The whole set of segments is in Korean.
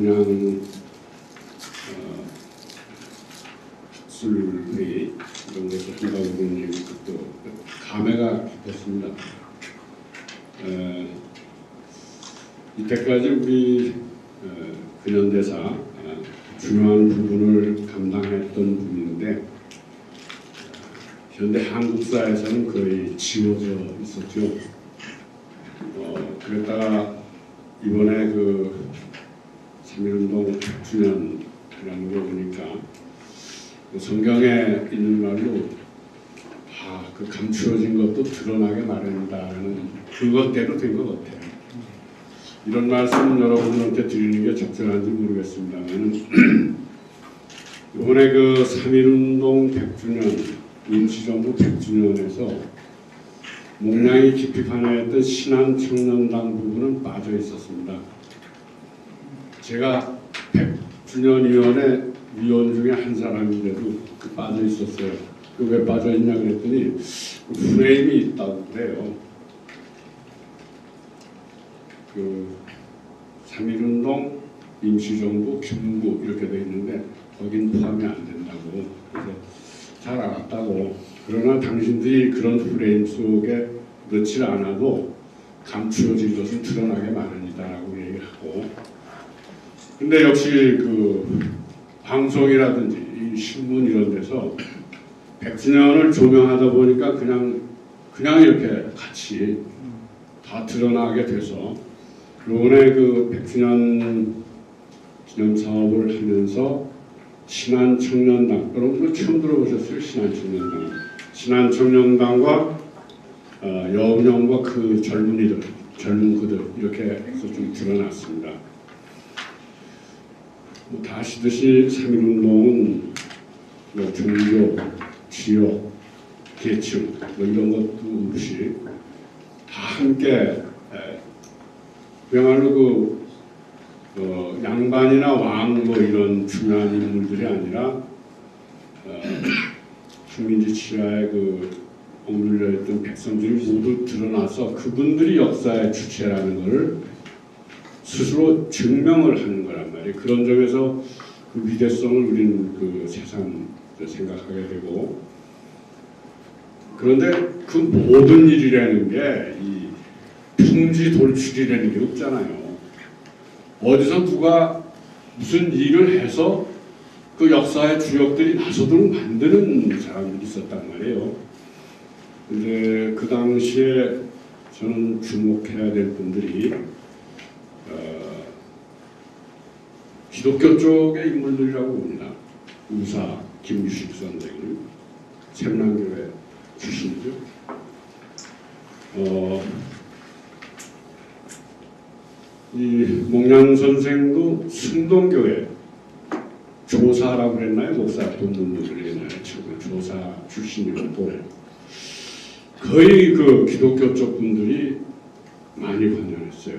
문양 술회의 이런 것을 한다고 보는 얘기도 감회가 깊었습니다. 이때까지 우리 근현대사 중요한 부분을 감당했던 분인데 현대 한국사에서는 거의 지워져 있었죠. 그랬다가 이번에 그 3.1운동 100주년이라는 거 보니까 성경에 있는 말로 그 감추어진 것도 드러나게 마련이다라는 그것대로 된 것 같아요. 이런 말씀 여러분들한테 드리는 게 적절한지 모르겠습니다만 이번에 그 3.1운동 100주년 임시정부 100주년에서 목량이 깊이 관여했던 신한청년단 부분은 빠져 있었습니다. 제가 100주년위원회 위원 중에 한 사람인데도 빠져 있었어요. 왜 빠져 있냐 그랬더니 프레임이 있다고 그래요. 그 3.1운동 임시정부 김구 이렇게 돼 있는데 거긴 포함이 안 된다고. 그래서 잘 알았다고. 그러나 당신들이 그런 프레임 속에 넣지 않아도 감추어진 것은 드러나게 마련이다라고 얘기하고. 근데 역시 그 방송이라든지 이 신문 이런 데서 100주년을 조명하다 보니까 그냥 이렇게 같이 다 드러나게 돼서 이번에 그 100주년 기념 사업을 하면서 신한청년단, 여러분 처음 들어보셨어요? 신한청년단. 신한청년단과 여운형과 그 젊은 그들 이렇게 해서 좀 드러났습니다. 다 아시듯이 3.1운동은 종교, 지역, 계층 이런 것도 없이 다 함께 그야말로 양반이나 왕 이런 중요한 인물들이 아니라 식민지 치하에 억눌려 있던 백성들이 모두 드러나서 그분들이 역사의 주체라는 것을 스스로 증명을 하는 거란 말이에요. 그런 점에서 그 위대성을 우리는 세상 생각하게 되고, 그런데 그 모든 일이라는 게 이 풍지 돌출이라는 게 없잖아요. 어디서 누가 무슨 일을 해서 그 역사의 주역들이 나서도록 만드는 사람들이 있었단 말이에요. 근데 그 당시에 저는 주목해야 될 분들이 기독교 쪽의 인물들이라고 봅니다. 우사 김유식 선생님, 샘랑교회 출신이죠. 이 목량 선생도 승동교회 조사라고 그랬나요? 목사 본문들을 옛날에 조사 출신이었고 거의 그 기독교 쪽 분들이 많이 관여했어요.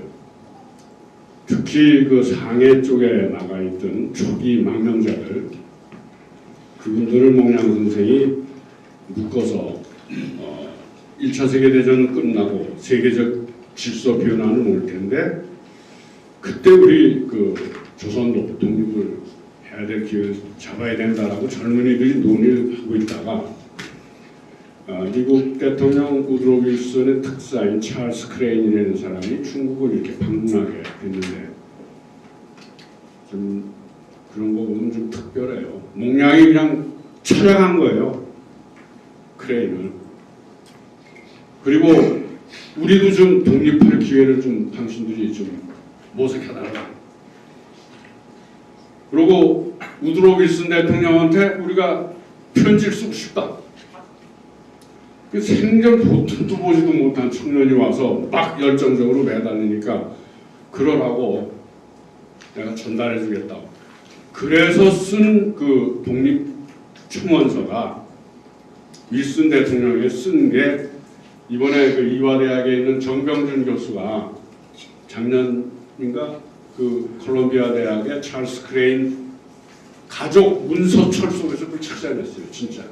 특히 그 상해 쪽에 나가 있던 초기 망명자들, 그분들을 목량 선생이 묶어서 1차 세계대전 끝나고 세계적 질서 변화는 올 텐데 그때 우리 그 조선도 독립을 해야 될 기회를 잡아야 된다라고 젊은이들이 논의를 하고 있다가 미국 대통령 우드로 윌슨의 특사인 찰스 크레인이라는 사람이 중국을 이렇게 방문하게 됐는데 좀 그런 거 보면 좀 특별해요. 목량이 그냥 찾아간 거예요. 크레인을. 그리고 우리도 좀 독립할 기회를 좀 당신들이 좀 모색해달라. 그리고 우드로 윌슨 대통령한테 우리가 편지를 쓰고 싶다. 생전 보통도 보지도 못한 청년이 와서 막 열정적으로 매달리니까 그러라고 내가 전달해 주겠다. 그래서 쓴 그 독립청원서가 윌슨 대통령이 쓴 게 이번에 그 이화대학에 있는 정병준 교수가 작년인가 그 콜롬비아 대학의 찰스 크레인 가족 문서철 속에서 그걸 찾아냈어요. 진짜.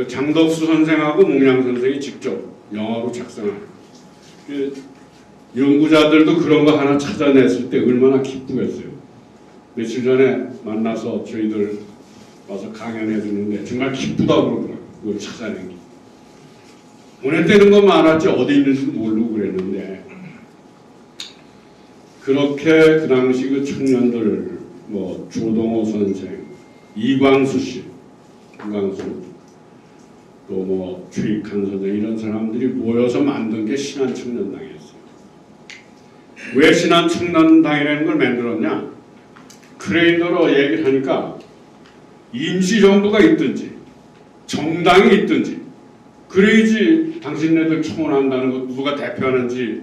장덕수 선생하고 목량 선생이 직접 영어로 작성한 연구자들도 그런 거 하나 찾아냈을 때 얼마나 기쁘겠어요. 며칠 전에 만나서 저희들 와서 강연해 주는데 정말 기쁘다고 그러더라고요. 그걸 찾아낸 게. 보냈다는 것만 알았지 어디 있는지도 모르고 그랬는데, 그렇게 그 당시 그 청년들, 뭐 조동호 선생, 이광수 씨, 이광수, 또 뭐 최익한 선생, 이런 사람들이 모여서 만든 게 신한청년당이었어요. 왜 신한청년당이라는 걸 만들었냐? 크레인더로 얘기를 하니까 임시정부가 있든지 정당이 있든지 그래야지 당신네들 청원한다는 거 누가 대표하는지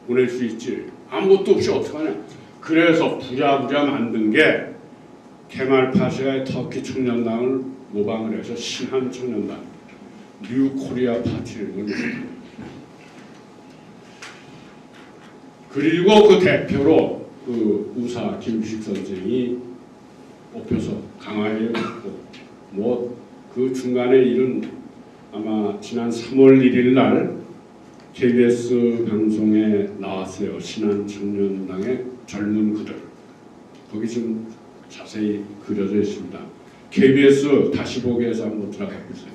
보낼 수 있지. 아무것도 없이 어떡하냐. 그래서 부랴부랴 만든 게 케말 파샤의 터키 청년당을 모방을 해서 신한청년당, 뉴 코리아 파티를 만들었어요. 그리고 그 대표로 그 우사 김비식 선생이 뽑혀서 강화에 갔고, 뭐 그 중간에 일은 아마 지난 3월 1일 날 KBS 방송에 나왔어요. 신한청년당의 젊은 그들. 거기 좀 자세히 그려져 있습니다. KBS 다시 보기에서 한번 들어가 보세요.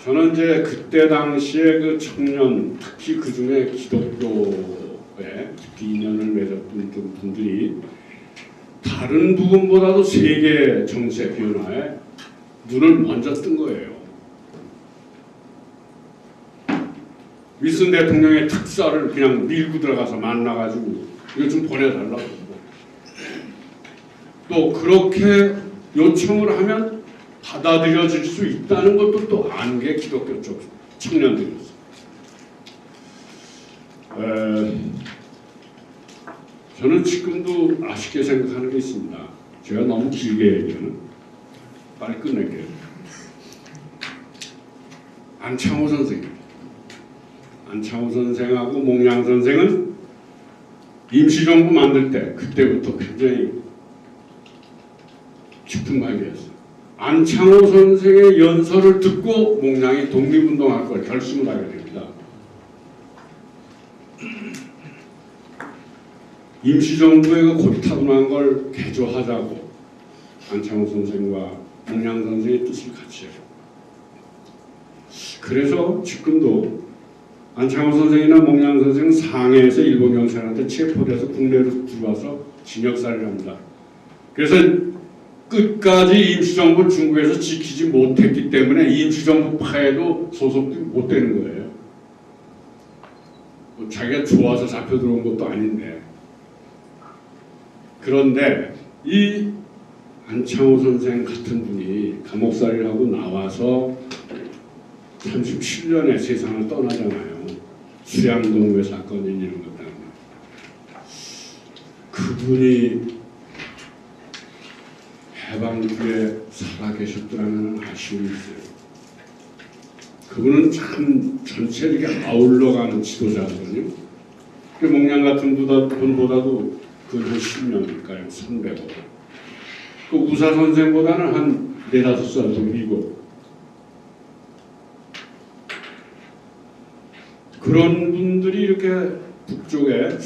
저는 이제 그때 당시에 그 청년, 특히 그 중에 기독교에 깊이 인연을 맺었던 분들이 다른 부분보다도 세계 정세 변화에 눈을 먼저 뜬 거예요. 윌슨 대통령의 특사를 그냥 밀고 들어가서 만나가지고 이거 좀 보내달라고. 또 그렇게 요청을 하면 받아들여질 수 있다는 것도 또 아는 게 기독교 쪽 청년들이었어요. 저는 지금도 아쉽게 생각하는 게 있습니다. 제가 너무 길게 얘기하는, 빨리 끝낼게요. 안창호 선생하고 몽양 선생은 임시정부 만들 때 그때부터 굉장히 깊은 관계였어요. 안창호 선생의 연설을 듣고 몽양이 독립운동할 걸 결심을 하게 됩니다. 임시정부의 그 고타분한 걸 개조하자고 안창호 선생과 몽양 선생의 뜻을 같이 해요. 그래서 지금도 안창호 선생이나 몽양 선생은 상해에서 일본 경찰한테 체포돼서 국내로 들어와서 징역살이를 합니다. 그래서 끝까지 임시정부를 중국에서 지키지 못했기 때문에 임시정부 파에도 소속이 못 되는 거예요. 뭐 자기가 좋아서 잡혀 들어온 것도 아닌데. 그런데 이 안창호 선생 같은 분이 감옥살이를 하고 나와서 37년에 세상을 떠나잖아요. 수양동회 사건이 이런 것 때문에. 그분이 해방후에 살아계셨더라는 아쉬움이 있어요. 그분은 참 전체를 이렇게 아울러가는 지도자거든요. 그 몽양 같은 분보다도 그 한 10년일까요? 선배고. 그 우사 선생보다는 한 4~5살 더 위고. 그런 분들이 이렇게 북쪽에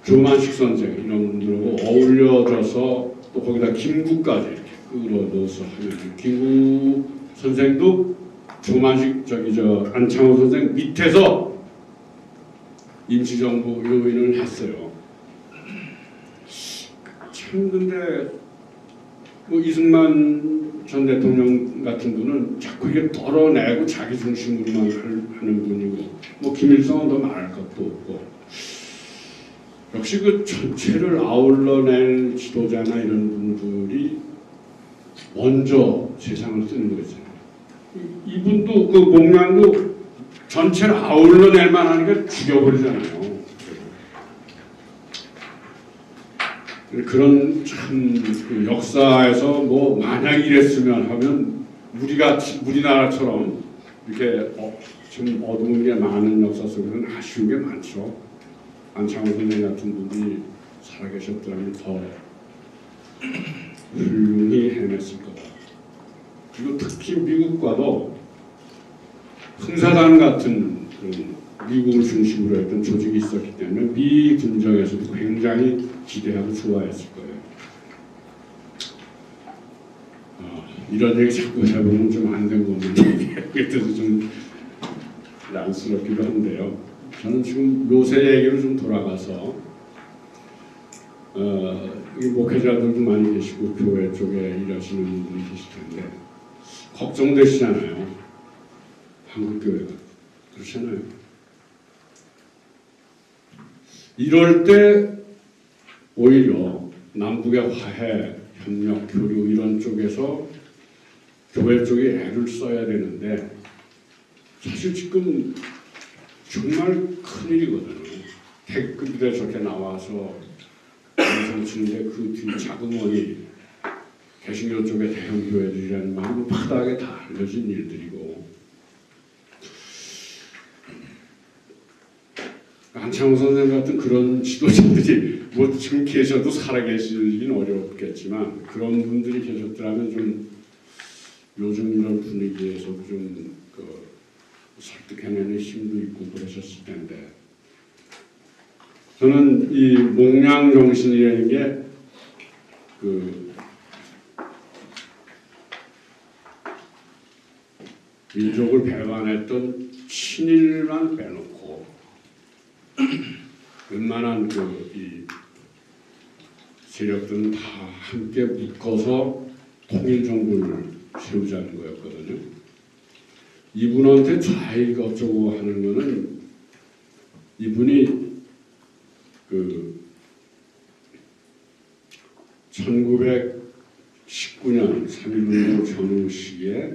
조만식 선생 이런 분들하고 어울려져서 또 거기다 김구까지 이렇게 끌어넣어서 하면, 김구 선생도 조만식 안창호 선생 밑에서 임시정부 요인을 했어요. 참 근데 뭐 이승만 전 대통령 같은 분은 자꾸 이게 덜어내고 자기 중심으로만 하는 분이고, 뭐 김일성은 더 말할 것도 없고, 역시 그 전체를 아울러낼 지도자나 이런 분들이 먼저 세상을 쓰는 거잖아요. 이분도 그 몽양도 전체를 아울러낼 만하니까 죽여버리잖아요. 그런 참 그 역사에서 뭐 만약 이랬으면 하면 우리나라처럼 이렇게 좀 어두운 게 많은 역사 속에서는 아쉬운 게 많죠. 안창호 선생 같은 분이 살아계셨더라면 더 훌륭히 해냈을 거다. 그리고 특히 미국과도 흥사단 같은 그런 미국을 중심으로 했던 조직이 있었기 때문에 미 군정에서도 굉장히 기대하고 좋아했을 거예요. 이런 얘기 자꾸 해보면 좀 안 된 거는 그때도 좀 안쓰럽기도 한데요. 저는 지금 요새 얘기로 좀 돌아가서 이 목회자들도 많이 계시고 교회 쪽에 일하시는 분들이 계실 텐데 걱정되시잖아요. 한국 교회가 그렇잖아요. 이럴 때 오히려 남북의 화해, 협력, 교류 이런 쪽에서 교회 쪽에 애를 써야 되는데 사실 지금 정말 큰일이거든요. 태극기들 저렇게 나와서 방송 치는데 그 뒤 자그머니 개신교 쪽의 대형 교회들이라는 말은 바닥에 다 알려진 일들이고 안창호 선생님 같은 그런 지도자들이 뭐 지금 계셔도 살아계시긴 어렵겠지만 그런 분들이 계셨더라면 좀 요즘 이런 분위기에서도 좀 설득해내는 힘도 있고 그러셨을 텐데 저는 이 목량 정신이라는 게 민족을 배반했던 친일만 빼놓고 웬만한 이 세력들은 다 함께 묶어서 통일 정부를 세우자는 거였거든요. 이분한테 좌익 어쩌고 하는 거는 이분이 1919년 3.1운동 전후 시기에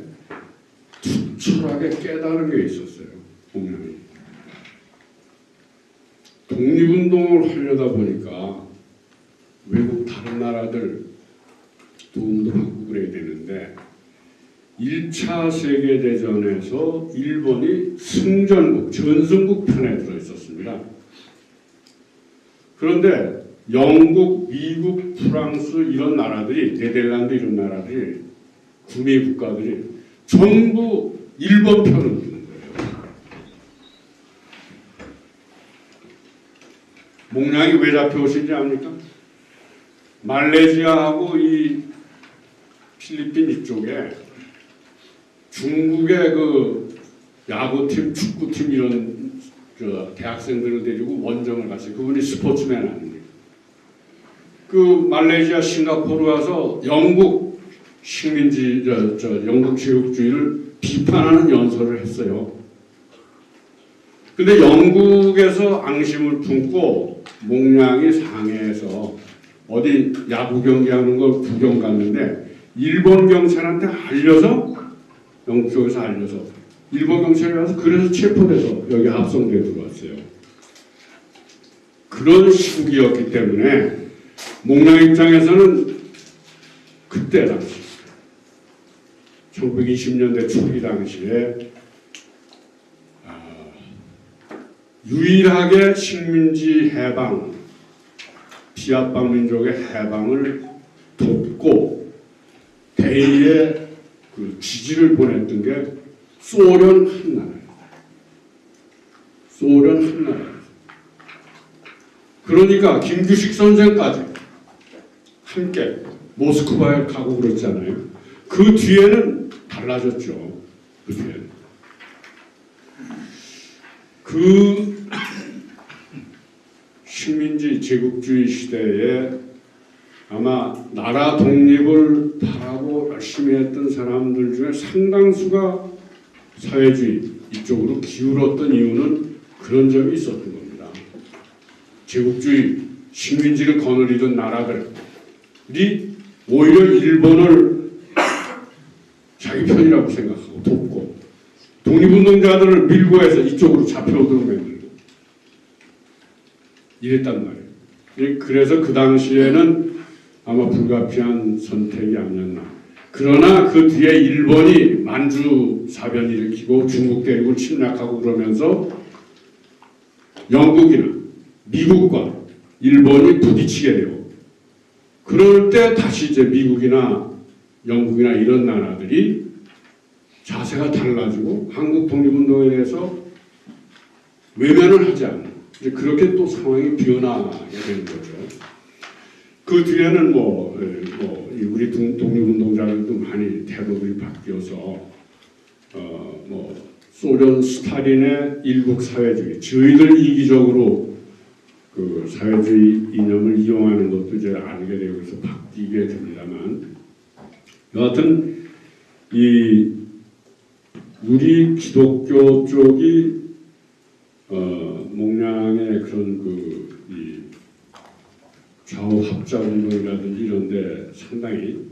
투철하게 깨달은 게 있었어요. 목량이. 독립운동을 하려다 보니까 외국 다른 나라들 도움도 받고 그래야 되는데 1차 세계대전에서 일본이 승전국, 전승국 편에 들어있었습니다. 그런데 영국, 미국, 프랑스 이런 나라들이, 네덜란드 이런 나라들이, 구미 국가들이 전부 일본 편을 드는 거예요. 목량이 왜 잡혀오신지 압니까? 말레이시아하고 이 필리핀 이쪽에 중국의 야구팀, 축구팀 이런 대학생들을 데리고 원정을 갔어요. 그분이 스포츠맨 아닙니까? 말레이시아, 싱가포르 와서 영국 영국 제국주의를 비판하는 연설을 했어요. 근데 영국에서 앙심을 품고 목량이 상해에서 어디 야구 경기하는 걸 구경 갔는데 일본 경찰한테 알려서 영국 쪽에서 알려서 일본 경찰이 와서 그래서 체포돼서 여기 합성돼 들어왔어요. 그런 시국이었기 때문에 목량 입장에서는 그때 당시 1920년대 초기 당시에 유일하게 식민지 해방, 피압방 민족의 해방을 돕고 대의의 지지를 보냈던 게 소련 한나라예요. 소련 한나라예요. 그러니까 김규식 선생까지 함께 모스크바에 가고 그랬잖아요. 그 뒤에는 달라졌죠. 그 뒤에는. 식민지 제국주의 시대에 아마 나라 독립을 바라고 열심히 했던 사람들 중에 상당수가 사회주의 이쪽으로 기울었던 이유는 그런 점이 있었던 겁니다. 제국주의 식민지를 거느리던 나라들이 오히려 일본을 자기 편이라고 생각하고 돕고 독립운동자들을 밀고 해서 이쪽으로 잡혀오도록 만들고 이랬단 말이에요. 그래서 그 당시에는 아마 불가피한 선택이 아니었나. 그러나 그 뒤에 일본이 만주 사변 일으키고 중국 대륙을 침략하고 그러면서 영국이나 미국과 일본이 부딪히게 되고 그럴 때 다시 이제 미국이나 영국이나 이런 나라들이 자세가 달라지고 한국 독립운동에 대해서 외면을 하지 않는 이제 그렇게 또 상황이 변하게 되는 거죠. 그 뒤에는 우리 독립운동자들도 많이 태도들이 바뀌어서 소련 스탈린의 일국 사회주의, 저희들 이기적으로 그 사회주의 이념을 이용하는 것도 이제 알게 되고 그래서 바뀌게 됩니다만, 여하튼 이 우리 기독교 쪽이 목량의 그런 이 좌우 합작 운동이라든지 이런데 상당히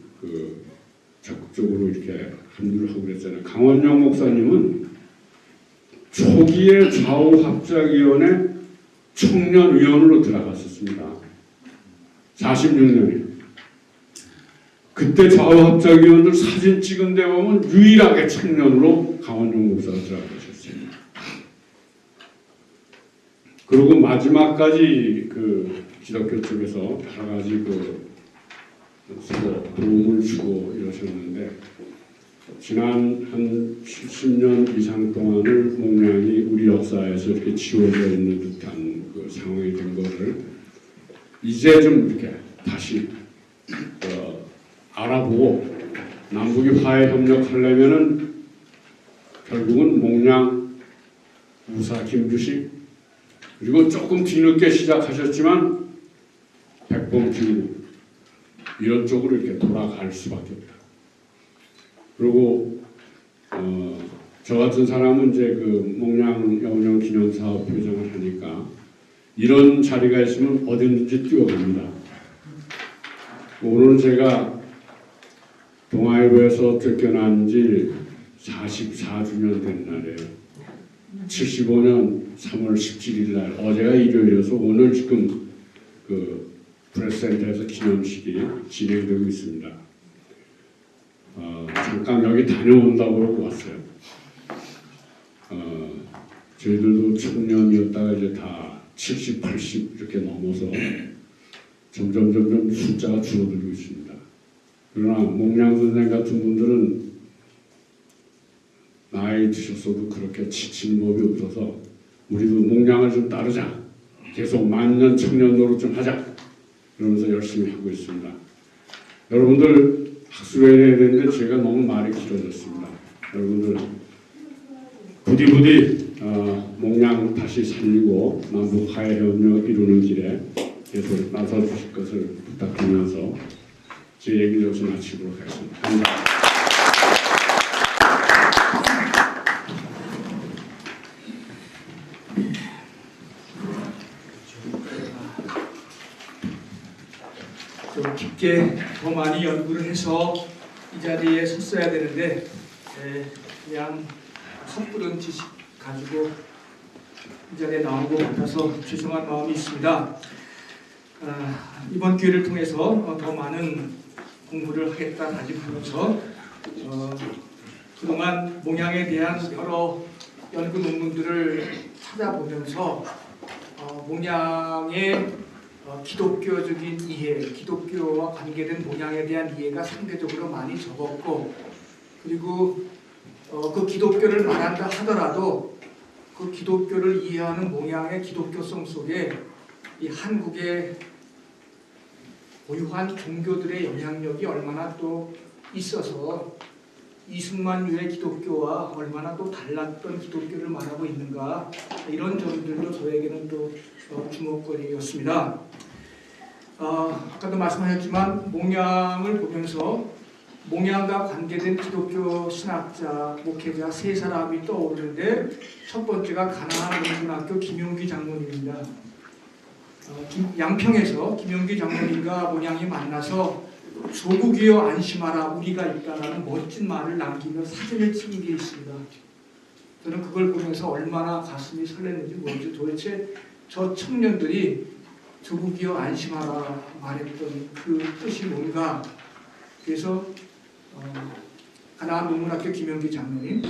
적극적으로 이렇게 합류를 하고 그랬잖아요. 강원영 목사님은 초기에 좌우 합작위원회 청년위원으로 들어갔었습니다. 46년에. 그때 좌우 합작위원들 사진 찍은 데 보면 유일하게 청년으로 강원영 목사가 들어가셨어요. 그리고 마지막까지 그 기독교 쪽에서 여러 가지 서로 도움을 주고 이러셨는데, 지난 한 70년 이상 동안을 목량이 우리 역사에서 이렇게 지워져 있는 듯한 그 상황이 된 것을 이제 좀 이렇게 다시 알아보고 남북이 화해 협력하려면은 결국은 목량, 우사, 김주식, 그리고 조금 뒤늦게 시작하셨지만 백범기우 이런 쪽으로 이렇게 돌아갈 수밖에 없다. 그리고 저 같은 사람은 이제 그 목량 영령 기념사업 표정을 하니까 이런 자리가 있으면 어디든지 뛰어갑니다. 오늘은 제가 동아일보에서 쫓겨난 지 44주년 된 날이에요. 75년 3월 17일 날, 어제가 일요일이어서 오늘 지금 그 프레스센터에서 기념식이 진행되고 있습니다. 잠깐 여기 다녀온다고 그러고 왔어요. 저희들도 청년이었다가 이제 다 70, 80 이렇게 넘어서 점점 숫자가 줄어들고 있습니다. 그러나 목량 선생 같은 분들은 나이 드셨어도 그렇게 지친 법이 없어서 우리도 목량을 좀 따르자, 계속 만년 청년 노릇 좀 하자 그러면서 열심히 하고 있습니다. 여러분들 학술회의를 해야 되는데 제가 너무 말이 길어졌습니다. 여러분들 부디 목량 다시 살리고 남북 화해 협력 이루는 길에 계속 나서 주실 것을 부탁드리면서 제 얘기를 여기서 마치도록 하겠습니다. 감사합니다. 좀 깊게 더 많이 연구를 해서 이 자리에 섰어야 되는데 그냥 섣부른 지식 가지고 이 자리에 나온 것 같아서 죄송한 마음이 있습니다. 이번 기회를 통해서 더 많은 공부를 하겠다 다짐하면서 그동안 목양에 대한 여러 연구 논문들을 찾아보면서 목양의 기독교적인 이해, 기독교와 관계된 목양에 대한 이해가 상대적으로 많이 적었고, 그리고 그 기독교를 말한다 하더라도 그 기독교를 이해하는 목양의 기독교성 속에 이 한국의 고유한 종교들의 영향력이 얼마나 또 있어서 이승만류의 기독교와 얼마나 또 달랐던 기독교를 말하고 있는가, 이런 점들도 저에게는 또 주목거리였습니다. 아까도 말씀하셨지만 목양을 보면서 목양과 관계된 기독교 신학자, 목회자 세 사람이 떠오르는데, 첫 번째가 가나안 농문학교 김용기 장로님입니다. 양평에서 김용기 장로님과 목양이 만나서 조국이여 안심하라 우리가 있다라는 멋진 말을 남기며 사진을 찍은 게 있습니다. 저는 그걸 보면서 얼마나 가슴이 설레는지 모르죠. 도대체 저 청년들이 조국이여 안심하라 말했던 그 뜻이 뭔가. 그래서 가나안 농문학교 김용기 장로님,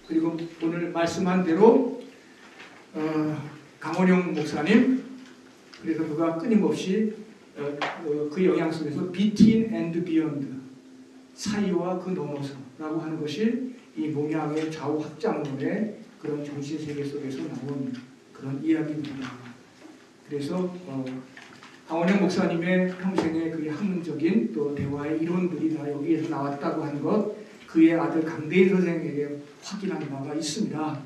그리고 오늘 말씀한 대로 강원영 목사님, 그래서 그가 끊임없이 그 영향 속에서 Between and Beyond, 사이와 그 넘어서라고 하는 것이 이 몽양의 좌우 확장론의 그런 정신 세계 속에서 나온 그런 이야기입니다. 그래서 하원영 목사님의 평생의 그 학문적인 또 대화의 이론들이 다 여기에서 나왔다고 하는 것, 그의 아들 강대인 선생에게 확인한 바가 있습니다.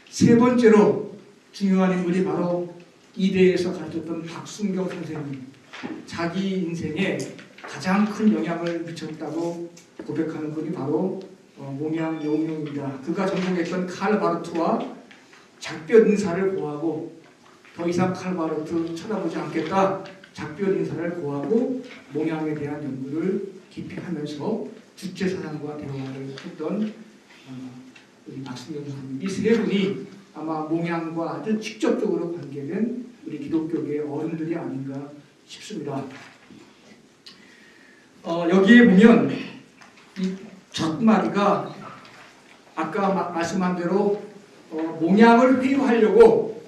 세 번째로 중요한 인물이 바로 이대에서 가르쳤던 박순경 선생님, 자기 인생에 가장 큰 영향을 미쳤다고 고백하는 분이 바로 몽양 여운용입니다. 그가 전공했던 칼 바르트와 작별 인사를 고하고 더 이상 칼 바르트 쳐다보지 않겠다, 작별 인사를 고하고 몽양에 대한 연구를 깊이 하면서 주체사상과 대화를 했던 우리 박순경 선생님, 이 세 분이 아마 몽양과 아주 직접적으로 관계된 우리 기독교계의 어른들이 아닌가 싶습니다. 여기에 보면 이 첫 마디가 아까 말씀한 대로 몽양을 회유하려고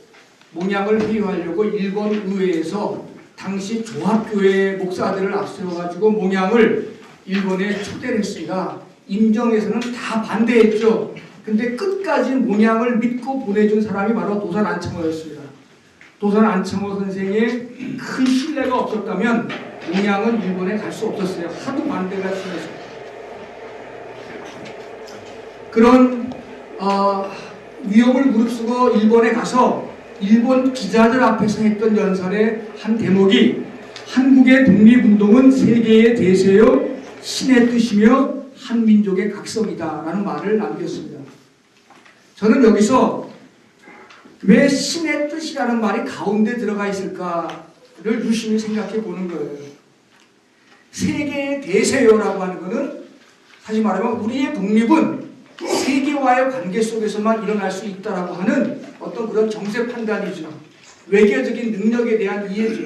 일본 의회에서 당시 조합교회 목사들을 앞세워가지고 몽양을 일본에 초대를 했습니다. 임정에서는 다 반대했죠. 근데 끝까지 몽양을 믿고 보내준 사람이 바로 도산 안창호였습니다. 도산 안창호 선생의 큰 신뢰가 없었다면 몽양은 일본에 갈 수 없었어요. 하도 반대가 심해서. 그런 위협을 무릅쓰고 일본에 가서 일본 기자들 앞에서 했던 연설의 한 대목이 한국의 독립운동은 세계의 대세요 신의 뜻이며 한민족의 각성이다 라는 말을 남겼습니다. 저는 여기서 왜 신의 뜻이라는 말이 가운데 들어가 있을까를 유심히 생각해 보는 거예요. 세계의 대세요라고 하는 것은 사실 말하면 우리의 독립은 세계와의 관계 속에서만 일어날 수 있다라고 하는 어떤 그런 정세 판단이죠. 외교적인 능력에 대한 이해죠.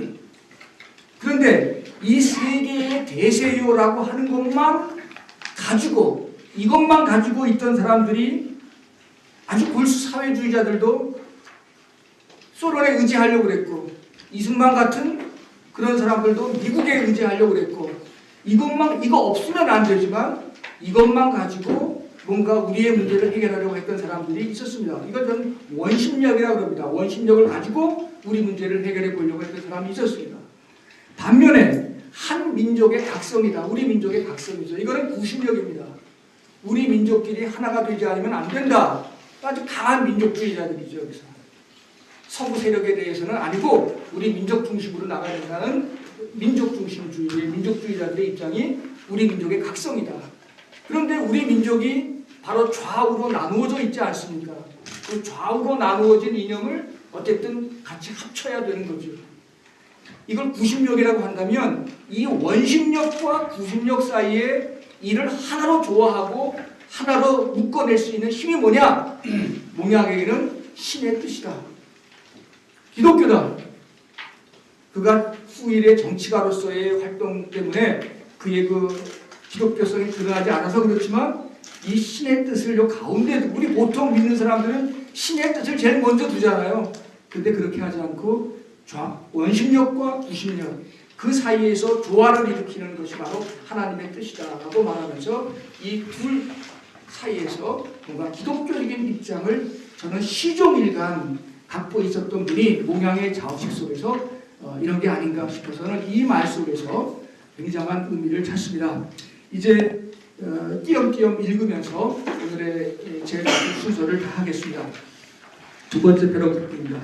그런데 이 세계의 대세요라고 하는 것만 가지고, 이것만 가지고 있던 사람들이, 아주 골수 사회주의자들도 소련에 의지하려고 그랬고, 이승만 같은 그런 사람들도 미국에 의지하려고 그랬고, 이거 없으면 안 되지만 이것만 가지고 뭔가 우리의 문제를 해결하려고 했던 사람들이 있었습니다. 이건 저는 원심력이라고 합니다. 원심력을 가지고 우리 문제를 해결해 보려고 했던 사람이 있었습니다. 반면에 한 민족의 각성이다. 우리 민족의 각성이죠. 이거는 구심력입니다. 우리 민족끼리 하나가 되지 않으면 안 된다. 아주 강한 민족주의자들이죠. 여기서 서구 세력에 대해서는 아니고 우리 민족 중심으로 나가야 된다는 민족 중심주의의 민족주의자들의 입장이 우리 민족의 각성이다. 그런데 우리 민족이 바로 좌우로 나누어져 있지 않습니까? 그 좌우로 나누어진 이념을 어쨌든 같이 합쳐야 되는 거죠. 이걸 구심력이라고 한다면 이 원심력과 구심력 사이에 이를 하나로 조화하고 하나로 묶어낼 수 있는 힘이 뭐냐? 몽양에게는 신의 뜻이다. 기독교다. 그가 후일의 정치가로서의 활동 때문에 그의 그 기독교성이 드러나지 않아서 그렇지만 이 신의 뜻을 요 가운데, 우리 보통 믿는 사람들은 신의 뜻을 제일 먼저 두잖아요. 근데 그렇게 하지 않고 원심력과 구심력 그 사이에서 조화를 일으키는 것이 바로 하나님의 뜻이다라고 말하면서 이 둘 사이에서 뭔가 기독교적인 입장을 저는 시종일관 갖고 있었던 분이 몽양의 자업식 속에서 이런 게 아닌가 싶어서는 이 말 속에서 굉장한 의미를 찾습니다. 이제 띄엄띄엄 읽으면서 오늘의 제 순서를 다 하겠습니다. 두 번째 패러그래프입니다.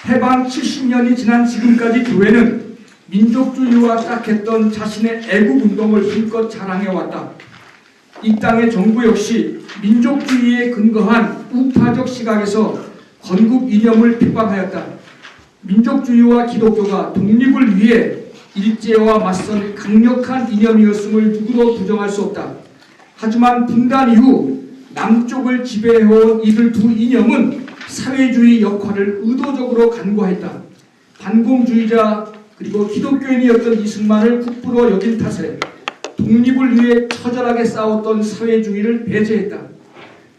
해방 70년이 지난 지금까지 교회는 민족주의와 짝했던 자신의 애국운동을 힘껏 자랑해왔다. 이 땅의 정부 역시 민족주의에 근거한 우파적 시각에서 건국 이념을 핍박하였다. 민족주의와 기독교가 독립을 위해 일제와 맞선 강력한 이념이었음을 누구도 부정할 수 없다. 하지만 분단 이후 남쪽을 지배해온 이들 두 이념은 사회주의 역할을 의도적으로 간과했다. 반공주의자 그리고 기독교인이었던 이승만을 국부로 여긴 탓에 독립을 위해 처절하게 싸웠던 사회주의를 배제했다.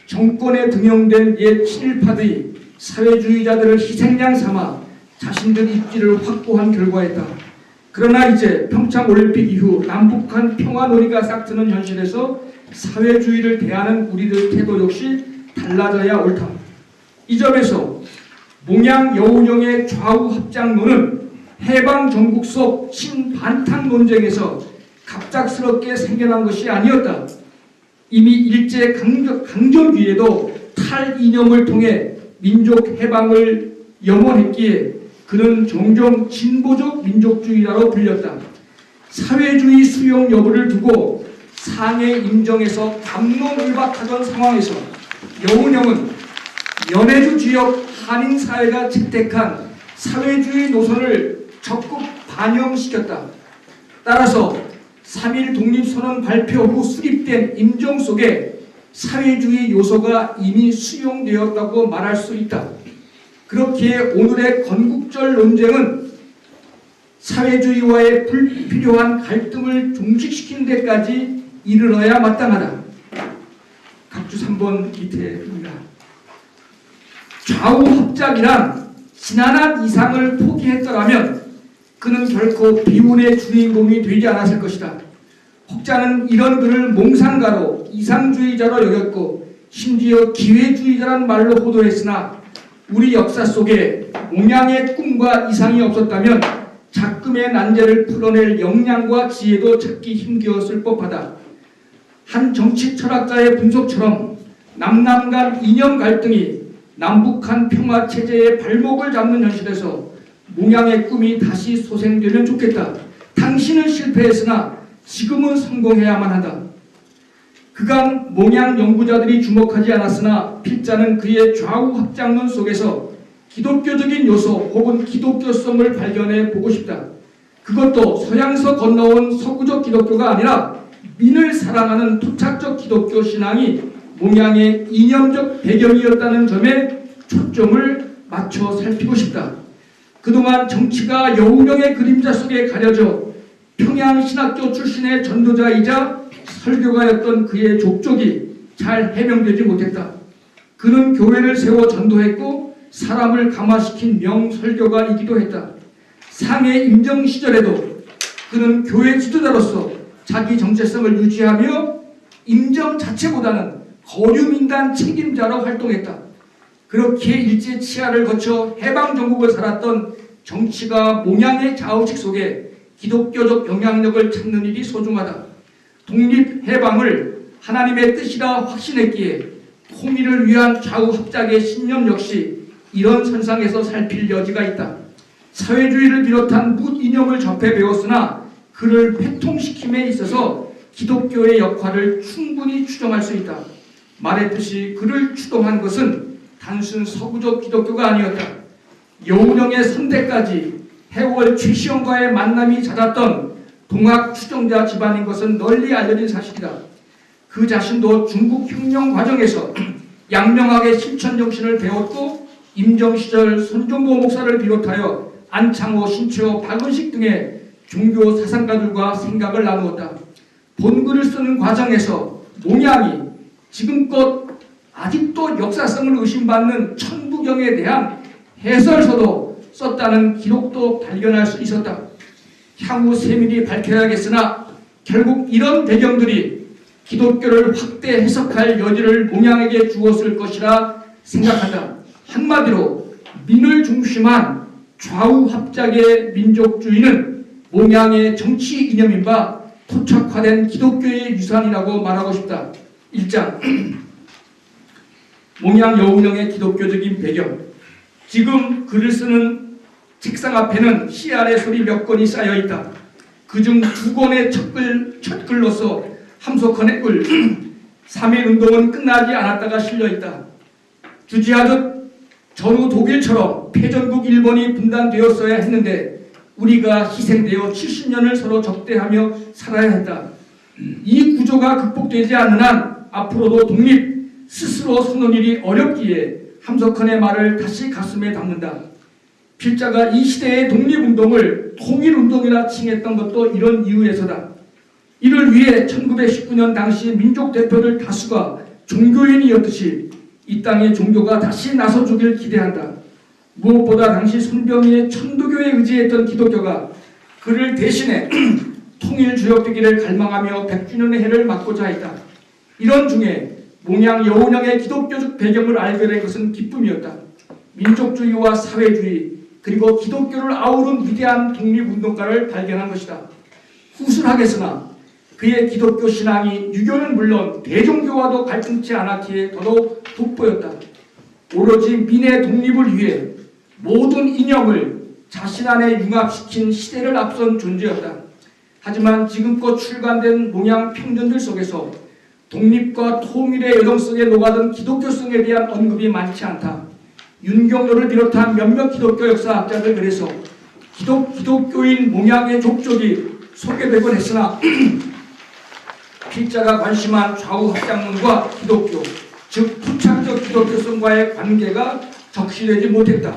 정권에 등용된 옛 친일파들이 사회주의자들을 희생양 삼아 자신들 입지를 확보한 결과였다. 그러나 이제 평창올림픽 이후 남북한 평화 논의가 싹트는 현실에서 사회주의를 대하는 우리들 태도 역시 달라져야 옳다. 이 점에서 몽양 여운형의 좌우 합작론은 해방 전국 속 친반탄 논쟁에서 갑작스럽게 생겨난 것이 아니었다. 이미 일제 강점기에도 탈이념을 통해 민족 해방을 염원했기에 그는 종종 진보적 민족주의자로 불렸다. 사회주의 수용 여부를 두고 상해 임정에서 갑론을박하던 상황에서 여운형은 연해주 지역 한인 사회가 채택한 사회주의 노선을 적극 반영시켰다. 따라서 3.1 독립선언 발표 후 수립된 임정 속에 사회주의 요소가 이미 수용되었다고 말할 수 있다. 그렇기에 오늘의 건국절 논쟁은 사회주의와의 불필요한 갈등을 종식시키는 데까지 이르러야 마땅하다. 각주 3번 밑에입니다. 좌우 합작이란 지난한 이상을 포기했더라면 그는 결코 비운의 주인공이 되지 않았을 것이다. 혹자는 이런 그를 몽상가로 이상주의자로 여겼고 심지어 기회주의자란 말로 호도했으나 우리 역사 속에 몽양의 꿈과 이상이 없었다면 작금의 난제를 풀어낼 역량과 지혜도 찾기 힘겨웠을 법하다. 한 정치 철학자의 분석처럼 남남 간 이념 갈등이 남북한 평화체제의 발목을 잡는 현실에서 몽양의 꿈이 다시 소생되면 좋겠다. 당신은 실패했으나 지금은 성공해야만 하다. 그간 몽양 연구자들이 주목하지 않았으나 필자는 그의 좌우 합작론 속에서 기독교적인 요소 혹은 기독교성을 발견해 보고 싶다. 그것도 서양에서 건너온 서구적 기독교가 아니라 민을 사랑하는 토착적 기독교 신앙이 몽양의 이념적 배경이었다는 점에 초점을 맞춰 살피고 싶다. 그동안 정치가 여운형의 그림자 속에 가려져 평양신학교 출신의 전도자이자 설교가였던 그의 족적이 잘 해명되지 못했다. 그는 교회를 세워 전도했고 사람을 감화시킨 명설교가이기도 했다. 상해 임정 시절에도 그는 교회 지도자로서 자기 정체성을 유지하며 임정 자체보다는 거류민단 책임자로 활동했다. 그렇게 일제 치하를 거쳐 해방정국을 살았던 정치가 몽양의 좌우식 속에 기독교적 영향력을 찾는 일이 소중하다. 독립해방을 하나님의 뜻이라 확신했기에 통일을 위한 좌우 합작의 신념 역시 이런 선상에서 살필 여지가 있다. 사회주의를 비롯한 묻이념을 접해 배웠으나 그를 회통시킴에 있어서 기독교의 역할을 충분히 추정할 수 있다. 말했듯이 그를 추동한 것은 단순 서구적 기독교가 아니었다. 여운형의 선대까지 해월 최시영과의 만남이 잦았던 동학 추종자 집안인 것은 널리 알려진 사실이다. 그 자신도 중국 혁명 과정에서 양명학의 실천 정신을 배웠고 임정 시절 손종보 목사를 비롯하여 안창호, 신채호, 박은식 등의 종교 사상가들과 생각을 나누었다. 본글을 쓰는 과정에서 몽양이 지금껏 아직도 역사성을 의심받는 천부경에 대한 해설서도 썼다는 기록도 발견할 수 있었다. 향후 세밀히 밝혀야겠으나 결국 이런 배경들이 기독교를 확대 해석할 여지를 몽양에게 주었을 것이라 생각한다. 한마디로 민을 중심한 좌우 합작의 민족주의는 몽양의 정치 이념인 바 토착화된 기독교의 유산이라고 말하고 싶다. 1장 몽양 여운형의 기독교적인 배경. 지금 글을 쓰는 책상 앞에는 시알의 소리 몇 권이 쌓여 있다. 그중 2권의 첫 글로서 함석헌의 글 3.1 운동은 끝나지 않았다가 실려 있다. 주지하듯 전후 독일처럼 패전국 일본이 분단되었어야 했는데 우리가 희생되어 70년을 서로 적대하며 살아야 했다. 이 구조가 극복되지 않는 한 앞으로도 독립 스스로 서는 일이 어렵기에 함석헌의 말을 다시 가슴에 담는다. 필자가 이 시대의 독립운동을 통일운동이라 칭했던 것도 이런 이유에서다. 이를 위해 1919년 당시 민족 대표들 다수가 종교인이었듯이 이 땅의 종교가 다시 나서주길 기대한다. 무엇보다 당시 손병희의 천도교에 의지했던 기독교가 그를 대신해 통일주역되기를 갈망하며 100주년의 해를 맞고자 했다. 이런 중에 몽양 여운형의 기독교적 배경을 알게 된 것은 기쁨이었다. 민족주의와 사회주의 그리고 기독교를 아우른 위대한 독립운동가를 발견한 것이다. 후술하겠으나 그의 기독교 신앙이 유교는 물론 대종교와도 갈등치 않았기에 더더욱 돋보였다. 오로지 민의 독립을 위해 모든 이념을 자신 안에 융합시킨 시대를 앞선 존재였다. 하지만 지금껏 출간된 몽양 평전들 속에서 독립과 통일의 여정 속에 녹아든 기독교성에 대한 언급이 많지 않다. 윤경로를 비롯한 몇몇 기독교 역사학자들 그래서 기독교인 몽양의 족적이 소개되곤 했으나 필자가 관심한 좌우 합작문과 기독교, 즉 토착적 기독교성과의 관계가 적시되지 못했다.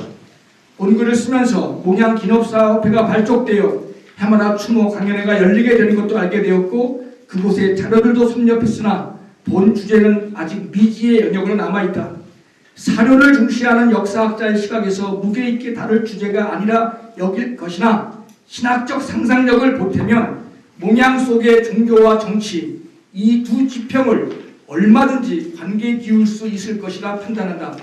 본글을 쓰면서 몽양 기업사업회가 발족되어 해마다 추모 강연회가 열리게 되는 것도 알게 되었고 그곳에 자료들도 섭렵했으나 본 주제는 아직 미지의 영역으로 남아있다. 사료를 중시하는 역사학자의 시각에서 무게 있게 다룰 주제가 아니라 여길 것이나 신학적 상상력을 보태면 몽양 속의 종교와 정치 이 두 지평을 얼마든지 관계 기울 수 있을 것이라 판단한다.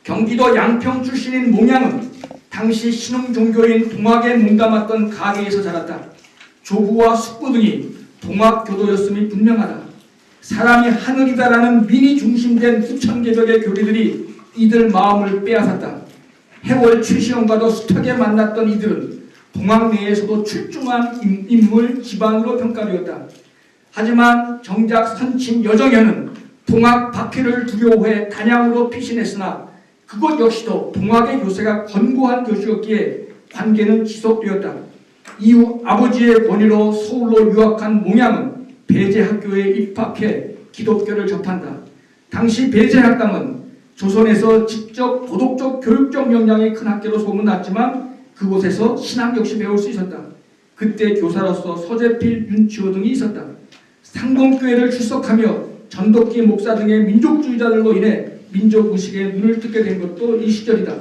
경기도 양평 출신인 몽양은 당시 신흥 종교인 동학에 몸담았던 가게에서 자랐다. 조부와 숙부 등이 동학교도였음이 분명하다. 사람이 하늘이다라는 민이 중심된 수천 개벽의 교리들이 이들 마음을 빼앗았다. 해월 최시영과도 숱하게 만났던 이들은 동학 내에서도 출중한 인물 집안으로 평가되었다. 하지만 정작 선친 여정현은 동학 박해를 두려워해 단양으로 피신했으나 그것 역시도 동학의 교세가 권고한 교수였기에 관계는 지속되었다. 이후 아버지의 권위로 서울로 유학한 몽양은 배제학교에 입학해 기독교를 접한다. 당시 배제학당은 조선에서 직접 도덕적 교육적 역량이 큰 학교로 소문났지만 그곳에서 신학 역시 배울 수 있었다. 그때 교사로서 서재필, 윤치호 등이 있었다. 상동교회를 출석하며 전덕기 목사 등의 민족주의자들로 인해 민족의식에 눈을 뜨게 된 것도 이 시절이다.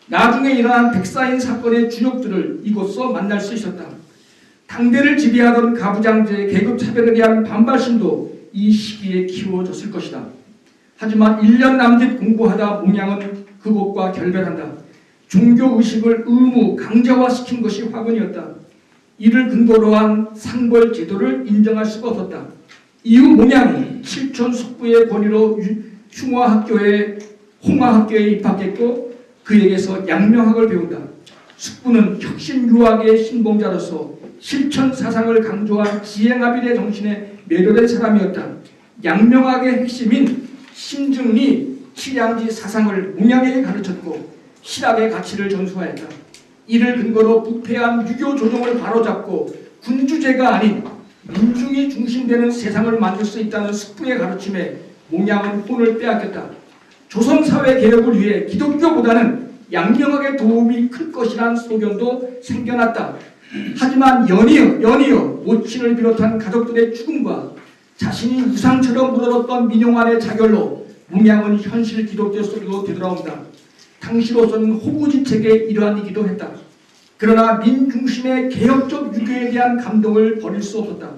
나중에 일어난 백사인 사건의 주역들을 이곳서 만날 수 있었다. 당대를 지배하던 가부장제의 계급차별에 대한 반발심도 이 시기에 키워졌을 것이다. 하지만 1년 남짓 공부하다 몽양은 그곳과 결별한다. 종교의식을 의무 강제화시킨 것이 화근이었다. 이를 근거로 한 상벌 제도를 인정할 수가 없었다. 이후 몽양은 칠촌 숙부의 권위로 홍화학교에 입학했고 그에게서 양명학을 배운다. 숙부는 혁신유학의 신봉자로서 실천 사상을 강조한 지행합일의 정신에 매료된 사람이었다. 양명학의 핵심인 심증리, 칠양지 사상을 몽양에게 가르쳤고 실학의 가치를 전수하였다. 이를 근거로 부패한 유교 조정을 바로잡고 군주제가 아닌 민중이 중심되는 세상을 만들 수 있다는 숙부의 가르침에 몽양은 혼을 빼앗겼다. 조선사회 개혁을 위해 기독교보다는 양명학의 도움이 클 것이란 소견도 생겨났다. 하지만 연이어 모친을 비롯한 가족들의 죽음과 자신이 우상처럼 묻어뒀던 민용환의 자결로 몽양은 현실 기독교 속으로 되돌아온다. 당시로서는 호구지책의 일환이기도 했다. 그러나 민중심의 개혁적 유교에 대한 감동을 버릴 수 없었다.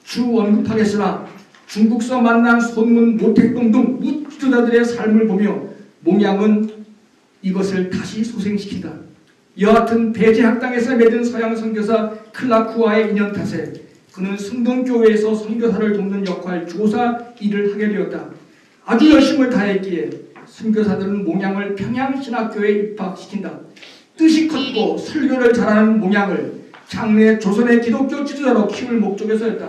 추 언급하겠으나 중국서 만난 손문 모택동 등 무지도자들의 삶을 보며 몽양은 이것을 다시 소생시킨다. 여하튼 배제학당에서 맺은 서양 선교사 클라크와의 인연 탓에 그는 승동교회에서 선교사를 돕는 역할 조사 일을 하게 되었다. 아주 열심을 다했기에 선교사들은 몽양을 평양신학교에 입학시킨다. 뜻이 컸고 설교를 잘하는 몽양을 장래 조선의 기독교 지도자로 키울 목적에서였다.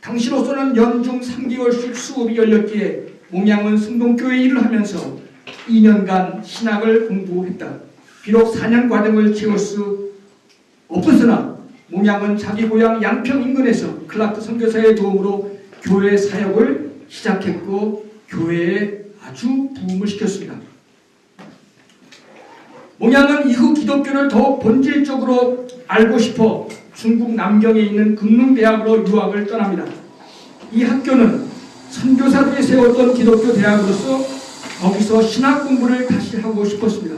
당시로서는 연중 3개월씩 수업이 열렸기에 몽양은 승동교회 일을 하면서 2년간 신학을 공부했다. 비록 4년 과정을 채울 수 없었으나 몽양은 자기 고향 양평 인근에서 클라크 선교사의 도움으로 교회 사역을 시작했고 교회에 아주 부흥을 시켰습니다. 몽양은 이후 기독교를 더 본질적으로 알고 싶어 중국 남경에 있는 금능대학으로 유학을 떠납니다. 이 학교는 선교사들이 세웠던 기독교 대학으로서 거기서 신학 공부를 다시 하고 싶었습니다.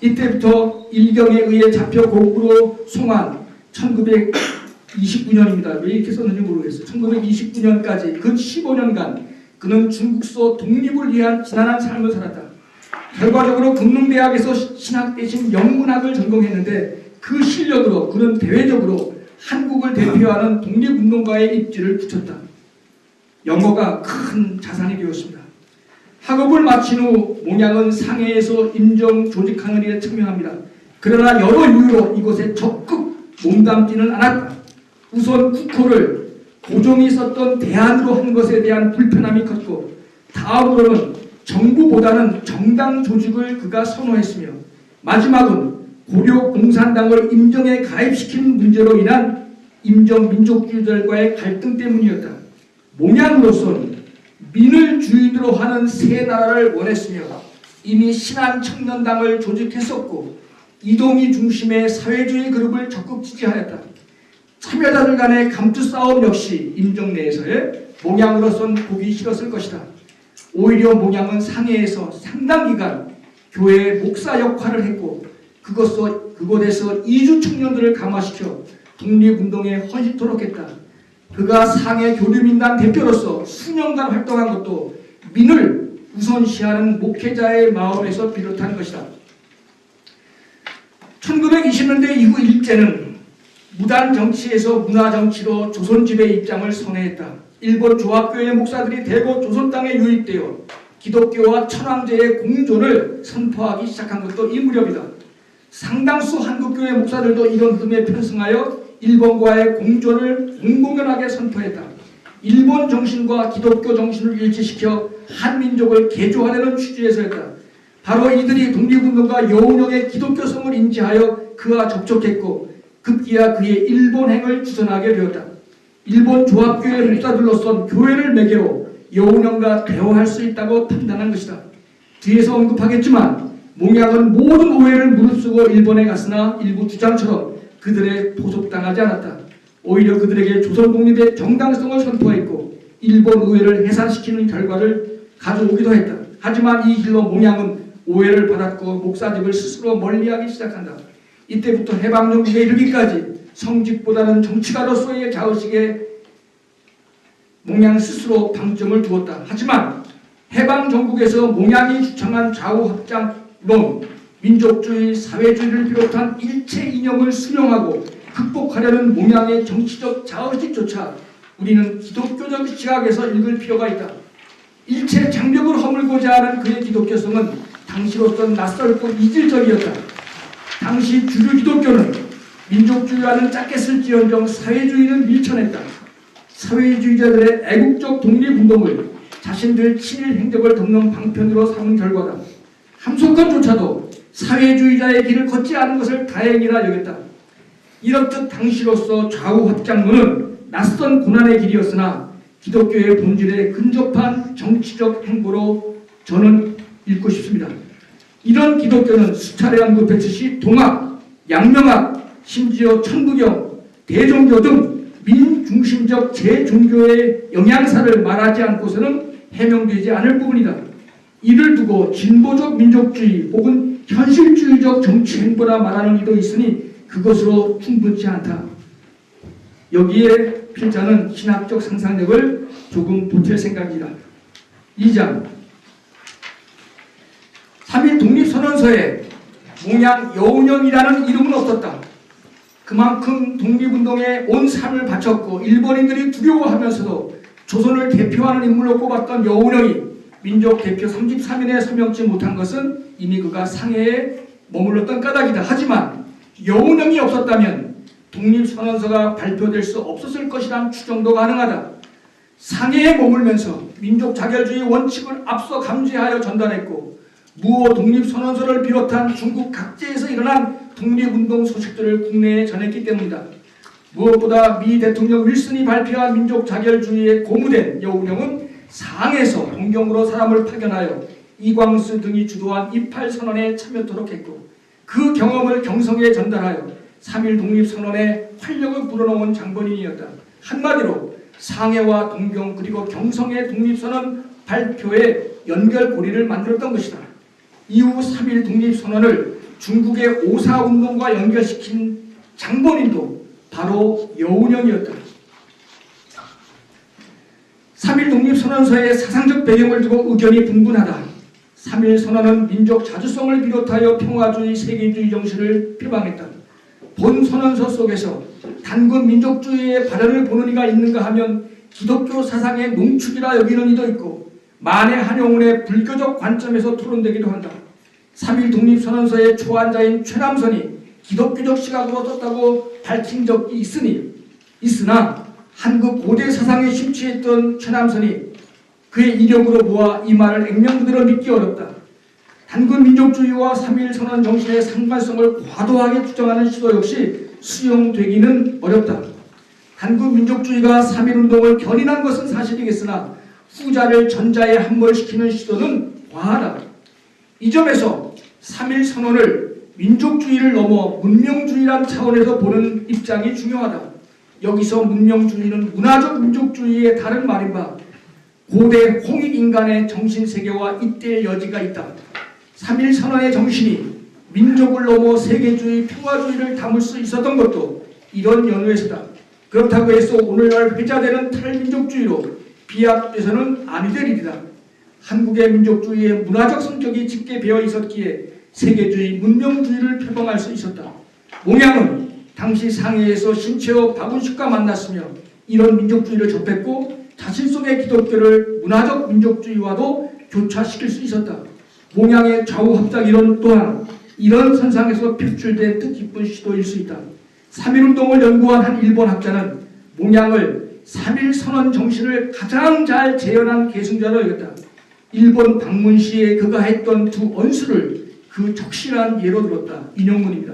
이때부터 일경에 의해 잡혀 고국으로 송환 1929년입니다. 왜 이렇게 썼는지 모르겠어요. 1929년까지 그 15년간 그는 중국서 독립을 위한 지난한 삶을 살았다. 결과적으로 금능대학에서 신학 대신 영문학을 전공했는데 그 실력으로 그는 대외적으로 한국을 대표하는 독립운동가의 입지를 붙였다. 영어가 큰 자산이 되었습니다. 학업을 마친 후 몽양은 상해에서 임정 조직하는 일에 청명합니다. 그러나 여러 이유로 이곳에 적극 몸담지는 않았다. 우선 국호를 고종이 썼던 대안으로 한 것에 대한 불편함이 컸고, 다음으로는 정부보다는 정당 조직을 그가 선호했으며, 마지막은 고려 공산당을 임정에 가입시킨 문제로 인한 임정 민족주의자들과의 갈등 때문이었다. 몽양으로서는 민을 주인으로 하는 새 나라를 원했으며 이미 신한 청년당을 조직했었고 이동희 중심의 사회주의 그룹을 적극 지지하였다. 참여자들 간의 감투 싸움 역시 임정 내에서의 몽양으로선 보기 싫었을 것이다. 오히려 몽양은 상해에서 상당 기간 교회의 목사 역할을 했고 그곳에서 이주 청년들을 감화시켜 독립운동에 헌신토록 했다. 그가 상해 교류민단 대표로서 수년간 활동한 것도 민을 우선시하는 목회자의 마음에서 비롯한 것이다. 1920년대 이후 일제는 무단 정치에서 문화 정치로 조선 지배 입장을 선회했다. 일본 조합교회 목사들이 대거 조선 땅에 유입되어 기독교와 천황제의 공존을 선포하기 시작한 것도 이 무렵이다. 상당수 한국교회 목사들도 이런 흐름에 편승하여 일본과의 공존을 공공연하게 선포했다. 일본 정신과 기독교 정신을 일치시켜 한민족을 개조하려는 취지에서였다. 바로 이들이 독립운동가 여운형의 기독교성을 인지하여 그와 접촉했고 급기야 그의 일본행을 주선하게 되었다. 일본 조합교회 목사들로선 교회를 매개로 여운형과 대화할 수 있다고 판단한 것이다. 뒤에서 언급하겠지만 몽양은 모든 오해를 무릅쓰고 일본에 갔으나 일부 주장처럼 그들에 포섭당하지 않았다. 오히려 그들에게 조선 독립의 정당성을 선포했고 일본 의회를 해산시키는 결과를 가져오기도 했다. 하지만 이 길로 몽양은 오해를 받았고 목사직을 스스로 멀리하기 시작한다. 이때부터 해방정국에 이르기까지 성직보다는 정치가로서의 자의식에 몽양 스스로 방점을 두었다. 하지만 해방정국에서 몽양이 주창한 좌우합장론, 민족주의, 사회주의를 비롯한 일체 이념을 수용하고 극복하려는 몽양의 정치적 자의식조차 우리는 기독교적 시각에서 읽을 필요가 있다. 일체 장벽을 허물고자 하는 그의 기독교성은 당시로선 낯설고 이질적이었다. 당시 주류 기독교는 민족주의와는 짝겠을지언정 사회주의는 밀쳐냈다. 사회주의자들의 애국적 독립운동을 자신들 친일 행적을 덮는 방편으로 삼은 결과다. 함석헌조차도 사회주의자의 길을 걷지 않은 것을 다행이라 여겼다. 이렇듯 당시로서 좌우합장론은 낯선 고난의 길이었으나 기독교의 본질에 근접한 정치적 행보로 저는 읽고 싶습니다. 이런 기독교는 수차례 언급했듯이 동학, 양명학, 심지어 천부경, 대종교 등 민중심적 제종교의 영향사를 말하지 않고서는 해명되지 않을 부분이다. 이를 두고 진보적 민족주의 혹은 현실주의적 정치 행보라 말하는 이도 있으니 그것으로 충분치 않다. 여기에 필자는 신학적 상상력을 조금 보탤 생각이다. 2장 3.1 독립선언서에 몽양 여운형이라는 이름은 없었다. 그만큼 독립운동에 온 삶을 바쳤고 일본인들이 두려워하면서도 조선을 대표하는 인물로 꼽았던 여운형이 민족 대표 33인에 서명치 못한 것은 이미 그가 상해에 머물렀던 까닭이다. 하지만 여운형이 없었다면 독립선언서가 발표될 수 없었을 것이란 추정도 가능하다. 상해에 머물면서 민족 자결주의 원칙을 앞서 감지하여 전달했고 무호 독립선언서를 비롯한 중국 각지에서 일어난 독립운동 소식들을 국내에 전했기 때문이다. 무엇보다 미 대통령 윌슨이 발표한 민족 자결주의에 고무된 여운형은 상해에서 동경으로 사람을 파견하여 이광수 등이 주도한 28선언에 참여토록 했고 그 경험을 경성에 전달하여 3.1 독립선언에 활력을 불어넣은 장본인이었다. 한마디로 상해와 동경 그리고 경성의 독립선언 발표에 연결고리를 만들었던 것이다. 이후 3.1 독립선언을 중국의 오사운동과 연결시킨 장본인도 바로 여운형이었다. 3.1 독립선언서의 사상적 배경을 두고 의견이 분분하다. 3.1 선언은 민족 자주성을 비롯하여 평화주의, 세계주의 정신을 표방했다. 본 선언서 속에서 단군 민족주의의 발현을 보는 이가 있는가 하면 기독교 사상의 농축이라 여기는 이도 있고 만해 한용운의 불교적 관점에서 토론되기도 한다. 3.1 독립선언서의 초안자인 최남선이 기독교적 시각으로 썼다고 밝힌 적이 있으나 한국 고대 사상에 심취했던 최남선이 그의 이력으로 보아 이 말을 액면 그대로 믿기 어렵다. 단군 민족주의와 3.1 선언 정신의 상반성을 과도하게 주장하는 시도 역시 수용되기는 어렵다. 단군 민족주의가 3.1 운동을 견인한 것은 사실이겠으나 후자를 전자에 함몰시키는 시도는 과하다. 이 점에서 3.1 선언을 민족주의를 넘어 문명주의란 차원에서 보는 입장이 중요하다. 여기서 문명주의는 문화적 민족주의의 다른 말인 바 고대 홍익인간의 정신세계와 잇댈 여지가 있다. 3.1 선언의 정신이 민족을 넘어 세계주의, 평화주의를 담을 수 있었던 것도 이런 연유에서다. 그렇다고 해서 오늘날 회자되는 탈민족주의로 비합돼서는 아니 될 일이다. 한국의 민족주의의 문화적 성격이 짙게 배어 있었기에 세계주의, 문명주의를 표방할 수 있었다. 몽양은 당시 상해에서 신채호 박운식과 만났으며 이런 민족주의를 접했고 자신 속의 기독교를 문화적 민족주의와도 교차시킬 수 있었다. 몽양의 좌우 합작 이론 또한 이런 선상에서 표출된 뜻깊은 시도일 수 있다. 3.1운동을 연구한 한 일본 학자는 몽양을 3.1 선언 정신을 가장 잘 재현한 계승자로 여겼다. 일본 방문 시에 그가 했던 두 언수를 그 적실한 예로 들었다. 인용문입니다.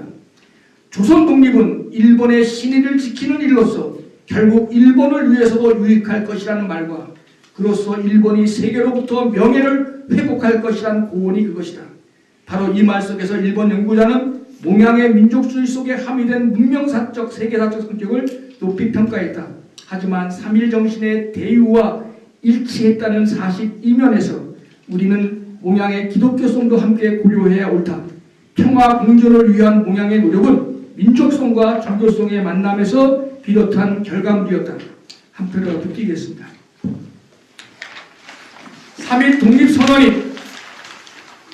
조선 독립은 일본의 신의를 지키는 일로서 결국 일본을 위해서도 유익할 것이라는 말과 그로써 일본이 세계로부터 명예를 회복할 것이라는 고언이 그것이다. 바로 이 말 속에서 일본 연구자는 몽양의 민족주의 속에 함유된 문명사적, 세계사적 성격을 높이 평가했다. 하지만 3.1 정신의 대유와 일치했다는 사실 이면에서 우리는 몽양의 기독교성도 함께 고려해야 옳다. 평화 공존을 위한 몽양의 노력은 민족성과 종교성의 만남에서 비롯한 결과물이었다. 한 표를 듣기겠습니다. 3.1 독립선언이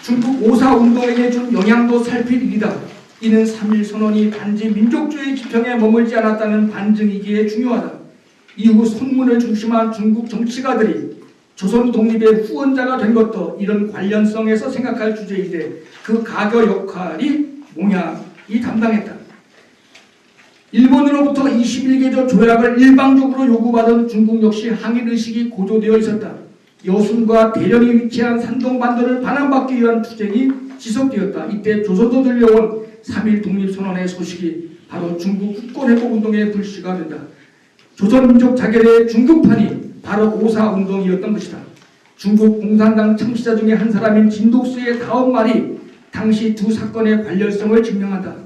중국 오사운동에게 준 영향도 살필 일이다. 이는 3.1 선언이 단지 민족주의 지평에 머물지 않았다는 반증이기에 중요하다. 이후 손문을 중심한 중국 정치가들이 조선 독립의 후원자가 된 것도 이런 관련성에서 생각할 주제이되 그 가교 역할이 몽양이 담당했다. 일본으로부터 21개조 조약을 일방적으로 요구받은 중국 역시 항일의식이 고조되어 있었다. 여순과 대련이 위치한 산동반도를 반환받기 위한 투쟁이 지속되었다. 이때 조선도 들려온 3.1 독립선언의 소식이 바로 중국 국권회복운동의 불씨가 된다. 조선민족 자결의 중국판이 바로 오사운동이었던 것이다. 중국 공산당 창시자 중에 한 사람인 진독수의 다음 말이 당시 두 사건의 관련성을 증명한다.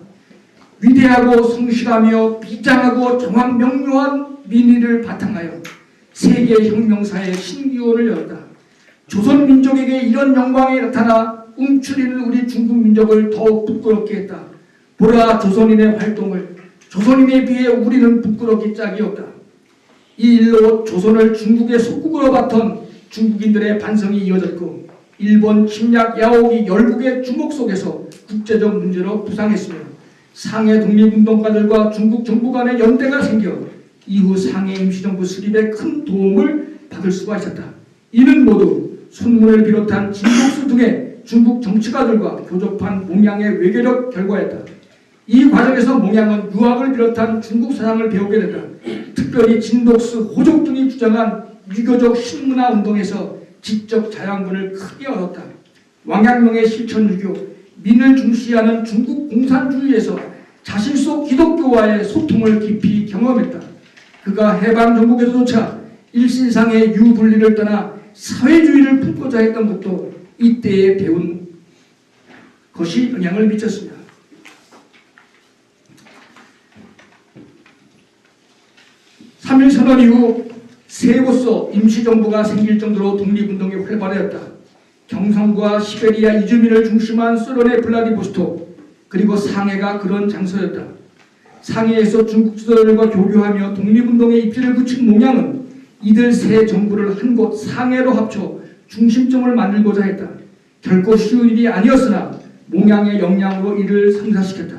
위대하고 성실하며 비장하고 정확 명료한 민의를 바탕하여 세계 혁명사의 신기원을 열었다. 조선 민족에게 이런 영광이 나타나 움츠리는 우리 중국 민족을 더욱 부끄럽게 했다. 보라 조선인의 활동을. 조선인에 비해 우리는 부끄럽기 짝이 없다. 이 일로 조선을 중국의 속국으로 봤던 중국인들의 반성이 이어졌고 일본 침략 야옥이 열국의 주목 속에서 국제적 문제로 부상했으며 상해 독립운동가들과 중국 정부 간의 연대가 생겨 이후 상해 임시정부 수립에 큰 도움을 받을 수가 있었다. 이는 모두 손문을 비롯한 진독수 등의 중국 정치가들과 교접한 몽양의 외교력 결과였다. 이 과정에서 몽양은 유학을 비롯한 중국 사상을 배우게 된다. 특별히 진독수, 호족 등이 주장한 유교적 신문화 운동에서 지적 자양분을 크게 얻었다. 왕양명의 실천 유교, 민을 중시하는 중국 공산주의에서 자신 속 기독교와의 소통을 깊이 경험했다. 그가 해방 정국에서조차 일신상의 유분리를 떠나 사회주의를 품고자 했던 것도 이때에 배운 것이 영향을 미쳤습니다. 3.1 선언 이후 세고서 임시정부가 생길 정도로 독립운동이 활발해졌다. 경성과 시베리아 이주민을 중심한 소련의 블라디보스톡, 그리고 상해가 그런 장소였다. 상해에서 중국 지도자들과 교류하며 독립운동에 입지를 붙인 몽양은 이들 세 정부를 한 곳 상해로 합쳐 중심점을 만들고자 했다. 결코 쉬운 일이 아니었으나 몽양의 역량으로 이를 성사시켰다.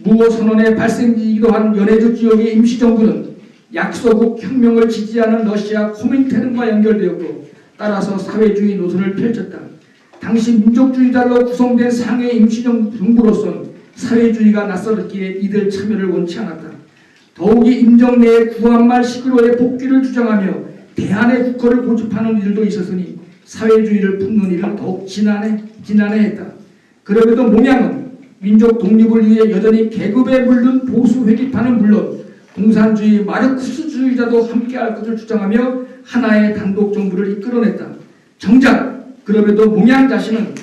무호 선언의 발생지이기도 한 연해주 지역의 임시정부는 약소국 혁명을 지지하는 러시아 코민테른과 연결되었고 따라서 사회주의 노선을 펼쳤다. 당시 민족주의자로 구성된 상해 임시정부로서는 사회주의가 낯설었기에 이들 참여를 원치 않았다. 더욱이 임정 내에 구한말 시기로의 복귀를 주장하며 대한의 국호를 고집하는 일도 있었으니 사회주의를 품는 일은 더욱 지난해했다. 그럼에도 몽양은 민족 독립을 위해 여전히 계급에 물든 보수 회기파는 물론 공산주의 마르크스주의자도 함께할 것을 주장하며 하나의 단독 정부를 이끌어냈다. 정작 그럼에도 몽양 자신은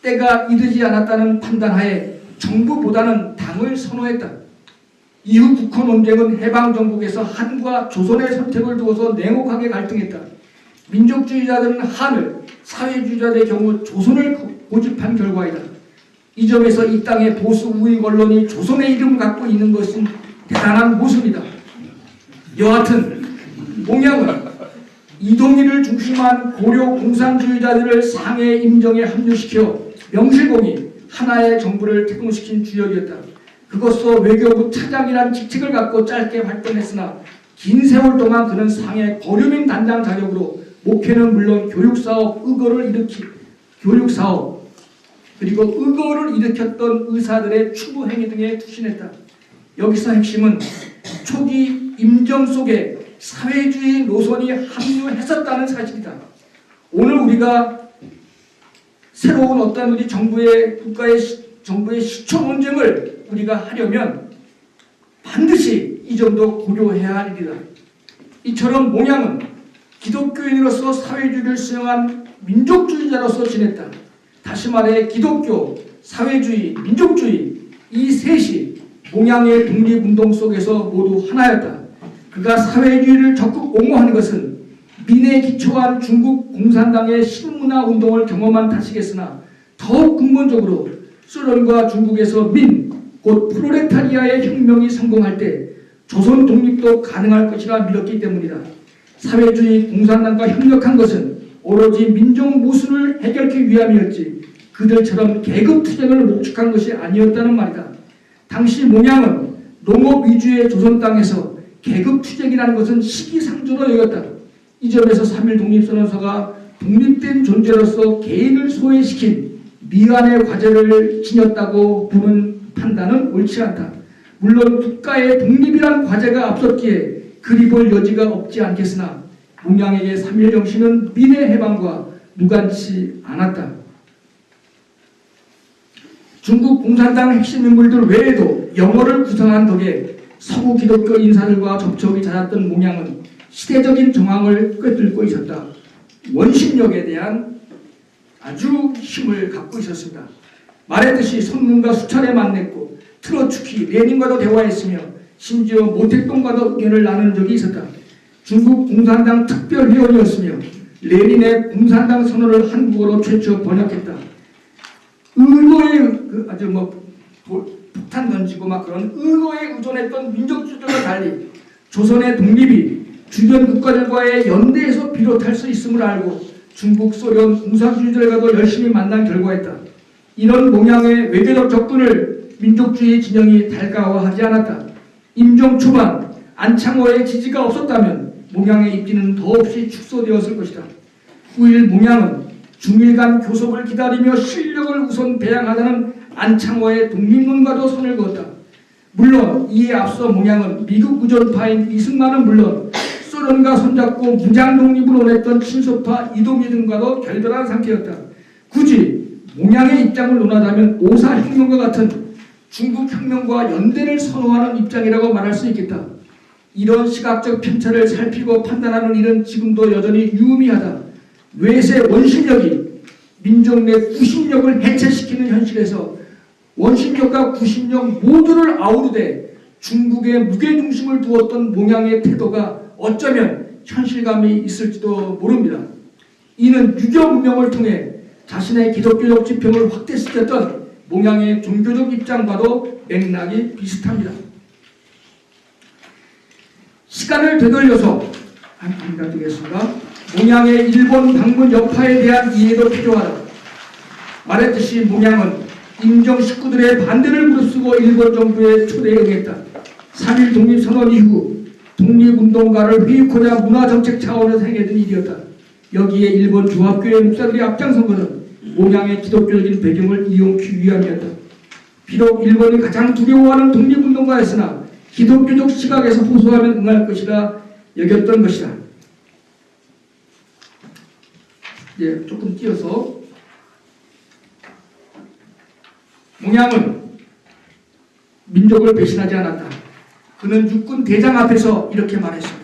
때가 이르지 않았다는 판단하에 정부보다는 당을 선호했다. 이후 국헌 논쟁은 해방정국에서 한과 조선의 선택을 두어서 냉혹하게 갈등했다. 민족주의자들은 한을, 사회주의자들의 경우 조선을 고집한 결과이다. 이 점에서 이 땅의 보수 우익 언론이 조선의 이름을 갖고 있는 것은 대단한 모습이다. 여하튼 몽양은 이동희를 중심한 고려 공산주의자들을 상해 임정에 합류시켜 명실공히 하나의 정부를 태동시킨 주역이었다. 그것도 외교부 차장이란 직책을 갖고 짧게 활동했으나 긴 세월 동안 그는 상해 거류민 단장 자격으로 목회는 물론 교육사업 그리고 의거를 일으켰던 의사들의 추구 행위 등에 투신했다. 여기서 핵심은 초기 임정 속에 사회주의 노선이 합류했었다는 사실이다. 오늘 우리가 새로운 어떤 우리 정부의 정부의 시초 논쟁을 우리가 하려면 반드시 이 점도 고려해야 할 일이다. 이처럼 몽양은 기독교인으로서 사회주의를 수용한 민족주의자로서 지냈다. 다시 말해 기독교, 사회주의, 민족주의 이 셋이 몽양의 독립운동 속에서 모두 하나였다. 그가 사회주의를 적극 옹호하는 것은 민에 기초한 중국 공산당의 신문화 운동을 경험한 탓이겠으나 더욱 근본적으로 소련과 중국에서 민, 곧 프롤레타리아의 혁명이 성공할 때 조선 독립도 가능할 것이라 믿었기 때문이다. 사회주의 공산당과 협력한 것은 오로지 민족 모순을 해결하기 위함이었지 그들처럼 계급투쟁을 목축한 것이 아니었다는 말이다. 당시 몽양은 농업 위주의 조선 땅에서 계급투쟁이라는 것은 시기상조로 여겼다. 이 점에서 3.1 독립선언서가 독립된 존재로서 개인을 소외시킨 미완의 과제를 지녔다고 보는 판단은 옳지 않다. 물론 국가의 독립이란 과제가 앞섰기에 그리 볼 여지가 없지 않겠으나 몽양에게 3.1 정신은 민의 해방과 무관치 않았다. 중국 공산당 핵심 인물들 외에도 영어를 구성한 덕에 서구 기독교 인사들과 접촉이 잦았던 몽양은 시대적인 정황을 꿰뚫고 있었다. 원심력에 대한 아주 힘을 갖고 있었습니다. 말했듯이 손문과 수차례 만났고 트로츠키, 레닌과도 대화했으며 심지어 모택동과도 의견을 나눈 적이 있었다. 중국 공산당 특별회원이었으며 레닌의 공산당 선언을 한국어로 최초 번역했다. 의거에 아주 폭탄 던지고 그런 의거에 의존했던 민족주의들과 달리 조선의 독립이 주변 국가들과의 연대에서 비롯할 수 있음을 알고 중국, 소련, 공산주의자들과도 열심히 만난 결과였다. 이런 몽양의 외교적 접근을 민족주의 진영이 달가워하지 않았다. 임종 초반 안창호의 지지가 없었다면 몽양의 입지는 더없이 축소되었을 것이다. 후일 몽양은 중일간 교섭을 기다리며 실력을 우선 배양하자는 안창호의 독립론과도 선을 그었다. 물론 이에 앞서 몽양은 미국 의존파인 이승만은 물론 소련과 손잡고 무장 독립을 원했던 친소파 이동희 등과도 결별한 상태였다. 굳이 몽양의 입장을 논하자면 오사혁명과 같은 중국 혁명과 연대를 선호하는 입장이라고 말할 수 있겠다. 이런 시각적 편차를 살피고 판단하는 일은 지금도 여전히 유의미하다. 외세 원심력이 민족 내 구심력을 해체시키는 현실에서 원심력과 구심력 모두를 아우르되 중국의 무게중심을 두었던 몽양의 태도가 어쩌면 현실감이 있을지도 모릅니다. 이는 유교 문명을 통해 자신의 기독교적 지평을 확대시켰던 몽양의 종교적 입장과도 맥락이 비슷합니다. 시간을 되돌려서 한번 드리겠습니다. 몽양의 일본 방문 여파에 대한 이해도 필요하다. 말했듯이 몽양은 임정 식구들의 반대를 무릅쓰고 일본 정부의 초대에 응했다. 3.1 독립선언 이후 독립운동가를 회유하자 문화정책 차원에서 행해진 일이었다. 여기에 일본 조합교회 목사들이 앞장선 것은 몽양의 기독교적인 배경을 이용하기 위함이었다. 비록 일본이 가장 두려워하는 독립운동가였으나 기독교적 시각에서 호소하면 응할 것이라 여겼던 것이다. 이제 조금 띄어서 몽양은 민족을 배신하지 않았다. 그는 육군 대장 앞에서 이렇게 말했습니다.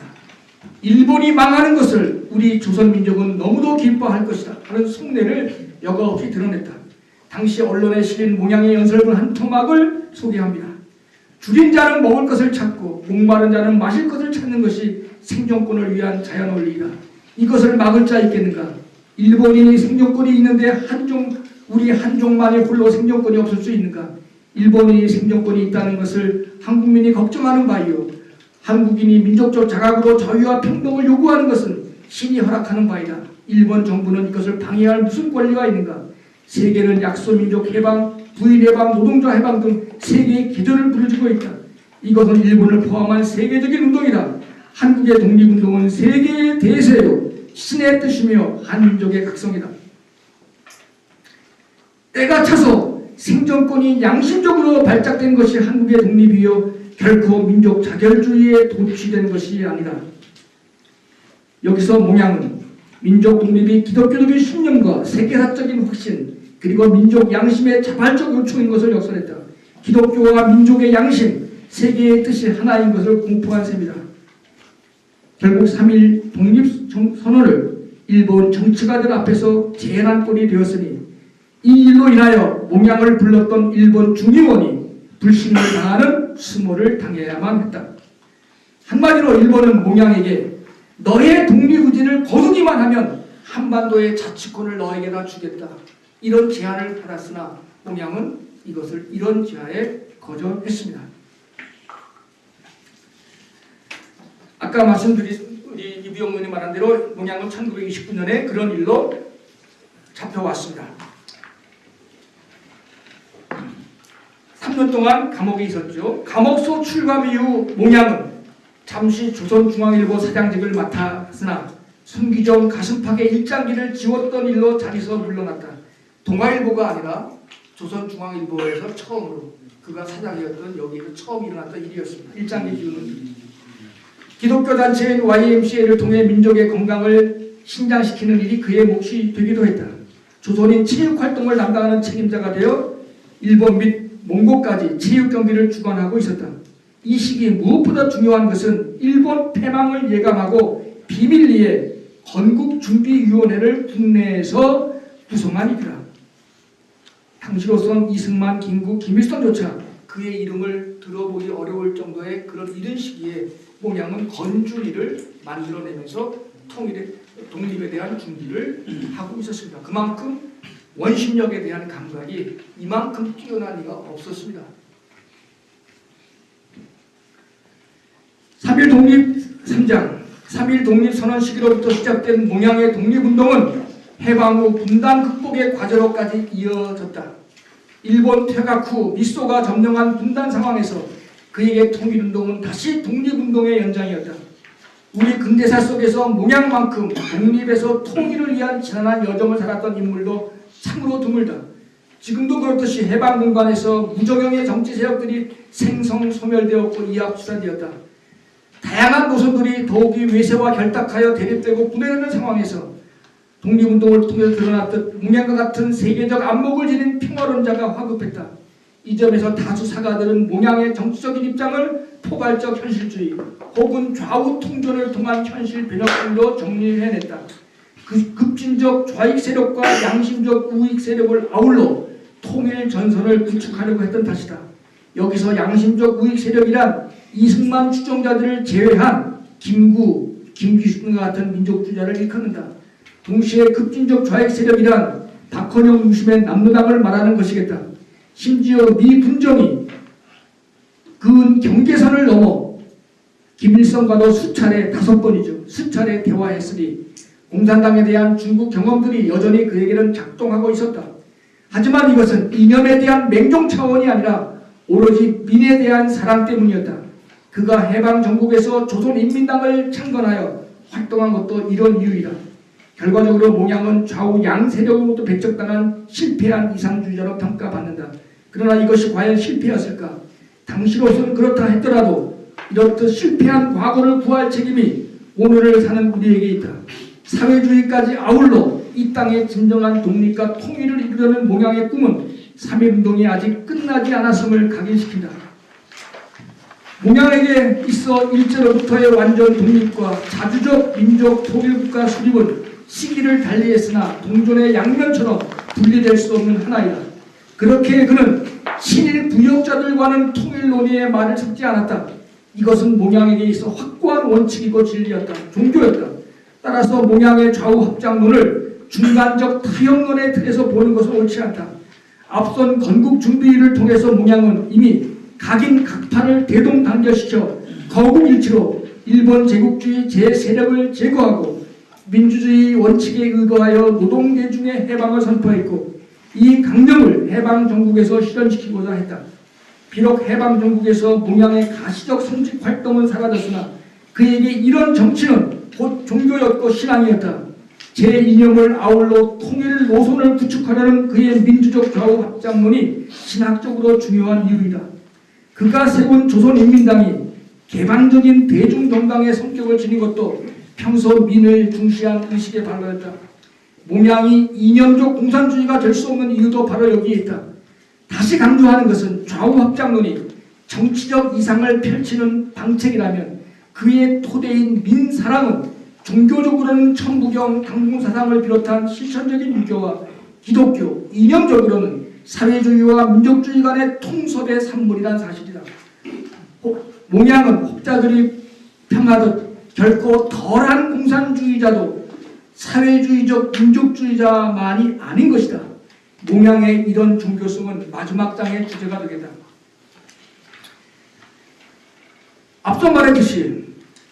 일본이 망하는 것을 우리 조선민족은 너무도 기뻐할 것이다 하는 속내를 여과없이 드러냈다. 당시 언론에 실린 몽양의 연설문 한 토막을 소개합니다. 줄인 자는 먹을 것을 찾고 목마른 자는 마실 것을 찾는 것이 생존권을 위한 자연 원리이다. 이것을 막을 자 있겠는가? 일본인이 생존권이 있는데 우리 한족만이 홀로 생존권이 없을 수 있는가? 일본인이 생존권이 있다는 것을 한국민이 걱정하는 바이요. 한국인이 민족적 자각으로 자유와 평등을 요구하는 것은 신이 허락하는 바이다. 일본 정부는 이것을 방해할 무슨 권리가 있는가? 세계는 약소민족 해방, 부인 해방, 노동자 해방 등 세계의 기조를 부르짖고 있다. 이것은 일본을 포함한 세계적인 운동이다. 한국의 독립운동은 세계의 대세요. 신의 뜻이며 한민족의 각성이다. 때가 차서 생존권이 양심적으로 발작된 것이 한국의 독립이요 결코 민족 자결주의에 도취된 것이 아니다. 여기서 몽양은 민족 독립이 기독교적인 신념과 세계사적인 확신 그리고 민족 양심의 자발적 요청인 것을 역설했다. 기독교와 민족의 양심, 세계의 뜻이 하나인 것을 공포한 셈이다. 결국 3.1 독립선언을 일본 정치가들 앞에서 제안한 꼴이 되었으니 이 일로 인하여 몽양을 불렀던 일본 중의원이 불신을 당하는 수모를 당해야만 했다. 한마디로 일본은 몽양에게 너의 독립의지를 거두기만 하면 한반도의 자치권을 너에게다 주겠다. 이런 제안을 받았으나 몽양은 이런 제안에 거절했습니다. 아까 말씀드린 우리 이부영 의원이 말한 대로 몽양은 1929년에 그런 일로 잡혀왔습니다. 3년 동안 감옥에 있었죠. 감옥소 출감 이후 몽양은 잠시 조선중앙일보 사장직을 맡았으나 순기정 가슴팍에 일장기를 지웠던 일로 자리에서 물러났다. 동아일보가 아니라 조선중앙일보에서 처음으로 그가 사장이었던 여기에서 처음 일어났던 일이었습니다. 일장기 지우는 일. 기독교 단체인 YMCA를 통해 민족의 건강을 신장시키는 일이 그의 몫이 되기도 했다. 조선인 체육활동을 담당하는 책임자가 되어 일본 및 몽고까지 체육 경기를 주관하고 있었다. 이 시기 무엇보다 중요한 것은 일본 패망을 예감하고 비밀리에 건국준비위원회를 국내에서 구성한 일이다. 당시로선 이승만, 김구, 김일성조차 그의 이름을 들어보기 어려울 정도의 그런 이른 시기에 몽양은 건주리를 만들어내면서 독립에 대한 준비를 하고 있었습니다. 그만큼 원심력에 대한 감각이 이만큼 뛰어난 이가 없었습니다. 3.1 독립 3장 3.1 독립선언 시기로부터 시작된 몽양의 독립운동은 해방 후 분단 극복의 과제로까지 이어졌다. 일본 퇴각 후 미소가 점령한 분단 상황에서 그에게 통일운동은 다시 독립운동의 연장이었다. 우리 근대사 속에서 몽양만큼 독립에서 통일을 위한 지난한 여정을 살았던 인물도 참으로 드물다. 지금도 그렇듯이 해방 공간에서 무적영의 정치 세력들이 생성소멸되었고 이합수산되었다. 다양한 노선들이 더욱이 외세와 결탁하여 대립되고 분해되는 상황에서 독립운동을 통해서 드러났듯 몽양과 같은 세계적 안목을 지닌 평화론자가 화급했다. 이 점에서 다수 사가들은 몽양의 정치적인 입장을 포괄적 현실주의 혹은 좌우 통전을 통한 현실 변혁으로 정리해냈다. 그 급진적 좌익 세력과 양심적 우익 세력을 아울러 통일 전선을 구축하려고 했던 탓이다. 여기서 양심적 우익 세력이란 이승만 추종자들을 제외한 김구, 김기순과 같은 민족주의자를 일컫는다. 동시에 급진적 좌익 세력이란 박헌영 중심의 남로당을 말하는 것이겠다. 심지어 미 군정이 그 경계선을 넘어 김일성과도 수차례 5번이죠. 수차례 대화했으니 공산당에 대한 중국 경험들이 여전히 그에게는 작동하고 있었다. 하지만 이것은 이념에 대한 맹종 차원이 아니라 오로지 민에 대한 사랑 때문이었다. 그가 해방정국에서 조선인민당을 창건하여 활동한 것도 이런 이유이다. 결과적으로 몽양은 좌우 양 세력으로부터 배척당한 실패한 이상주의자로 평가받는다. 그러나 이것이 과연 실패였을까? 당시로서는 그렇다 했더라도 이렇듯 실패한 과거를 구할 책임이 오늘을 사는 우리에게 있다. 사회주의까지 아울러 이 땅의 진정한 독립과 통일을 이루려는 몽양의 꿈은 3.1운동이 아직 끝나지 않았음을 각인시킨다. 몽양에게 있어 일제로부터의 완전 독립과 자주적 민족 통일국가 수립은 시기를 달리했으나 동전의 양면처럼 분리될 수 없는 하나이다. 그렇게 그는 친일 부역자들과는 통일 논의의 말을 섞지 않았다. 이것은 몽양에게 있어 확고한 원칙이고 진리였다. 종교였다. 따라서 몽양의 좌우 합장론을 중간적 타협론의 틀에서 보는 것은 옳지 않다. 앞선 건국 준비를 통해서 몽양은 이미 각인 각파를 대동단결시켜 거국일치로 일본 제국주의 제세력을 제거하고 민주주의 원칙에 의거하여 노동계중의 해방을 선포했고 이 강령을 해방정국에서 실현시키고자 했다. 비록 해방정국에서 몽양의 가시적 성직 활동은 사라졌으나 그에게 이런 정치는 곧 종교였고 신앙이었다. 제2념을 아울러 통일 노선을 구축하려는 그의 민주적 좌우 합장론이 신학적으로 중요한 이유이다. 그가 세운 조선인민당이 개방적인 대중정당의 성격을 지닌 것도 평소 민을 중시한 의식에 발로였다. 몽양이 이념적 공산주의가 될 수 없는 이유도 바로 여기에 있다. 다시 강조하는 것은 좌우 합장론이 정치적 이상을 펼치는 방책이라면 그의 토대인 민사랑은 종교적으로는 천부경 당궁사상을 비롯한 실천적인 유교와 기독교, 이념적으로는 사회주의와 민족주의 간의 통섭의 산물이란 사실이다. 몽양은 혹자들이 평하듯 결코 덜한 공산주의자도 사회주의적 민족주의자만이 아닌 것이다. 몽양의 이런 종교성은 마지막 장의 주제가 되겠다. 앞서 말했듯이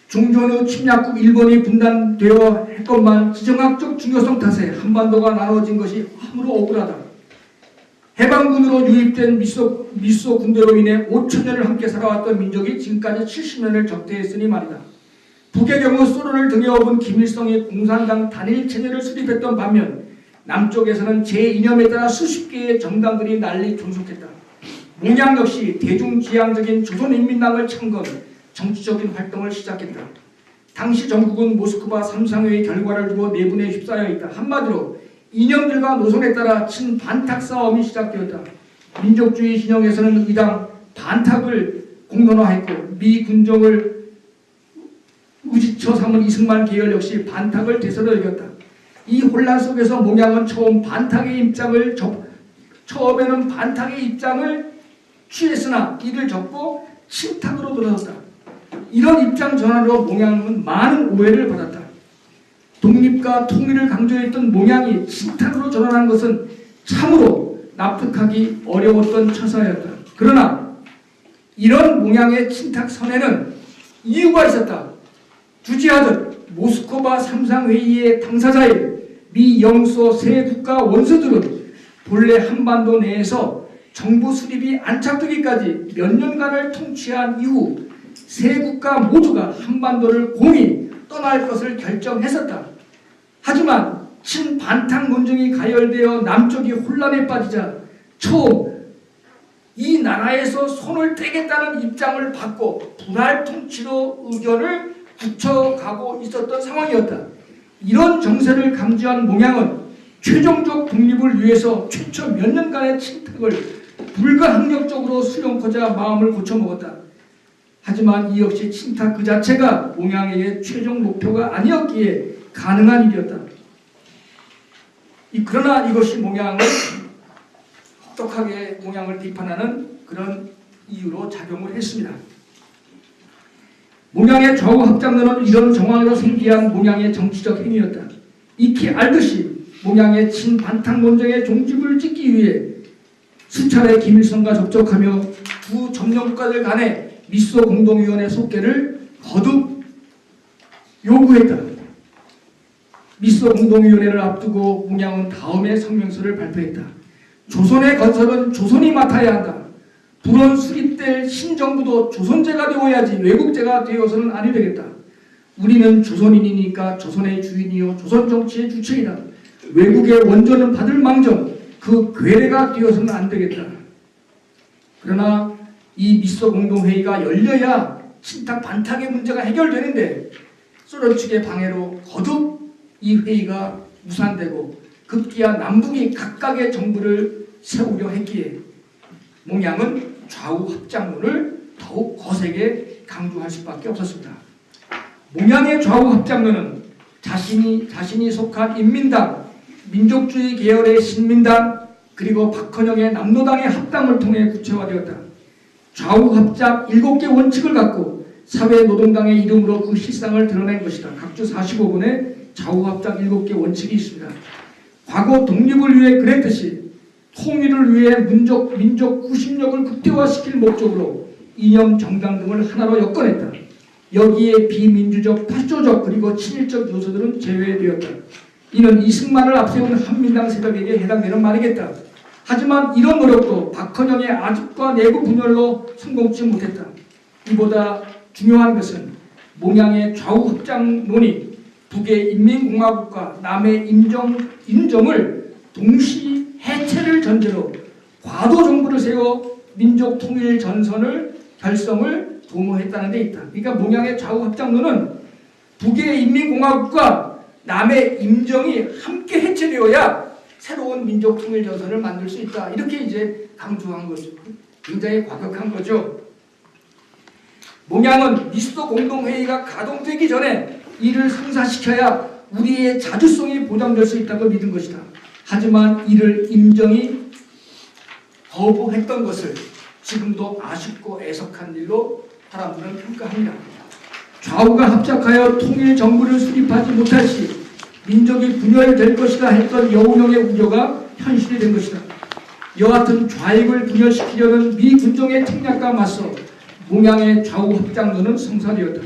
종전의 침략국 일본이 분단되어 했건만 지정학적 중요성 탓에 한반도가 나눠진 것이 아무로 억울하다. 해방군으로 유입된 미소 군대로 인해 5천년을 함께 살아왔던 민족이 지금까지 70년을 적대했으니 말이다. 북의 경우 소련을 등에 업은 김일성이 공산당 단일 체제를 수립했던 반면 남쪽에서는 제2념에 따라 수십 개의 정당들이 난리 존속했다. 몽양 역시 대중지향적인 조선인민당을 창건, 정치적인 활동을 시작했다. 당시 정국은 모스크바 3상회의 결과를 두고 내분에 휩싸여 있다. 한마디로 이념들과 노선에 따라 친반탁 싸움이 시작되었다. 민족주의 진영에서는 의당 반탁을 공론화했고 미 군정을 우지처 삼은 이승만 계열 역시 반탁을 대세로 여겼다. 이 혼란 속에서 몽양은 처음에는 반탁의 입장을 취했으나 이를 접고 친탁으로 돌아섰다. 이런 입장 전환으로 몽양은 많은 오해를 받았다. 독립과 통일을 강조했던 몽양이 친탁으로 전환한 것은 참으로 납득하기 어려웠던 처사였다. 그러나 이런 몽양의 친탁 선에는 이유가 있었다. 주지하듯 모스크바 3상회의의 당사자인 미 영소 세 국가 원수들은 본래 한반도 내에서 정부 수립이 안착되기까지 몇 년간을 통치한 이후 세 국가 모두가 한반도를 공히 떠날 것을 결정했었다. 하지만 친반탁 논쟁이 가열되어 남쪽이 혼란에 빠지자 처음 이 나라에서 손을 떼겠다는 입장을 받고 분할 통치로 의견을 굳혀가고 있었던 상황이었다. 이런 정세를 감지한 몽양은 최종적 독립을 위해서 최초 몇 년간의 침탁을 불가항력적으로 수용하고자 마음을 고쳐먹었다. 하지만 이 역시 침탁 그 자체가 몽양에게 최종 목표가 아니었기에 가능한 일이었다. 그러나 이것이 몽양을 혹독하게 몽양을 비판하는 그런 이유로 작용을 했습니다. 몽양의 좌우 합장론은 이런 정황으로 생기한 몽양의 정치적 행위였다. 익히 알듯이 몽양의 친반탁 논쟁의 종집을 찍기 위해 수차례 김일성과 접촉하며 두 점령국가들 간의 미소 공동위원회 속개를 거듭 요구했다. 미소 공동위원회를 앞두고 몽양은 다음에 성명서를 발표했다. 조선의 건설은 조선이 맡아야 한다. 불원 수립될 신정부도 조선제가 되어야지 외국제가 되어서는 아니 되겠다. 우리는 조선인이니까 조선의 주인이요 조선 정치의 주체이다. 외국의 원조는 받을 망정 그 괴뢰가 되어서는 안 되겠다. 그러나 이 미소 공동회의가 열려야 친탁 반탁의 문제가 해결되는데 소련 측의 방해로 거듭 이 회의가 무산되고 급기야 남북이 각각의 정부를 세우려 했기에 몽양은 좌우 합작론을 더욱 거세게 강조할 수밖에 없었습니다. 몽양의 좌우 합작론은 자신이 속한 인민당, 민족주의 계열의 신민당, 그리고 박헌영의 남노당의 합당을 통해 구체화되었다. 좌우 합작 7개 원칙을 갖고 사회노동당의 이름으로 그 실상을 드러낸 것이다. 각주 45분에 좌우 합작 7개 원칙이 있습니다. 과거 독립을 위해 그랬듯이 통일을 위해 민족 구심력을 극대화시킬 목적으로 이념 정당 등을 하나로 엮어냈다. 여기에 비민주적, 파쇼적 그리고 친일적 요소들은 제외되었다. 이는 이승만을 앞세운 한민당 세력에게 해당되는 말이겠다. 하지만 이런 노력도 박헌영의 아집과 내부 분열로 성공치 못했다. 이보다 중요한 것은 몽양의 좌우 합작론이 북의 인민공화국과 남의 인정을 동시 해체를 전제로 과도 정부를 세워 민족 통일 전선을 결성을 도모했다는 데 있다. 그러니까 몽양의 좌우 합작론은 북의 인민공화국과 남의 임정이 함께 해체되어야 새로운 민족 통일 전선을 만들 수 있다. 이렇게 이제 강조한 거죠. 굉장히 과격한 거죠. 몽양은 미소 공동회의가 가동되기 전에 이를 성사시켜야 우리의 자주성이 보장될 수 있다고 믿은 것이다. 하지만 이를 임정이 거부했던 것을 지금도 아쉽고 애석한 일로 사람들은 평가합니다. 좌우가 합작하여 통일 정부를 수립하지 못할 시 민족이 분열될 것이다 했던 여운형의 우려가 현실이 된 것이다. 여하튼 좌익을 분열시키려는 미 군정의 책략과 맞서 몽양의 좌우 합작론은 성사되었다.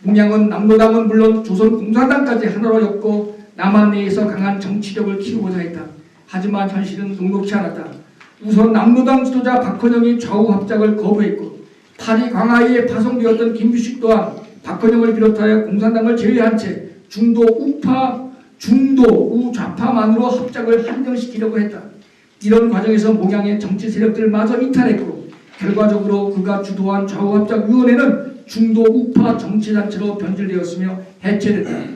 몽양은 남노당은 물론 조선공산당까지 하나로 엮고 남한 내에서 강한 정치력을 키우고자 했다. 하지만 현실은 녹록치 않았다. 우선 남노당 지도자 박헌영이 좌우 합작을 거부했고 파리 광화의에 파송되었던 김규식 또한 박헌영을 비롯하여 공산당을 제외한 채 중도 우좌파만으로 합작을 한정시키려고 했다. 이런 과정에서 몽양의 정치 세력들마저 이탈했고 결과적으로 그가 주도한 좌우합작위원회는 중도 우파 정치단체로 변질되었으며 해체됐다.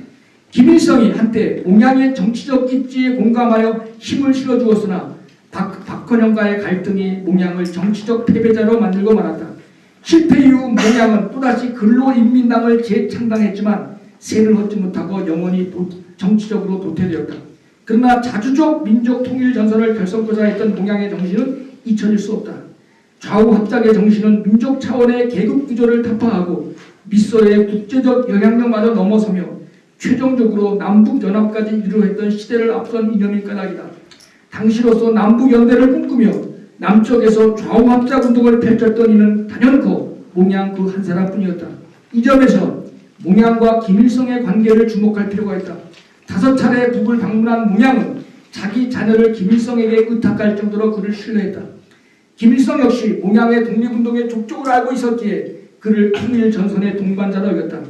김일성이 한때 몽양의 정치적 입지에 공감하여 힘을 실어주었으나 박헌영과의 갈등이 몽양을 정치적 패배자로 만들고 말았다. 실패 이후 몽양은 또다시 근로인민당을 재창당했지만 세를 얻지 못하고 영원히 정치적으로 도태되었다. 그러나 자주적 민족 통일 전선을 결성하고자 했던 몽양의 정신은 잊혀질 수 없다. 좌우 합작의 정신은 민족 차원의 계급 구조를 타파하고 미소의 국제적 영향력마저 넘어서며 최종적으로 남북 연합까지 이루했던 시대를 앞선 이념이 까닭이다. 당시로서 남북 연대를 꿈꾸며 남쪽에서 좌우 합작 운동을 펼쳤던 이는 단연코 몽양 그 한 사람뿐이었다. 이 점에서 몽양과 김일성의 관계를 주목할 필요가 있다. 5차례 북을 방문한 몽양은 자기 자녀를 김일성에게 의탁할 정도로 그를 신뢰했다. 김일성 역시 몽양의 독립운동의 족적을 알고 있었기에 그를 통일 전선의 동반자로 여겼다.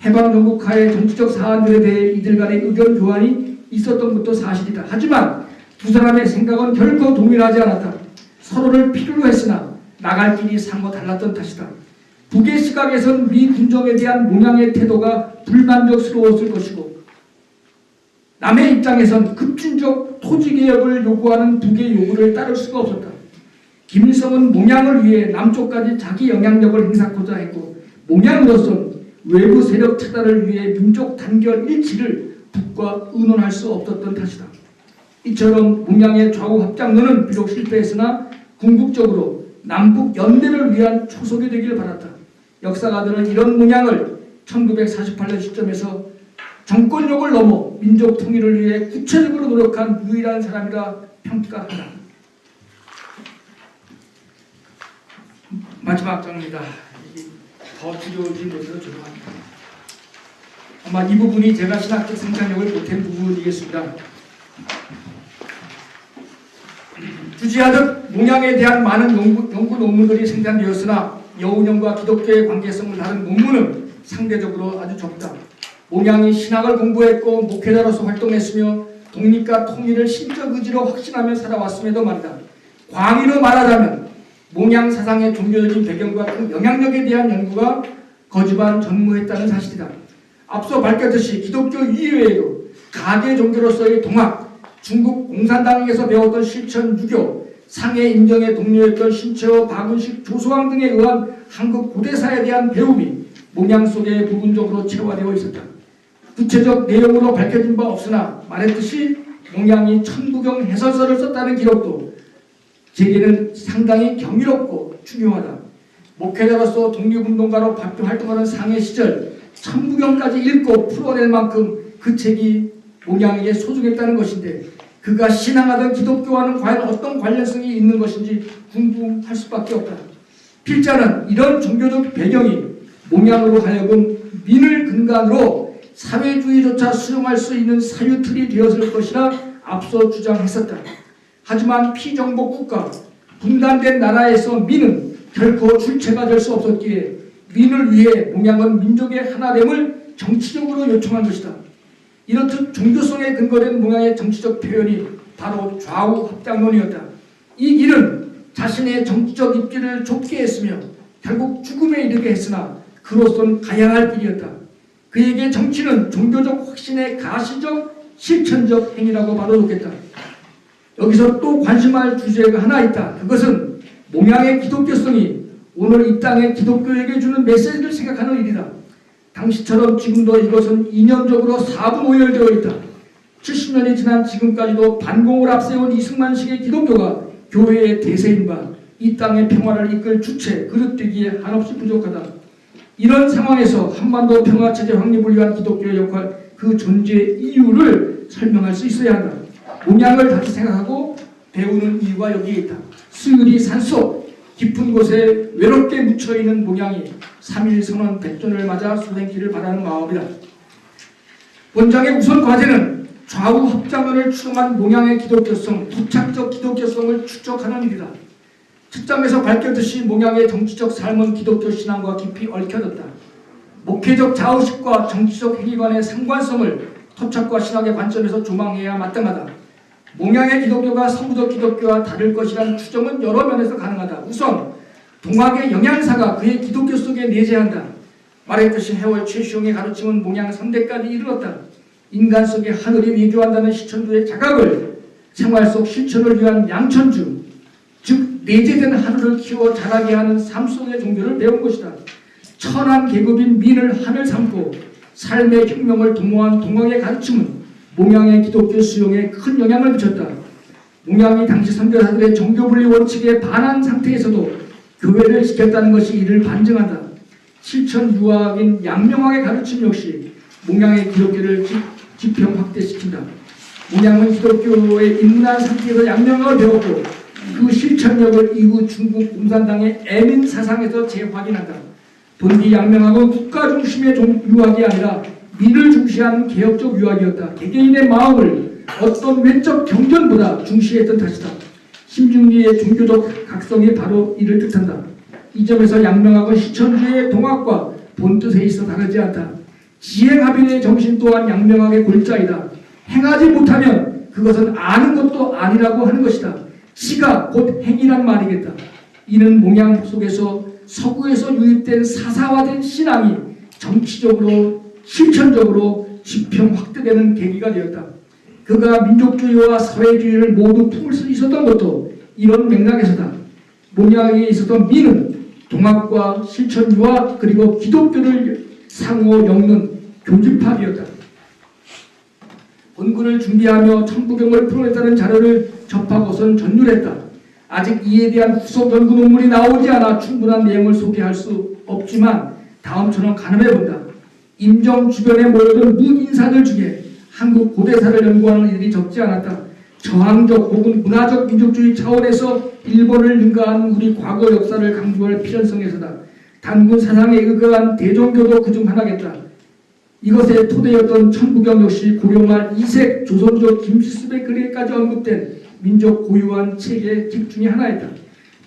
해방정국하의 정치적 사안들에 대해 이들 간의 의견 교환이 있었던 것도 사실이다. 하지만 두 사람의 생각은 결코 동일하지 않았다. 서로를 필요로 했으나 나갈 길이 상호 달랐던 탓이다. 북의 시각에선 미 군정에 대한 몽양의 태도가 불만족스러웠을 것이고 남의 입장에선 급진적 토지개혁을 요구하는 북의 요구를 따를 수가 없었다. 김일성은 몽양을 위해 남쪽까지 자기 영향력을 행사하고자 했고 몽양으로서는 외부 세력 차단을 위해 민족 단결 일치를 북과 의논할 수 없었던 탓이다. 이처럼 몽양의 좌우 합작론은 비록 실패했으나 궁극적으로 남북 연대를 위한 초석이 되길 바랐다. 역사가들은 이런 몽양을 1948년 시점에서 정권력을 넘어 민족 통일을 위해 구체적으로 노력한 유일한 사람이라 평가한다. 마지막 장입니다. 더 두려워지 못해서 죄송합니다. 아마 이 부분이 제가 신학적 생산력을 보탠 부분이겠습니다. 주지하듯 목양에 대한 많은 연구 논문들이 생산되었으나 여운형과 기독교의 관계성을 다룬 논문은 상대적으로 아주 적다. 목양이 신학을 공부했고 목회자로서 활동했으며 독립과 통일을 신적 의지로 확신하며 살아왔음에도 말이다. 광의로 말하자면 목양 사상의 종교적인 배경과 그 영향력에 대한 연구가 거지반 전무했다는 사실이다. 앞서 밝혔듯이 기독교 이외에도 가계 종교로서의 동학, 중국 공산당에서 배웠던 실천 유교, 상해 임경의 동료였던 신채호, 박은식, 조소왕 등에 의한 한국 고대사에 대한 배움이 목양 속에 부분적으로 체화되어 있었다. 구체적 내용으로 밝혀진 바 없으나 말했듯이 목양이 천부경 해설서를 썼다는 기록도 제게는 상당히 경이롭고 중요하다. 목회자로서 독립운동가로 발표 활동하는 상해 시절 천부경까지 읽고 풀어낼 만큼 그 책이 목양에게 소중했다는 것인데 그가 신앙하던 기독교와는 과연 어떤 관련성이 있는 것인지 궁금할 수밖에 없다. 필자는 이런 종교적 배경이 목양으로 하여금 민을 근간으로 사회주의조차 수용할 수 있는 사유틀이 되었을 것이라 앞서 주장했었다. 하지만 피정복 국가, 분단된 나라에서 민은 결코 주체가 될 수 없었기에 민을 위해 목양은 민족의 하나됨을 정치적으로 요청한 것이다. 이렇듯 종교성에 근거된 목양의 정치적 표현이 바로 좌우 합당론이었다. 이 일은 자신의 정치적 입지를 좁게 했으며 결국 죽음에 이르게 했으나 그로선 가야 할 길이었다. 그에게 정치는 종교적 확신의 가시적 실천적 행위라고 바로 놓겠다. 여기서 또 관심할 주제가 하나 있다. 그것은 목양의 기독교성이 오늘 이 땅의 기독교에게 주는 메시지를 생각하는 일이다. 당시처럼 지금도 이것은 이념적으로 사분오열되어 있다. 70년이 지난 지금까지도 반공을 앞세운 이승만식의 기독교가 교회의 대세인 바 이 땅의 평화를 이끌 주체 그릇되기에 한없이 부족하다. 이런 상황에서 한반도 평화체제 확립을 위한 기독교의 역할, 그 존재 이유를 설명할 수 있어야 한다. 목양을 다시 생각하고 배우는 이유가 여기에 있다. 수유리 산속 깊은 곳에 외롭게 묻혀있는 목양이 3.1 선언 백전을 맞아 수행기를 바라는 마음이다. 본장의 우선 과제는 좌우 합장론을 추동한 목양의 기독교성, 부착적 기독교성을 추적하는 일이다. 첫 장에서 밝혔듯이 목양의 정치적 삶은 기독교 신앙과 깊이 얽혀졌다. 목회적 자의식과 정치적 행위관의 상관성을 토착과 신학의 관점에서 조망해야 마땅하다. 목양의 기독교가 서구적 기독교와 다를 것이라는 추정은 여러 면에서 가능하다. 우선 동학의 영양사가 그의 기독교 속에 내재한다. 말했듯이 해월 최시용의 가르침은 목양 선대까지 이르렀다. 인간 속에 하늘이 내주한다는 시천주의 자각을 생활 속 실천을 위한 양천주, 즉 내재된 하늘을 키워 자라게 하는 삶 속의 종교를 배운 것이다. 천한 계급인 민을 하늘 삼고 삶의 혁명을 도모한 동학의 가르침은 목양의 기독교 수용에 큰 영향을 미쳤다. 목양이 당시 선교사들의 정교분리 원칙에 반한 상태에서도 교회를 지켰다는 것이 이를 반증한다. 실천 유학인 양명학의 가르침 역시 목양의 기독교를 지평 확대시킨다. 목양은 기독교에 입문한 상태에서 양명학을 배웠고 그 실천력을 이후 중국 공산당의 애민 사상에서 재확인한다. 본디 양명학은 국가 중심의 유학이 아니라 민을 중시하는 개혁적 유학이었다. 개개인의 마음을 어떤 외적 경전보다 중시했던 탓이다. 심중리의 종교적 각성이 바로 이를 뜻한다. 이 점에서 양명학은 시천주의 동학과 본뜻에 있어 다르지 않다. 지행합일의 정신 또한 양명학의 골자이다. 행하지 못하면 그것은 아는 것도 아니라고 하는 것이다. 지가 곧 행이란 말이겠다. 이는 목양 속에서 서구에서 유입된 사사화된 신앙이 정치적으로 실천적으로 지평 확대되는 계기가 되었다. 그가 민족주의와 사회주의를 모두 품을 수 있었던 것도 이런 맥락에서다. 목양에 있었던 민은 동학과 실천주와 그리고 기독교를 상호 엮는 교집합이었다. 본문을 준비하며 천부경을 풀어냈다는 자료를 접하고선 전율했다. 아직 이에 대한 후속 연구 논문이 나오지 않아 충분한 내용을 소개할 수 없지만 다음처럼 가늠해본다. 임정 주변에 모여든 무인사들 중에 한국 고대사를 연구하는 이들이 적지 않았다. 저항적 혹은 문화적 민족주의 차원에서 일본을 능가한 우리 과거 역사를 강조할 필연성에서다. 단군 사상에 의거한 대종교도 그중 하나겠다. 이것의 토대였던 천부경 역시 고려말 이색 조선족 김시습의 글에까지 언급된 민족 고유한 체계 집 중의 하나였다.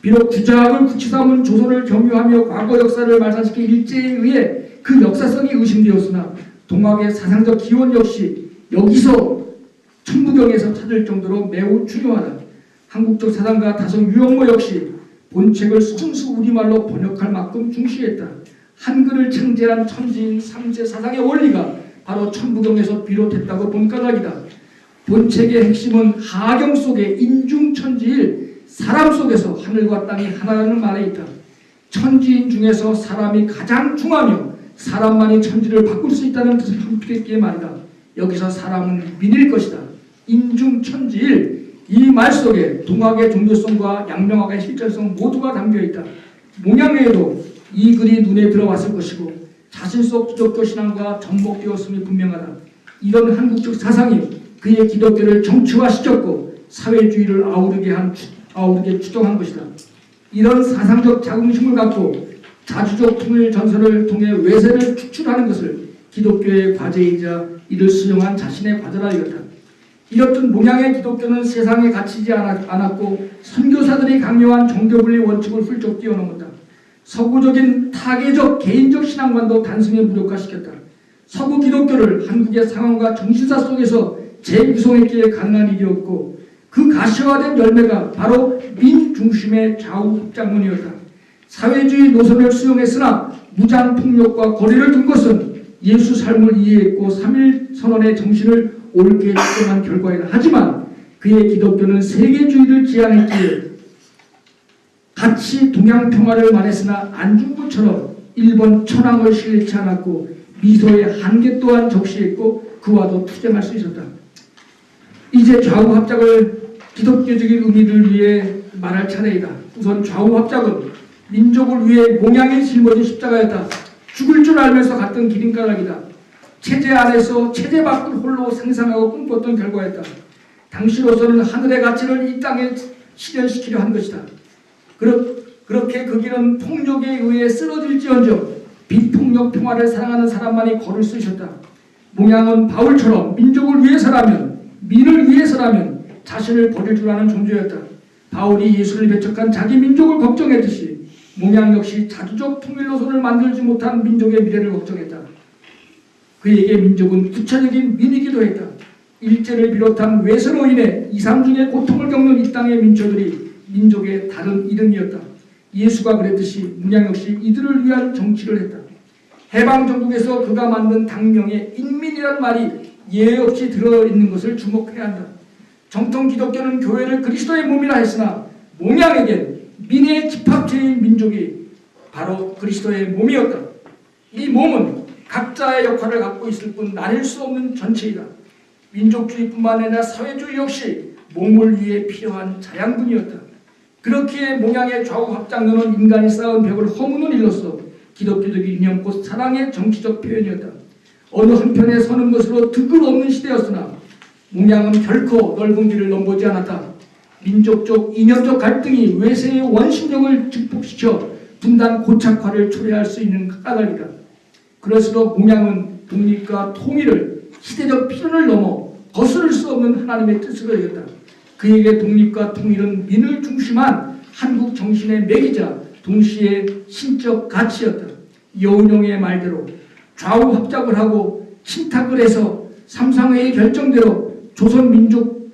비록 주장을 굳이 삼은 조선을 경유하며 과거 역사를 말살시킨 일제에 의해 그 역사성이 의심되었으나 동학의 사상적 기원 역시 여기서 천부경에서 찾을 정도로 매우 중요하다. 한국적 사상가 다성 유영모 역시 본책을 순수 우리말로 번역할 만큼 중시했다. 한글을 창제한 천지인 3세 사상의 원리가 바로 천부경에서 비롯했다고 본 까닭이다. 본책의 핵심은 하경 속의 인중천지일 사람 속에서 하늘과 땅이 하나라는 말에 있다. 천지인 중에서 사람이 가장 중하며 사람만이 천지를 바꿀 수 있다는 뜻을 함축했기에 말이다. 여기서 사람은 민일 것이다. 인중천지일 이 말 속에 동학의 종교성과 양명학의 실질성 모두가 담겨있다. 몽양회에도 이 글이 눈에 들어왔을 것이고 자신 속 기독교 신앙과 접목되었음이 분명하다. 이런 한국적 사상이 그의 기독교를 정치화시켰고 사회주의를 아우르게 추종한 것이다. 이런 사상적 자긍심을 갖고 자주적 통일 전선을 통해 외세를 축출하는 것을 기독교의 과제이자 이를 수용한 자신의 과제라 여겼다. 이렇듯 몽양의 기독교는 세상에 갇히지 않았고 선교사들이 강요한 종교분리 원칙을 훌쩍 뛰어넘었다. 서구적인 타계적 개인적 신앙관도 단순히 무력화시켰다. 서구 기독교를 한국의 상황과 정신사 속에서 재구성했기에 가능한 일이었고 그 가시화된 열매가 바로 민중심의 좌우합작론이었다. 사회주의 노선을 수용했으나 무장폭력과 거리를 둔 것은 예수 삶을 이해했고 3.1 선언의 정신을 옳게 추정한 결과이다. 하지만 그의 기독교는 세계주의를 지향했기에 같이 동양평화를 말했으나 안중부처럼 일본 천황을 신뢰치 않았고 미소의 한계 또한 적시했고 그와도 투쟁할 수 있었다. 이제 좌우합작을 기독교적인 의미를 위해 말할 차례이다. 우선 좌우합작은 민족을 위해 몽양이 짊어진 십자가였다. 죽을 줄 알면서 갔던 기린가락이다. 체제 안에서 체제 밖을 홀로 상상하고 꿈꿨던 결과였다. 당시로서는 하늘의 가치를 이 땅에 실현시키려 한 것이다. 그렇게 그 길은 폭력에 의해 쓰러질지언정 비폭력 평화를 사랑하는 사람만이 걸을 수 있었다. 몽양은 바울처럼 민족을 위해서라면 민을 위해서라면 자신을 버릴 줄 아는 존재였다. 바울이 예수를 배척한 자기 민족을 걱정했듯이 몽양 역시 자주적 통일 노선을 만들지 못한 민족의 미래를 걱정했다. 그에게 민족은 구체적인 민이기도 했다. 일제를 비롯한 외세로 인해 이상중의 고통을 겪는 이 땅의 민초들이 민족의 다른 이름이었다. 예수가 그랬듯이 몽양 역시 이들을 위한 정치를 했다. 해방정국에서 그가 만든 당명에 인민이라는 말이 예외 없이 들어있는 것을 주목해야 한다. 정통 기독교는 교회를 그리스도의 몸이라 했으나 몽양에겐 민의 집합체인 민족이 바로 그리스도의 몸이었다. 이 몸은 각자의 역할을 갖고 있을 뿐 나뉠 수 없는 전체이다. 민족주의뿐만 아니라 사회주의 역시 몸을 위해 필요한 자양분이었다. 그렇기에 몽양의 좌우합작론은 인간이 쌓은 벽을 허무는 일로서 기독교적인 이념 곧 사랑의 정치적 표현이었다. 어느 한편에 서는 것으로 득을 얻는 시대였으나 몽양은 결코 넓은 길을 넘보지 않았다. 민족적 이념적 갈등이 외세의 원심력을 증폭시켜 분단 고착화를 초래할 수 있는 까닭이다. 그럴수록 몽양은 독립과 통일을 시대적 필연을 넘어 거스를 수 없는 하나님의 뜻으로 여겼다. 그에게 독립과 통일은 민을 중심한 한국 정신의 맥이자 동시에 신적 가치였다. 여운용의 말대로 좌우합작을 하고 침탁을 해서 삼상회의 결정대로 조선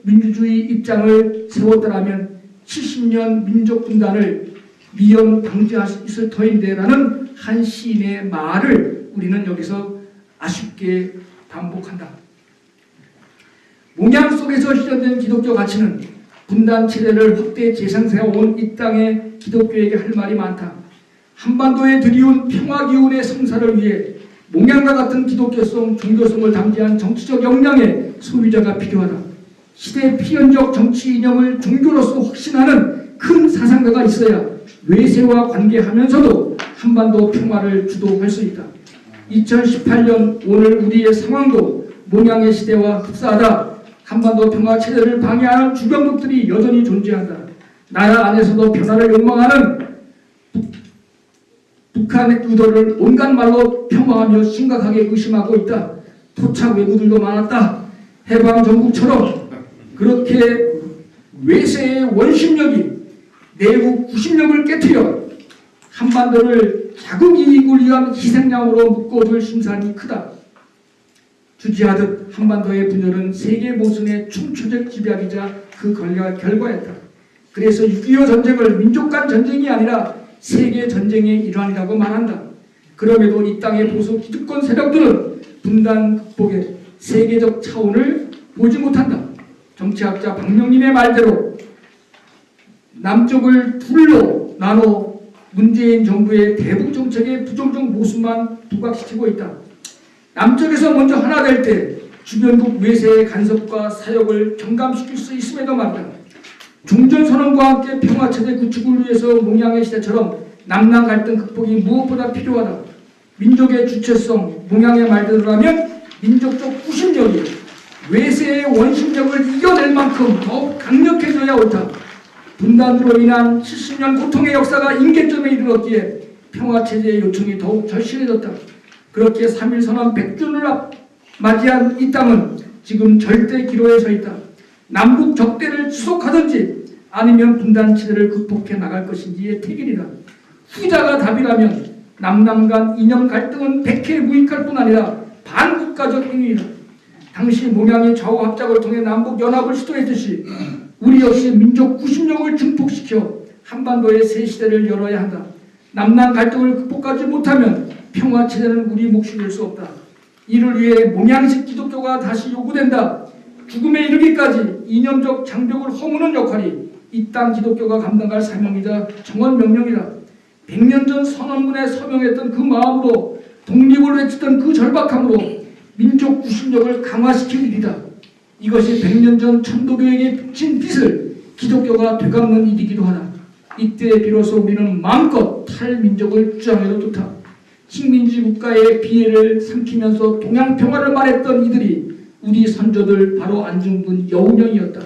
민주주의 입장을 세웠더라면 70년 민족 분단을 미연 방지할 수 있을 터인데라는 한 시인의 말을 우리는 여기서 아쉽게 반복한다. 몽양 속에서 실현된 기독교 가치는 분단 체제를 확대 재상세워온 이 땅의 기독교에게 할 말이 많다. 한반도에 드리운 평화 기운의 성사를 위해 몽양과 같은 기독교성, 종교성을 담대한 정치적 역량의 소유자가 필요하다. 시대 필연적 정치 이념을 종교로서 확신하는 큰 사상가가 있어야 외세와 관계하면서도 한반도 평화를 주도할 수 있다. 2018년 오늘 우리의 상황도 몽양의 시대와 흡사하다. 한반도 평화 체제를 방해하는 주변국들이 여전히 존재한다. 나라 안에서도 변화를 욕망하는 북한의 의도를 온갖 말로 폄하하며 심각하게 의심하고 있다. 토착 외구들도 많았다. 해방 정국처럼 그렇게 외세의 원심력이 내부 구심력을 깨트려 한반도를 자국 이익을 위한 희생양으로 묶어둘 심산이 크다. 주지하듯 한반도의 분열은 세계 모순의 충초적 집약이자 그 결과였다. 그래서 6.25 전쟁을 민족 간 전쟁이 아니라 세계 전쟁의 일환이라고 말한다. 그럼에도 이 땅의 보수 기득권 세력들은 분단 극복의 세계적 차원을 보지 못한다. 정치학자 박명림의 말대로 남쪽을 둘로 나눠 문재인 정부의 대북 정책의 부정적 모습만 부각시키고 있다. 남쪽에서 먼저 하나 될 때 주변국 외세의 간섭과 사역을 경감시킬 수 있음에도 말이다. 종전선언과 함께 평화체제 구축을 위해서 몽양의 시대처럼 남남 갈등 극복이 무엇보다 필요하다. 민족의 주체성, 몽양의 말대로라면 민족적 구심력이 외세의 원심력을 이겨낼 만큼 더욱 강력해져야 옳다. 분단으로 인한 70년 고통의 역사가 임계점에 이르렀기에 평화체제의 요청이 더욱 절실해졌다. 그렇게 3.1선언 100주년을 맞이한 이 땅은 지금 절대 기로에 서 있다. 남북 적대를 지속하든지 아니면 분단체제를 극복해 나갈 것인지의 태길이다. 후자가 답이라면 남남 간 이념 갈등은 백해무익할 뿐 아니라 반국가적 행위이다. 당시 몽양이 좌우 합작을 통해 남북 연합을 시도했듯이 우리 역시 민족 구심력을 증폭시켜 한반도의 새 시대를 열어야 한다. 남남 갈등을 극복하지 못하면 평화체제는 우리 몫이 될 수 없다. 이를 위해 몽양식 기독교가 다시 요구된다. 죽음에 이르기까지 이념적 장벽을 허무는 역할이 이 땅 기독교가 감당할 사명이자 정원 명령이다. 100년 전 선언문에 서명했던 그 마음으로 독립을 외치던 그 절박함으로 민족 구심력을 강화시킬 일이다. 이것이 100년 전 천도교에게 빚진 빚을 기독교가 되갚는 일이기도 하다. 이때 비로소 우리는 마음껏 탈민족을 주장해도 좋다. 식민지 국가의 비애를 삼키면서 동양 평화를 말했던 이들이 우리 선조들 바로 안중근 여운형이었다.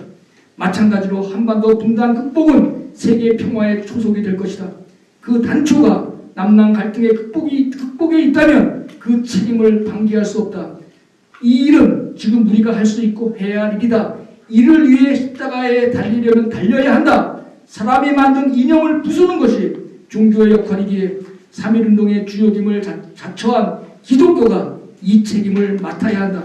마찬가지로 한반도 분단 극복은 세계 평화의 초석이 될 것이다. 그 단초가 남남 갈등의 극복에 있다면 그 책임을 방기할 수 없다. 이 일은 지금 우리가 할 수 있고 해야 할 일이다. 이를 위해 십자가에 달리려면 달려야 한다. 사람이 만든 이념을 부수는 것이 종교의 역할이기에 3.1운동의 주역임을 자처한 기독교가 이 책임을 맡아야 한다.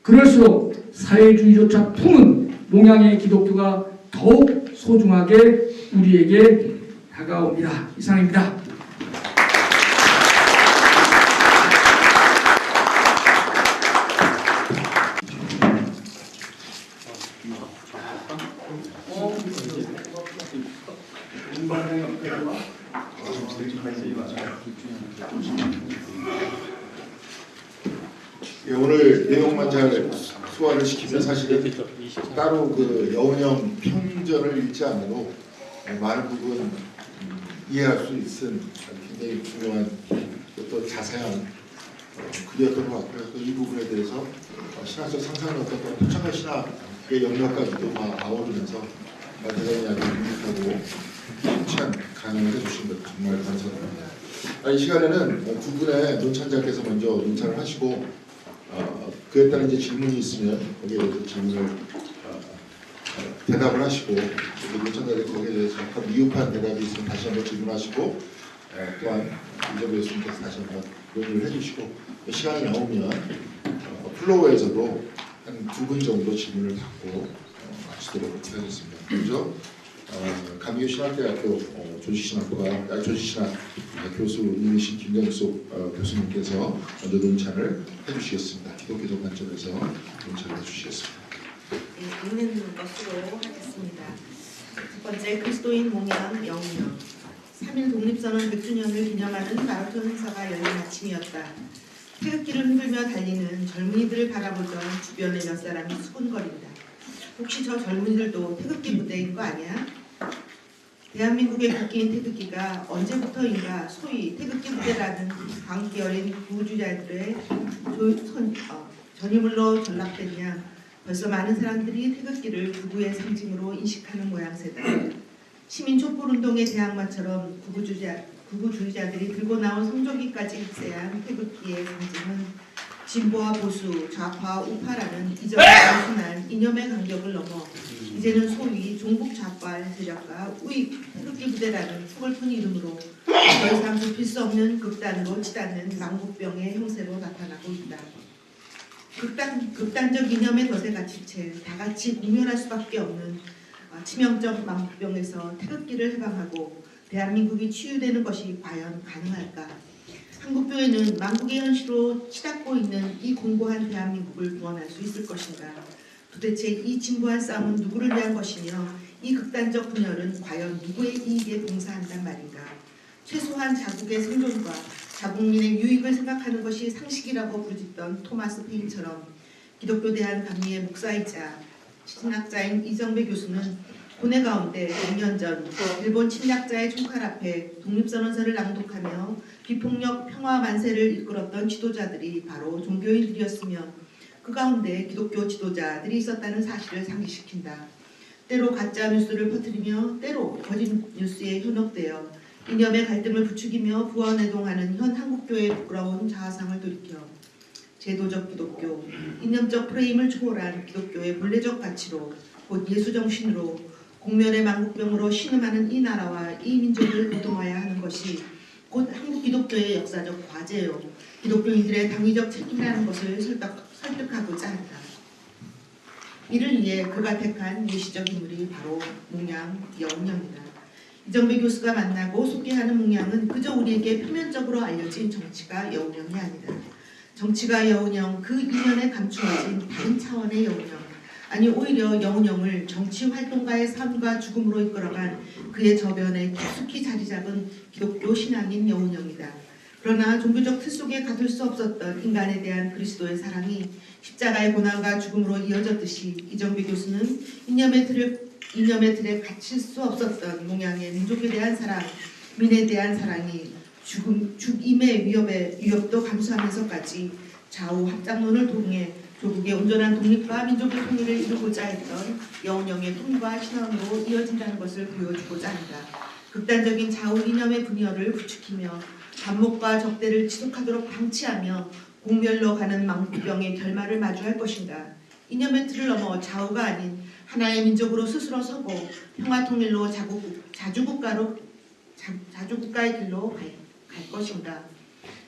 그럴수록 사회주의조차 품은 몽양의 기독교가 더욱 소중하게 우리에게 다가옵니다. 이상입니다. 예, 오늘 내용만 잘 소화를 시키면 사실은 따로 그 여운형 평전을 읽지 않아도 많은 부분 이해할 수 있은 굉장히 중요한 또 자세한 글이었던 것 같고요. 또 이 부분에 대해서 신학적 상상의 어떤 토착한 신학의 영역까지도 다 아우르면서 대단히 아주 유익하고 성취한 강연을 해주신 것 정말 감사합니다. 이 시간에는 두 분의 논찬자께서 먼저 논찬을 하시고 그에 따른 이제 질문이 있으면 거기에 대해서 질문을 대답을 하시고 논찬자들 거기에 대해서 약간 미흡한 대답이 있으면 다시 한번 질문하시고 또한 이정배 교수님께서 다시 한번 논의를 해주시고 시간이 나오면 플로어에서도 한 2분 정도 질문을 받고 마치도록 하겠습니다. 먼저 감교 신학대학교 조지신학 교수님이신 김정숙 교수님께서 먼저 논찬을 해주시겠습니다. 기독교적 관점에서 논찬을 해주시겠습니다. 네, 읽는 것으로 하겠습니다. 첫 번째, 그리스도인 몽양 영웅 3.1 독립선언 100주년을 기념하는 마라톤 행사가 열린 아침이었다. 태극기를 흔들며 달리는 젊은이들을 바라보던 주변의 몇 사람이 수군거린다. 혹시 저 젊은이들도 태극기 무대인 거 아니야? 대한민국의 국기인 태극기가 언제부터인가 소위 태극기 무대라는 광기 어린 구주자들의 전유물로 전락됐냐? 벌써 많은 사람들이 태극기를 극우의 상징으로 인식하는 모양새다. 시민 촛불운동의 대항마처럼 극우주의자들이 들고 나온 성조기까지 흡세한 태극기의 상징은 진보와 보수, 좌파와 우파라는 이전의 단순한 이념의 간격을 넘어 이제는 소위 종북 좌파 세력과 우익 태극기 부대라는 서글픈 이름으로 더 이상 좁힐 수 없는 극단으로 치닫는 망국병의 형세로 나타나고 있다. 극단적 이념의 덫에 갇힌 채 다같이 공멸할 수밖에 없는 치명적 망국병에서 태극기를 해방하고 대한민국이 치유되는 것이 과연 가능할까? 한국교회는 망국의 현실로 치닫고 있는 이 공고한 대한민국을 구원할 수 있을 것인가? 도대체 이 진보한 싸움은 누구를 위한 것이며 이 극단적 분열은 과연 누구의 이익에 봉사한단 말인가? 최소한 자국의 생존과 자국민의 유익을 생각하는 것이 상식이라고 부르짖던 토마스 페인처럼 기독교 대한 감리의 목사이자 신학자인 이정배 교수는 고뇌 가운데 100년 전 일본 침략자의 총칼 앞에 독립선언서를 낭독하며 비폭력 평화 만세를 이끌었던 지도자들이 바로 종교인들이었으며 그 가운데 기독교 지도자들이 있었다는 사실을 상기시킨다. 때로 가짜 뉴스를 퍼뜨리며 때로 거짓 뉴스에 현혹되어 이념의 갈등을 부추기며 부원해동하는 현 한국교회의 부끄러운 자화상을 돌이켜 제도적 기독교, 이념적 프레임을 초월한 기독교의 본래적 가치로 곧 예수정신으로 공멸의 망국병으로 신음하는 이 나라와 이 민족을 보통화해야 하는 것이 곧 한국 기독교의 역사적 과제요 기독교인들의 당위적 책임이라는 것을 설득하고자 한다. 이를 위해 그가 택한 예시적 인물이 바로 몽양 여운형이다. 이정배 교수가 만나고 소개하는 몽양은 그저 우리에게 표면적으로 알려진 정치가 여운형이 아니다. 정치가 여운형 그 이면에 감추어진 다른 차원의 여운형, 아니 오히려 여운형을 정치 활동가의 삶과 죽음으로 이끌어간 그의 저변에 깊숙이 자리 잡은 기독교 신앙인 여운형이다. 그러나 종교적 틀 속에 가둘 수 없었던 인간에 대한 그리스도의 사랑이 십자가의 고난과 죽음으로 이어졌듯이 이정배 교수는 이념의 틀에 갇힐 수 없었던 몽양의 민족에 대한 사랑, 민에 대한 사랑이 죽임의 위협도 감수하면서까지 좌우 합작론을 통해 조국의 온전한 독립과 민족의 통일을 이루고자 했던 여운형의 통과 신앙으로 이어진다는 것을 보여주고자 한다. 극단적인 좌우 이념의 분열을 부추기며 반목과 적대를 지속하도록 방치하며 공멸로 가는 망국병의 결말을 마주할 것인가? 이념의 틀을 넘어 좌우가 아닌 하나의 민족으로 스스로 서고 평화통일로 자주국가의 길로 갈 것인가?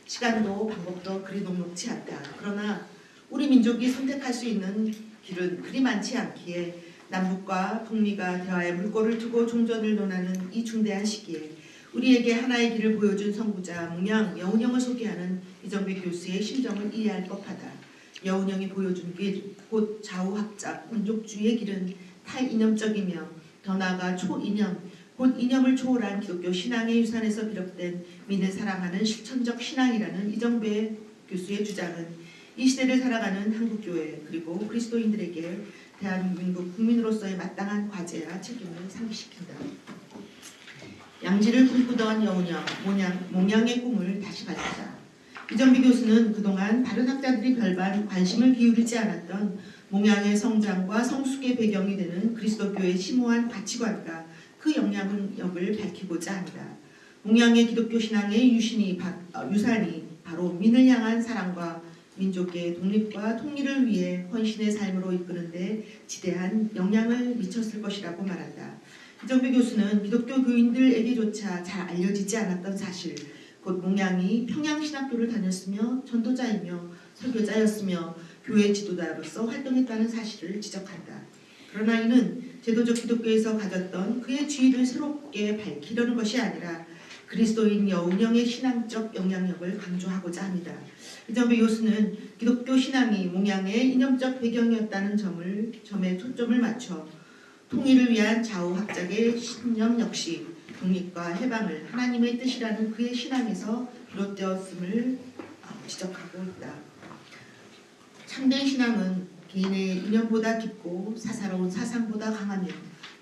시간도 방법도 그리 녹록지 않다. 그러나 우리 민족이 선택할 수 있는 길은 그리 많지 않기에 남북과 북미가 대화의 물꼬를 두고 종전을 논하는 이 중대한 시기에 우리에게 하나의 길을 보여준 선구자 몽양 여운형을 소개하는 이정배 교수의 심정을 이해할 법하다. 여운형이 보여준 길, 곧 좌우합작 민족주의의 길은 탈이념적이며 더 나아가 초이념, 곧 이념을 초월한 기독교 신앙의 유산에서 비롯된 민을 사랑하는 실천적 신앙이라는 이정배 교수의 주장은 이 시대를 살아가는 한국교회 그리고 그리스도인들에게 대한민국 국민으로서의 마땅한 과제와 책임을 상기시킨다. 양지를 꿈꾸던 여운형, 몽양의 꿈을 다시 밝히다. 이정비 교수는 그동안 다른 학자들이 별반 관심을 기울이지 않았던 몽양의 성장과 성숙의 배경이 되는 그리스도교의 심오한 가치관과 그 영향력을 밝히고자 합니다. 몽양의 기독교 신앙의 유산이 바로 민을 향한 사랑과 민족의 독립과 통일을 위해 헌신의 삶으로 이끄는데 지대한 영향을 미쳤을 것이라고 말한다. 이정배 교수는 기독교 교인들에게조차 잘 알려지지 않았던 사실, 곧 몽양이 평양신학교를 다녔으며 전도자이며 설교자였으며 교회 지도자로서 활동했다는 사실을 지적한다. 그러나 이는 제도적 기독교에서 가졌던 그의 지위를 새롭게 밝히려는 것이 아니라 그리스도인 여운형의 신앙적 영향력을 강조하고자 합니다. 이정배 교수는 기독교 신앙이 몽양의 이념적 배경이었다는 점에 초점을 맞춰 통일을 위한 좌우합작의 신념 역시 독립과 해방을 하나님의 뜻이라는 그의 신앙에서 비롯되었음을 지적하고 있다. 참된 신앙은 개인의 이념보다 깊고 사사로운 사상보다 강하며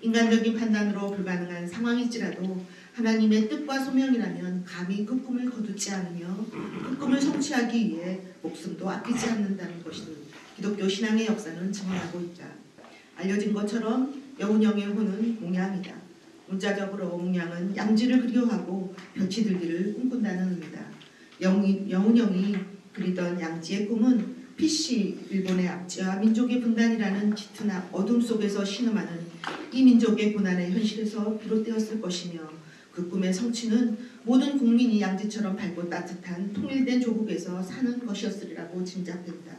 인간적인 판단으로 불가능한 상황일지라도 하나님의 뜻과 소명이라면 감히 그 꿈을 거두지 않으며 그 꿈을 성취하기 위해 목숨도 아끼지 않는다는 것은 기독교 신앙의 역사는 증언하고 있다. 알려진 것처럼 여운형의 호는 몽양이다. 문자적으로 몽양은 양지를 그리워하고 볕이 들기를 꿈꾼다는 의미다. 여운형이 그리던 양지의 꿈은 PC 일본의 압제와 민족의 분단이라는 짙은 어둠 속에서 신음하는 이 민족의 고난의 현실에서 비롯되었을 것이며 그 꿈의 성취는 모든 국민이 양지처럼 밝고 따뜻한 통일된 조국에서 사는 것이었으리라고 짐작된다.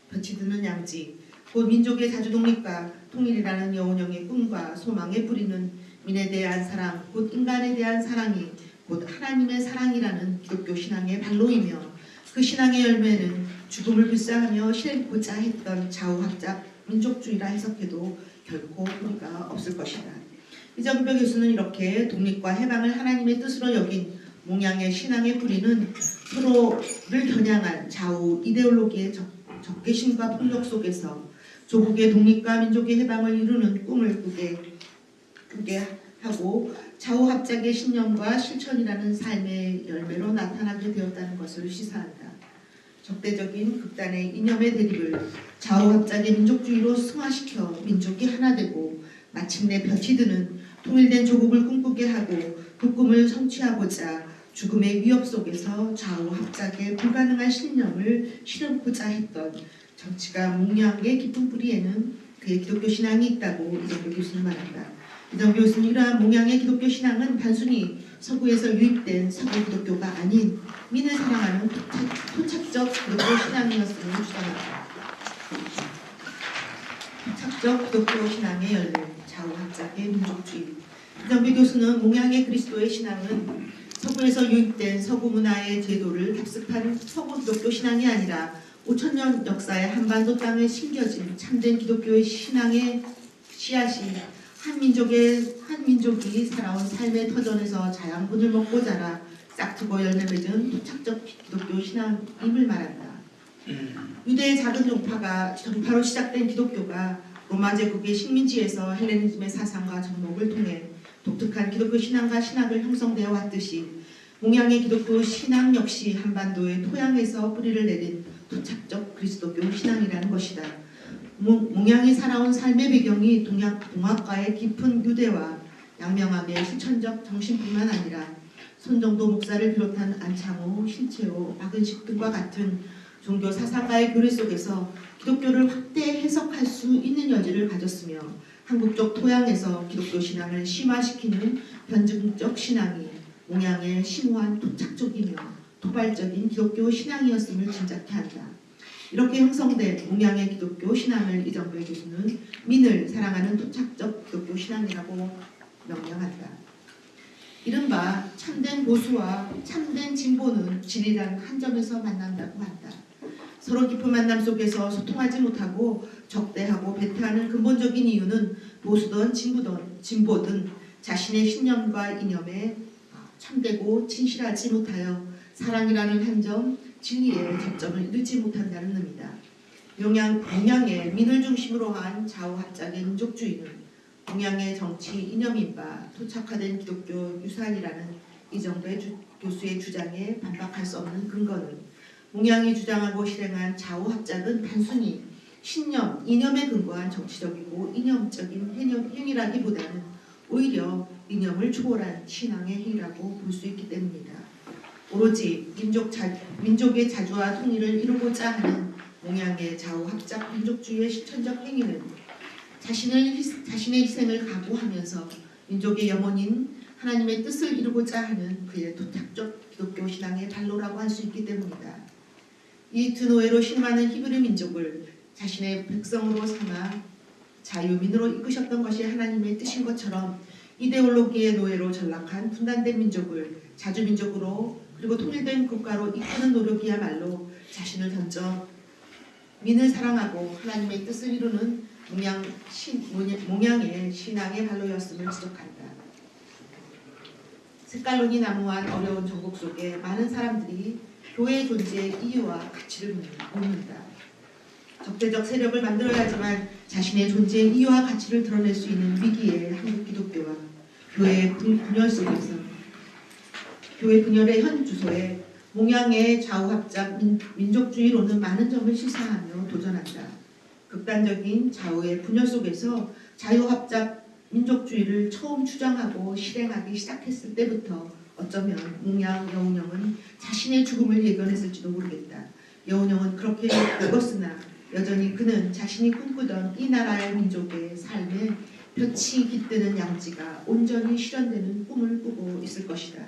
볕이 드는 양지, 곧 민족의 자주독립과 통일이라는 여운형의 꿈과 소망에 뿌리는 민에 대한 사랑, 곧 인간에 대한 사랑이 곧 하나님의 사랑이라는 기독교 신앙의 발로이며 그 신앙의 열매는 죽음을 불사하며 실행고자 했던 좌우합작 민족주의라 해석해도 결코 무리가 없을 것이다. 이정표 교수는 이렇게 독립과 해방을 하나님의 뜻으로 여긴 몽양의 신앙의 뿌리는 서로를 겨냥한 좌우 이데올로기의 적개심과 폭력 속에서 조국의 독립과 민족의 해방을 이루는 꿈을 꾸게 하고 좌우합작의 신념과 실천이라는 삶의 열매로 나타나게 되었다는 것을 시사한다. 적대적인 극단의 이념의 대립을 좌우합작의 민족주의로 승화시켜 민족이 하나 되고 마침내 볕이 드는 통일된 조국을 꿈꾸게 하고 그 꿈을 성취하고자 죽음의 위협 속에서 좌우합작의 불가능한 신념을 실현하고자 했던 정치가 몽양의 깊은 뿌리에는 그의 기독교 신앙이 있다고 이정표 교수는 말한다. 이정표 교수는 이러한 몽양의 기독교 신앙은 단순히 서구에서 유입된 서구 기독교가 아닌 민을 사랑하는 토착적 기독교 신앙이었음을 주장한다. 토착적 기독교 신앙의 열매, 좌우합작의 민족주의. 이정표 교수는 몽양의 그리스도의 신앙은 서구에서 유입된 서구 문화의 제도를 답습한 서구 기독교 신앙이 아니라 5,000년 역사의 한반도 땅에 심겨진 참된 기독교의 신앙의 씨앗이 한 민족이 살아온 삶의 터전에서 자양분을 먹고 자라 싹트고 열매 맺은 토착적 기독교 신앙임을 말한다. 유대의 작은 정파로 시작된 기독교가 로마 제국의 식민지에서 헬레니즘의 사상과 접목을 통해 독특한 기독교 신앙과 신학을 형성되어 왔듯이 몽양의 기독교 신앙 역시 한반도의 토양에서 뿌리를 내린 토착적 그리스도교 신앙이라는 것이다. 몽양이 살아온 삶의 배경이 동학과의 깊은 유대와 양명함의 실천적 정신뿐만 아니라 손정도 목사를 비롯한 안창호, 신채호, 박은식 등과 같은 종교 사상가의 교리 속에서 기독교를 확대 해석할 수 있는 여지를 가졌으며 한국적 토양에서 기독교 신앙을 심화시키는 변증적 신앙이 몽양의 심오한 토착적이며 토발적인 기독교 신앙이었음을 짐작케 한다. 이렇게 형성된 몽양의 기독교 신앙을 이정표 교수는 민을 사랑하는 토착적 기독교 신앙이라고 명명한다. 이른바 참된 보수와 참된 진보는 진리란 한 점에서 만난다고 한다. 서로 깊은 만남 속에서 소통하지 못하고 적대하고 배타하는 근본적인 이유는 보수든 진보든 자신의 신념과 이념에 참되고 진실하지 못하여 사랑이라는 한 점, 진리의 접점을 이루지 못한다는 의미다. 몽양의 민을 중심으로 한 좌우합작의 민족주의는 몽양의 정치 이념인 바 토착화된 기독교 유산이라는 이정표 교수의 주장에 반박할 수 없는 근거는 몽양이 주장하고 실행한 좌우합작은 단순히 신념, 이념에 근거한 정치적이고 이념적인 행위라기보다는 오히려 이념을 초월한 신앙의 행위라고 볼 수 있기 때문이다. 오로지 민족의 자주와 통일을 이루고자 하는 몽양의 좌우합작 민족주의의 실천적 행위는 자신의 희생을 각오하면서 민족의 염원인 하나님의 뜻을 이루고자 하는 그의 토착적 기독교 신앙의 발로라고 할 수 있기 때문이다. 이 드노에로 신음하는 히브리 민족을 자신의 백성으로 삼아 자유민으로 이끄셨던 것이 하나님의 뜻인 것처럼 이데올로기의 노예로 전락한 분단된 민족을 자주민족으로 그리고 통일된 국가로 이끄는 노력이야말로 자신을 던져 민을 사랑하고 하나님의 뜻을 이루는 몽양의 신앙의 발로였음을 지적한다. 색깔론이 난무한 어려운 전국 속에 많은 사람들이 교회의 존재의 이유와 가치를 묻는다. 적대적 세력을 만들어야지만 자신의 존재의 이유와 가치를 드러낼 수 있는 위기의 한국 기독교와 교회의 분열 속에서 교회 분열의 현 주소에 몽양의 좌우합작 민족주의로는 많은 점을 시사하며 도전한다. 극단적인 좌우의 분열 속에서 자유합작 민족주의를 처음 주장하고 실행하기 시작했을 때부터 어쩌면 몽양 여운형은 자신의 죽음을 예견했을지도 모르겠다. 여운형은 그렇게 죽었으나 여전히 그는 자신이 꿈꾸던 이 나라의 민족의 삶에 볕이 깃드는 양지가 온전히 실현되는 꿈을 꾸고 있을 것이다.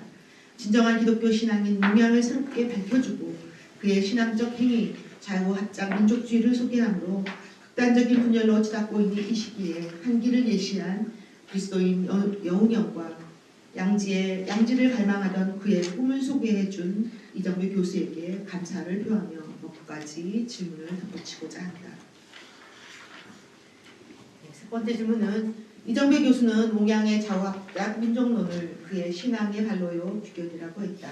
진정한 기독교 신앙인 몽양을 새롭게 밝혀주고 그의 신앙적 행위, 자유합작 민족주의를 소개함으로 극단적인 분열로 치닫고 있는 이 시기에 한기를 예시한 그리스도인 여운형과 양지를 갈망하던 그의 꿈을 소개해준 이정배 교수에게 감사를 표하며 몇 가지 질문을 덧붙이고자 한다. 세 번째 질문은 이정배 교수는 몽양의 좌우합작 민족론을 그의 신앙의 발로요 규격이라고 했다.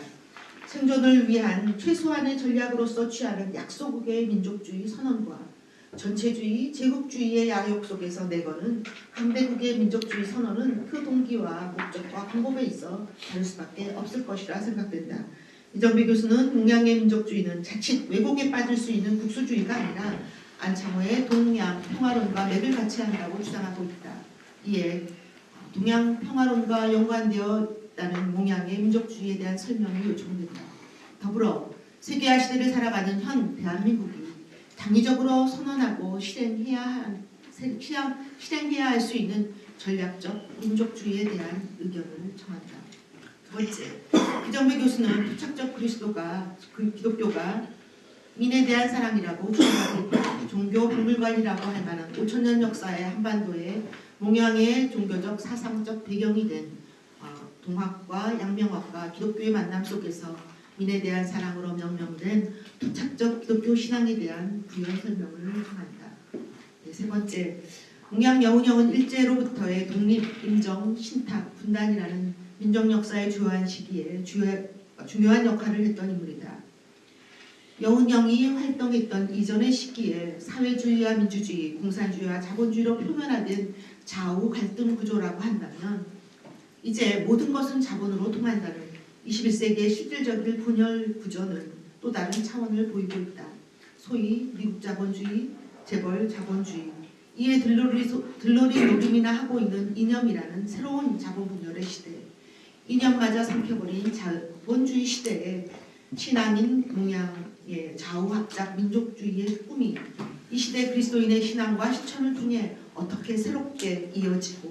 생존을 위한 최소한의 전략으로서 취하는 약소국의 민족주의 선언과 전체주의, 제국주의의 야욕 속에서 내거는 강대국의 민족주의 선언은 그 동기와 목적과 방법에 있어 다를 수밖에 없을 것이라 생각된다. 이정배 교수는 동양의 민족주의는 자칫 왜곡에 빠질 수 있는 국수주의가 아니라 안창호의 동양 평화론과 맥을 같이 한다고 주장하고 있다. 이에 동양 평화론과 연관되어 있다는 몽양의 민족주의에 대한 설명이 요청된다. 더불어 세계화 시대를 살아가는 현 대한민국이 당위적으로 선언하고 실행해야 할 수 있는 전략적 민족주의에 대한 의견을 청한다. 두 번째, 이정배 교수는 토착적 기독교가 민에 대한 사랑이라고 주장하고 있다. 종교 박물관이라고 할 만한 5천년 역사의 한반도에 몽양의 종교적 사상적 배경이 된 동학과 양명학과 기독교의 만남 속에서 민에 대한 사랑으로 명명된 토착적 기독교 신앙에 대한 부연 설명을 청한다. 세 번째, 몽양 여운형은 일제로부터의 독립, 인정, 신탁, 분단이라는 민족 역사의 주요한 시기에 중요한 역할을 했던 인물이다. 여운형이 활동했던 이전의 시기에 사회주의와 민주주의, 공산주의와 자본주의로 표면화된 좌우 갈등 구조라고 한다면 이제 모든 것은 자본으로 통한다는 21세기의 실질적인 분열 구조는 또 다른 차원을 보이고 있다. 소위 미국 자본주의, 재벌 자본주의, 이에 들러리 노림이나 하고 있는 이념이라는 새로운 자본 분열의 시대, 이념마저 삼켜버린 자본주의 시대에 신앙인 몽양의 좌우합작 민족주의의 꿈이 이 시대 그리스도인의 신앙과 실천을 통해 어떻게 새롭게 이어지고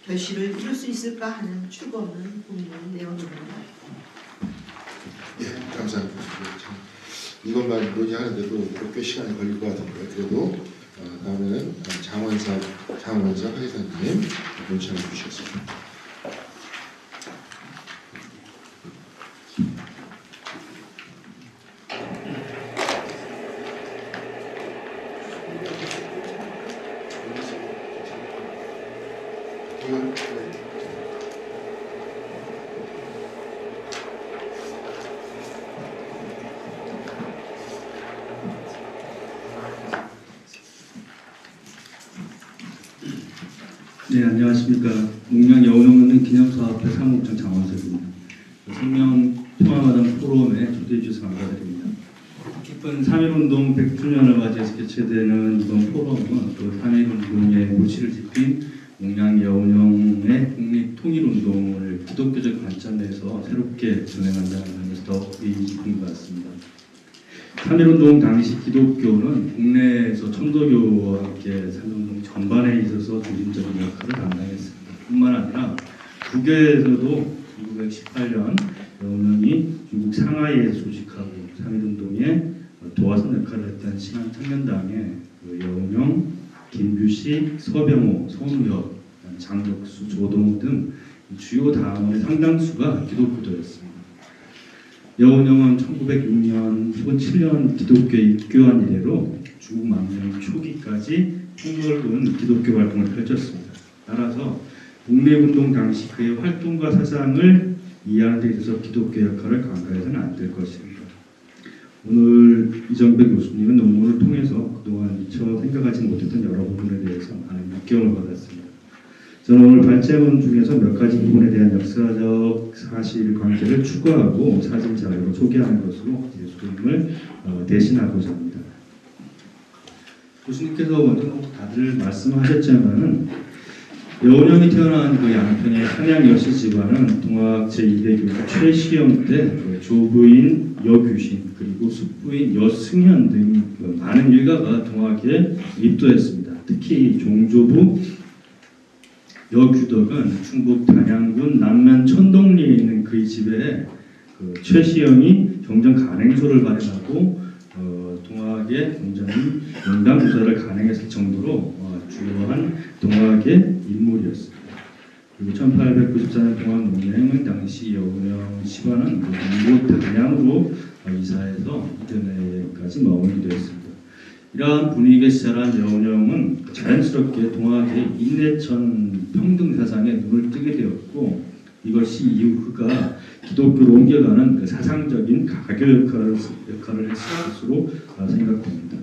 결실을 이룰 수 있을까 하는 출구 없는 고민을 내어놓는다. 예, 감사합니다. 참, 이것만 논의하는데도 꽤 시간이 걸릴 것 같은데 그래도 다음에는 장원석 회장님 논의해 주시겠습니다. 네, 안녕하십니까. 몽양 여운형은 기념사업회 사무국장 장원석입니다. 생명 평화마당 포럼에 초대해 주셔서 감사드립니다. 기쁜 3.1운동 100주년을 맞이해서 개최되는 이번 포럼은 또 3.1운동의 모치를 짚인 몽양 여운형의 국립통일운동을 기독교적 관점에서 새롭게 진행한다는 점에서 더 의미 깊은 것 같습니다. 3.1운동 당시 기독교는 국내에서 천도교와 함께 3.1운동 전반에 있어서 중심적인 역할을 담당했습니다. 뿐만 아니라 국외에서도 1918년 여운형이 중국 상하이에서 조직하고 3.1운동에 도화선 역할을 했던 신한청년당의 여운형, 김규식, 서병호, 손우혁, 장덕수, 조동우 등 주요 당원의 상당수가 기독교도였습니다. 여운형은 1906년 혹은 7년 기독교에 입교한 이래로 중국 망명 초기까지 폭넓은 기독교 활동을 펼쳤습니다. 따라서 독립운동 당시 그의 활동과 사상을 이해하는 데 있어서 기독교 역할을 간과해서는 안 될 것입니다. 오늘 이정배 교수님은 논문을 통해서 그동안 미처 생각하지 못했던 여러 부분에 대해서 많은 육경을 받았습니다. 저는 오늘 발제문 중에서 몇 가지 부분에 대한 역사적 사실관계를 추가하고 사진 자료로 소개하는 것으로 제 소임을 대신하고자 합니다. 교수님께서 먼저 다들 말씀하셨지만은 여운형이 태어난 그 양평의 한양여씨 집안은 동학 제2대교사 최시영 때 조부인 여규신 그리고 숙부인 여승현 등 많은 일가가 동학에 입도했습니다. 특히 종조부 여규덕은 충북 단양군 남면 천동리에 있는 그의 집에 그 최시영이 경전 간행소를 발행하고 동학의 굉장히 연감조사를 간행했을 정도로 주요한 동학의 인물이었습니다. 그리고 1894년 동학농맹은 당시 여운형 시반은 전부 단양으로 이사해서 이듬해까지 머물기도 했습니다. 이러한 분위기에서 자란 여운형은 자연스럽게 동학의 인내천 평등 사상에 눈을 뜨게 되었고 이것이 이후 그가 기독교로 옮겨가는 그 사상적인 가교 역할을 했을 것으로 생각됩니다.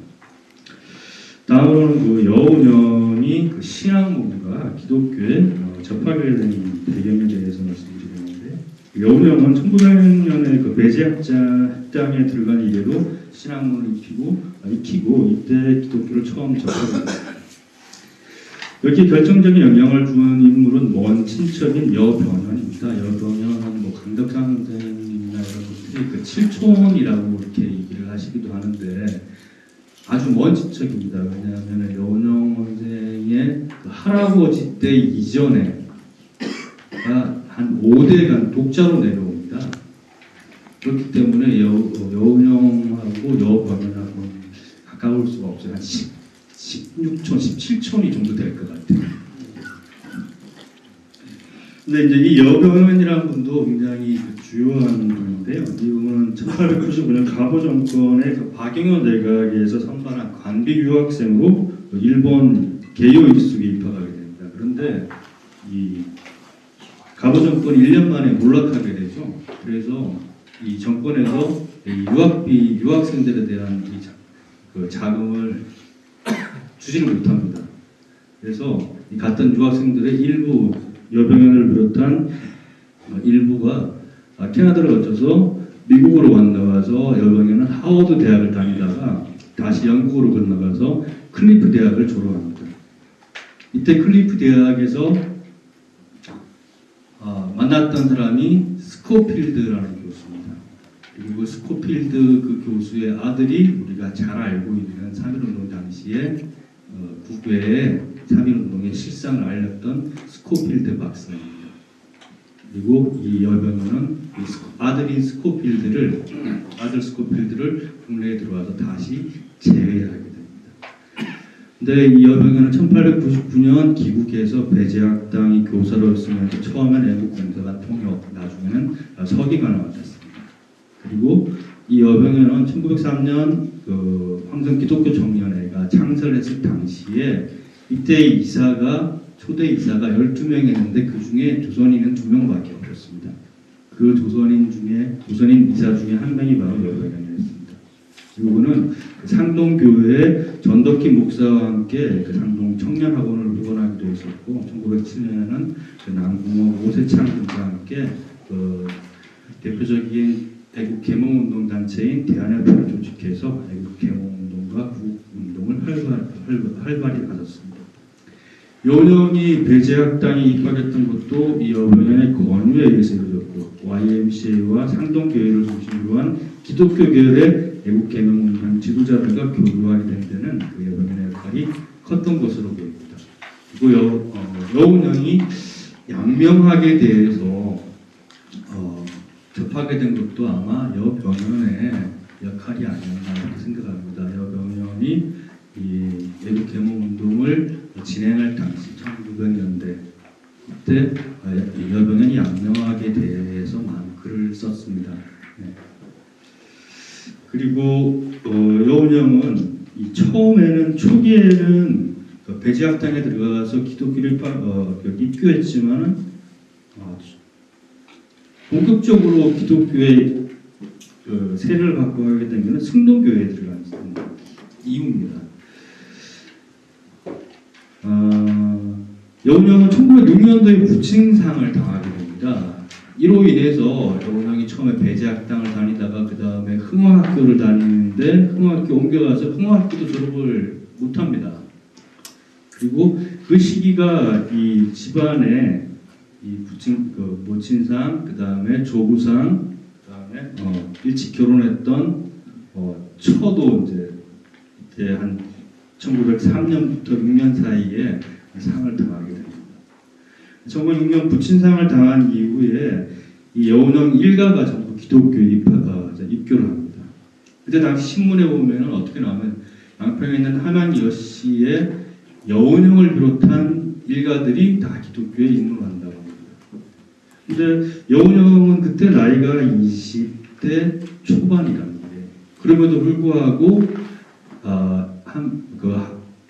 다음으로는 그 여운형이 그 신앙문과 기독교에 접하게 된 배경에 대해서 말씀드리는데 여운형은 1900년에 그 배제학당에 들어간 이래로 신앙문을 익히고 이때 기독교를 처음 접하게 됩니다. 여기 결정적인 영향을 준 인물은 먼 친척인 여병현입니다. 여병현은 뭐 강덕상 선생님이나 여러분들이 그 칠촌이라고 이렇게 얘기를 하시기도 하는데 아주 먼 친척입니다. 왜냐하면 여운형 선생의 그 할아버지 때 이전에가 한 5대간 독자로 내려옵니다. 그렇기 때문에 여운형하고 여병현하고 가까울 수가 없어요. 한 16촌, 17촌이 정도 될 것 같아요. 근데 이제 이 여병현이라는 분도 굉장히 주요한 분인데요. 이분은 1895년 가보 정권의 그 박영현 내각에서 선발한 관비 유학생으로 일본 개요 일숙에 입학하게 됩니다. 그런데 이 가보 정권 1년 만에 몰락하게 되죠. 그래서 이 정권에서 이 유학생들에 대한 그 자금을 주지를 못합니다. 그래서 이 갔던 유학생들의 일부 여병현을 비롯한 일부가 캐나다를 거쳐서 미국으로 건너가서 여병현은 하워드 대학을 다니다가 다시 영국으로 건너가서 클리프 대학을 졸업합니다. 이때 클리프 대학에서 만났던 사람이 스코필드라는 교수입니다. 그리고 스코필드 그 교수의 아들이 우리가 잘 알고 있는 3.1운동 당시에 국외에 3.1운동의 실상을 알렸던 스코필드 박사입니다. 그리고 이 여병현은 아들 스코필드를 국내에 들어와서 다시 제외하게 됩니다. 근데 이 여병현은 1899년 귀국해서 배제학당이 교사로 있으면서 처음엔 애국공사관 통역, 나중에는 서기관을 맡았습니다. 그리고 이 여병현은 1903년 그 황성 기독교 청년회가 창설했을 당시에 이때 초대 이사가 12명이었는데 그 중에 조선인은 2명밖에 없었습니다. 그 조선인 이사 중에 한 명이 바로 여병현이었습니다. 이분은 상동교회 전덕희 목사와 함께 그 상동 청년학원을 후원하기도 했었고 1907년에는 그 남궁호 오세창 군과 함께 그 대표적인 애국 계몽운동 단체인 대한협회를 조직해서 애국 계몽운동과 구국운동을 활발히 가졌습니다. 여운형이 배제학당에 입학했던 것도 이 여병현의 권유에 의해서 이루어졌고 YMCA와 상동교회를 중심으로 한 기독교 계열의 애국 계몽운동 지도자들과 교류하게 된 데는 그 여병현의 역할이 컸던 것으로 보입니다. 그리고 여운형이 양명학에 대해서 접하게 된 것도 아마 여병현의 역할이 아니었나 생각합니다. 여병현이 이 애국 계몽운동을 진행할 당시 1900년대 그때 여병현이 양명학에 대해서 많은 글을 썼습니다. 네. 그리고 여운형은 이 초기에는 그 배제학당에 들어가서 기독교를 입교했지만은 본격적으로 기독교의 그 세를 갖고 가게 된 것은 승동교회에 들어간 이유입니다. 여운형은 1906년도에 부친상을 당하게 됩니다. 이로 인해서 여운형이 처음에 배제학당을 다니다가 그 다음에 흥화학교를 다니는데 흥화학교 옮겨가서 흥화학교도 졸업을 못합니다. 그리고 그 시기가 이 집안에 이 모친상, 그 다음에 조부상, 그 다음에 일찍 결혼했던 처도 이제 한 1903년부터 6년 사이에 상을 당하게 됩니다. 1906년 부친상을 당한 이후에 이 여운형 일가가 전부 기독교에 입교를 합니다. 그때 당시 신문에 보면 어떻게 나오면 양평에 있는 함양여씨의 여운형을 비롯한 일가들이 다 기독교에 입문한다고 합니다. 근데 여운형은 그때 나이가 20대 초반이랍니다. 그럼에도 불구하고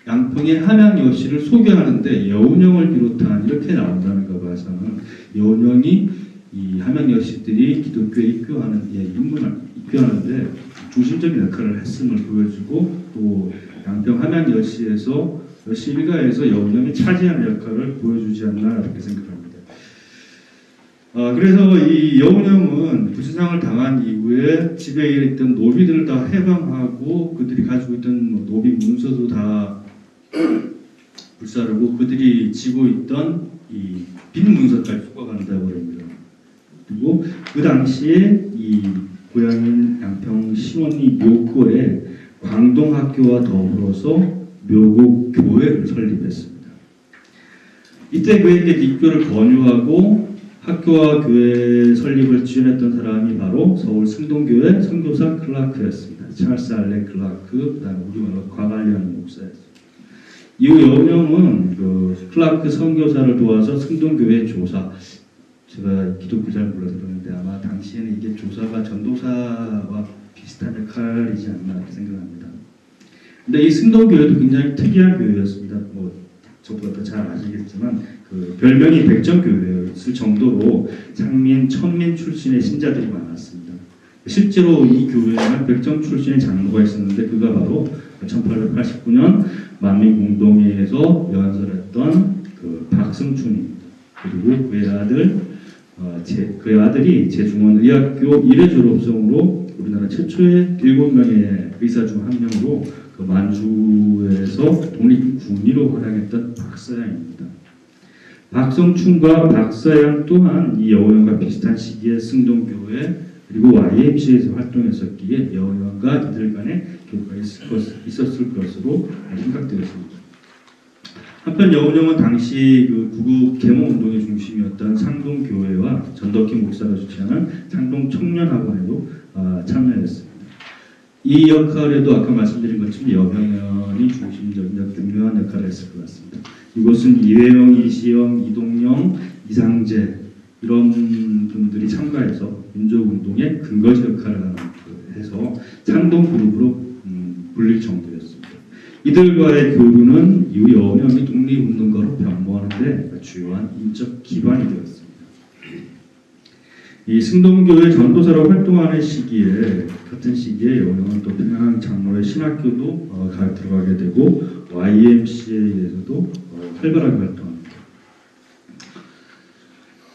양평의 함양여씨를 소개하는데 여운형을 비롯한 이렇게 나온다는 거 봐서는 여운형이 이 함양여씨들이 기독교에 입교하는데 중심적인 역할을 했음을 보여주고 또 양평 함양여씨에서 여씨 일가에서 여운형이 차지하는 역할을 보여주지 않나 이렇게 생각합니다. 그래서 이 여운형은 부친상을 당한 이후에 집에 있던 노비들을 다 해방하고 그들이 가지고 있던 노비 문서도 다 불사르고 그들이 지고 있던 이 빈 문서까지 쏟아간다고 합니다. 그리고 그 당시에 이 고향인 양평 신원리 묘골에 광동학교와 더불어서 묘곡교회를 설립했습니다. 이때 그에게 입교를 권유하고 학교와 교회 설립을 지원했던 사람이 바로 서울 승동교회 선교사 클라크였습니다. 찰스 알렌 클라크, 그다음에 우리말로 과관리하는 목사였습니다. 이후 여운형은 클라크 선교사를 도와서 승동교회 조사, 제가 기독교 잘 몰라서 그러는데 아마 당시에는 이게 조사가 전도사와 비슷한 역할이지 않나 이렇게 생각합니다. 근데 이 승동교회도 굉장히 특이한 교회였습니다. 저보다 더 잘 아시겠지만 별명이 백정교회였을 정도로 창민, 천민 출신의 신자들이 많았습니다. 실제로 이 교회에는 백정 출신의 장로가 있었는데 그가 바로 1889년 만민공동회에서 연설했던 박승춘입니다. 그리고 그의 아들이 제중원의학교 1회 졸업생으로 우리나라 최초의 7명의 의사 중 한 명으로 만주에서 독립군의로 활약했던 박서양입니다. 박성춘과 박서양 또한 이 여운형과 비슷한 시기에 승동교회 그리고 YMCA에서 활동했었기에 여운형과 이들 간의 교류가 있었을 것으로 생각되었습니다. 한편 여운형은 당시 구국 계몽운동의 중심이었던 상동교회와 전덕희 목사가 주최하는 상동 청년학원에도 참여했습니다. 이 역할에도 아까 말씀드린 것처럼 여명연이 중심적인 중요한 역할을 했을 것 같습니다. 이곳은 이회영, 이시영, 이동영, 이상재 이런 분들이 참가해서 민족운동의 근거지 역할을 해서 상동그룹으로 불릴 정도였습니다. 이들과의 교류는 이후 여운형이 독립운동가로 변모하는데 주요한 인적 기반이 되었습니다. 이 승동교회 전도사로 활동하는 같은 시기에 여운형은 또 평양 장로의 신학교도 들어가게 되고 YMCA에서도 활발하게 활동합니다.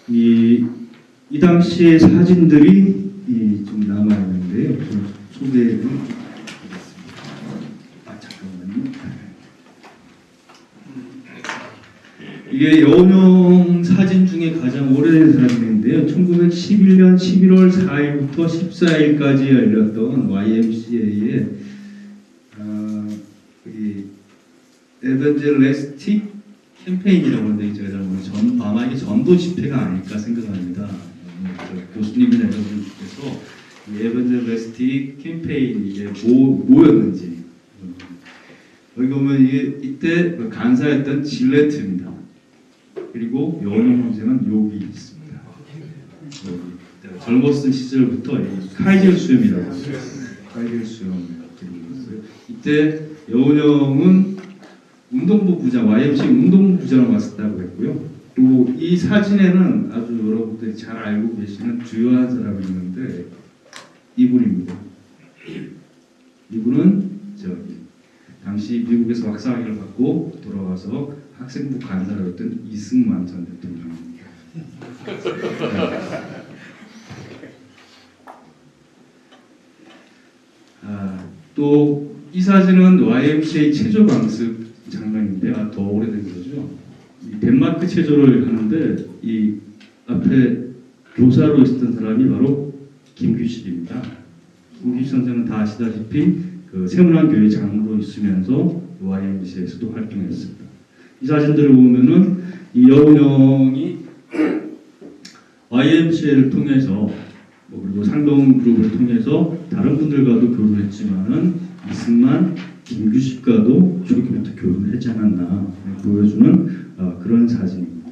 이 당시의 사진들이 좀 남아 있는데요. 소개를 드리겠습니다. 잠깐만요. 이게 여운형 사진 중에 가장 오래된 사진인데요. 1911년 11월 4일부터 14일까지 열렸던 YMCA의 에반젤리스틱 캠페인이라고 하는데 제가 잘 모르겠어요. 아마 이게 전도 집회가 아닐까 생각합니다. 교수님이나 여러분께서 이 에반젤리스틱 캠페인이 이게 뭐였는지 여기 보면 이때 간사였던 질레트입니다. 그리고 여운형 형제는 여기 있습니다. 젊었을 시절부터 카이젤 수염이라고 했어요. 카이젤 수염 이때 여운형은 운동부 부장, YMCA 운동부 부장을 맡았다고 했고요. 또 이 사진에는 아주 여러분들이 잘 알고 계시는 주요한 사람이 있는데 이분입니다. 이분은 당시 미국에서 박사학위를 받고 돌아와서 학생부 간사였던 이승만 전 대통령입니다. 또 이 사진은 YMCA 체조 강습 장면인데 더 오래된 거죠. 이 덴마크 체조를 하는데 이 앞에 교사로 있었던 사람이 바로 김규식입니다. 김규식 선생은 다 아시다시피 그 세문안교회 장로로 있으면서 YMCA에서도 활동했습니다. 이 사진들을 보면은 이 여운형이 YMCA를 통해서 그리고 상동그룹을 통해서 다른 분들과도 교류를 했지만은 이승만, 김규식과도 초기부터 교류를 하지 않았나 보여주는 그런 사진입니다.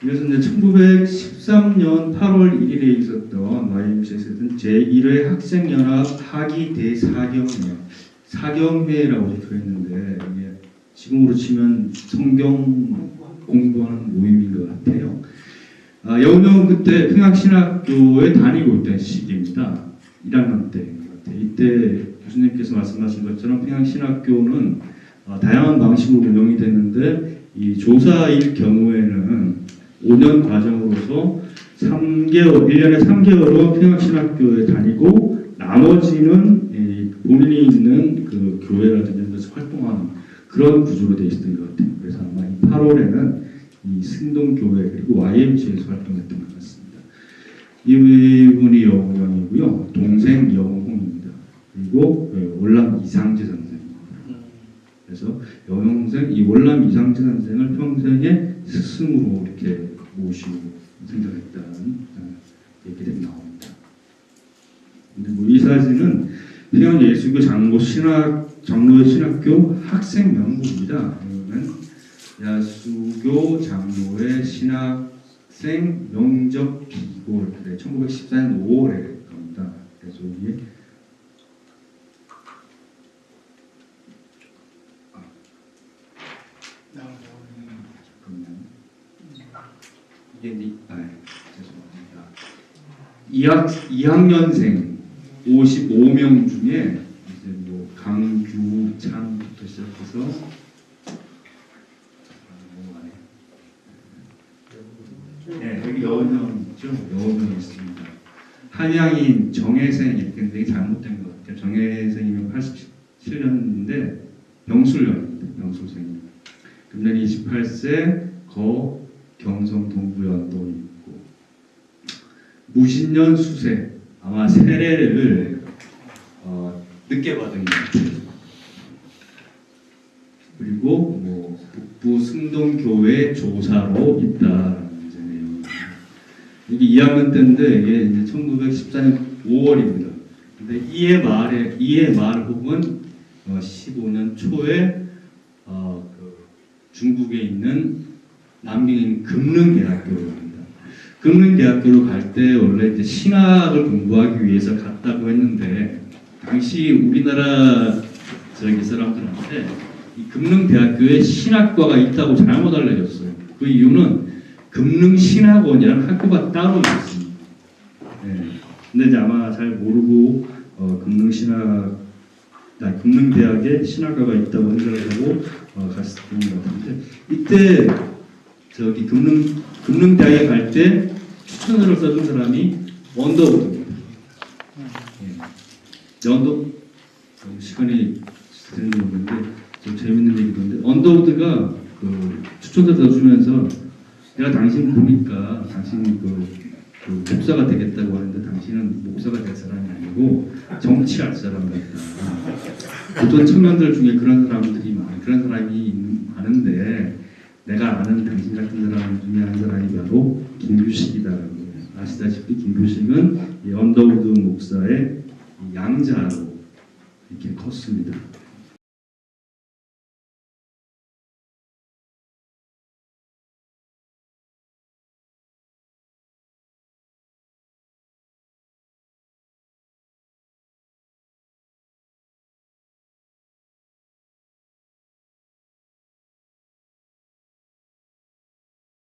그래서 이제 1913년 8월 1일에 있었던 YMCA에서 제1회 학생연합 하기 대사경회, 사경회라고 적혀있는데 이게 지금으로 치면 성경 공부하는 모임인 것 같아요. 여운형은 그때 평양신학교에 다니고 있던 시기입니다. 1학년 때인 것 같아요. 이때 교수님께서 말씀하신 것처럼 평양신학교는 다양한 방식으로 운영이 됐는데 이 조사일 경우에는 5년 과정으로서 3개월, 1년에 3개월은 평양신학교에 다니고 나머지는 본인이 있는 그 교회라든지 이런 데서 활동하는 그런 구조로 되어 있었던 것 같아요. 그래서 아마 이 8월에는 이 승동교회 그리고 YMCA에서 활동했던 것 같습니다. 이분이 여운형이고요. 동생 여운홍입니다. 그리고 월남 이상재 선생입니다. 그래서 여운홍 이 월남 이상재 선생을 평생의 스승으로 이렇게 모시고 생각했다는 얘기들이 나옵니다. 근데 뭐 이 사진은 평양 예수교 장로의 신학교 학생 명부입니다. 야수교 장로의 신학생 명적 비골 1914년 5월에 겁니다. 그래서 이게 이게 죄송합니다. 2학년생 55명 중에 이제 뭐 강규창부터 시작해서 네, 여기 여운형 있죠? 여운형이 있습니다. 한양인 정혜생, 근데 이게 잘못된 것 같아요. 정혜생이면 87년인데 병술년입니다. 병술생입니다. 금년 28세 경성 동부연도 있고 무신년 수세 아마 세례를 늦게 받은 것 같아요. 그리고 뭐 북부 승동교회 조사로 있다. 이게 2학년 때인데 이게 이제 1914년 5월입니다. 근데 이해 말 혹은 15년 초에 그 중국에 있는 남미인 금능대학교로 갑니다. 금능대학교로 갈 때 원래 이제 신학을 공부하기 위해서 갔다고 했는데 당시 우리나라 사람들한테 이 금능대학교에 신학과가 있다고 잘못 알려졌어요. 그 이유는 금능신학원이라는 학교가 따로 있습니다. 네. 근데 이제 아마 잘 모르고 금능대학에 신학과가 있다고 생각을 하고 갔었던 것 같은데 이때 저기 금능대학에 갈 때 추천서를 써준 사람이 언더우드입니다. 시간이 되는지 모르겠는데 좀 재밌는 얘기인데 언더우드가 그 추천서 써주면서 내가 당신 보니까 당신 그 목사가 되겠다고 하는데 당신은 목사가 될 사람이 아니고 정치할 사람 같다. 보통 청년들 중에 그런 사람이 많은데 내가 아는 당신 같은 사람 중에 한 사람이 바로 김규식이다. 아시다시피 김규식은 이 언더우드 목사의 양자로 이렇게 컸습니다.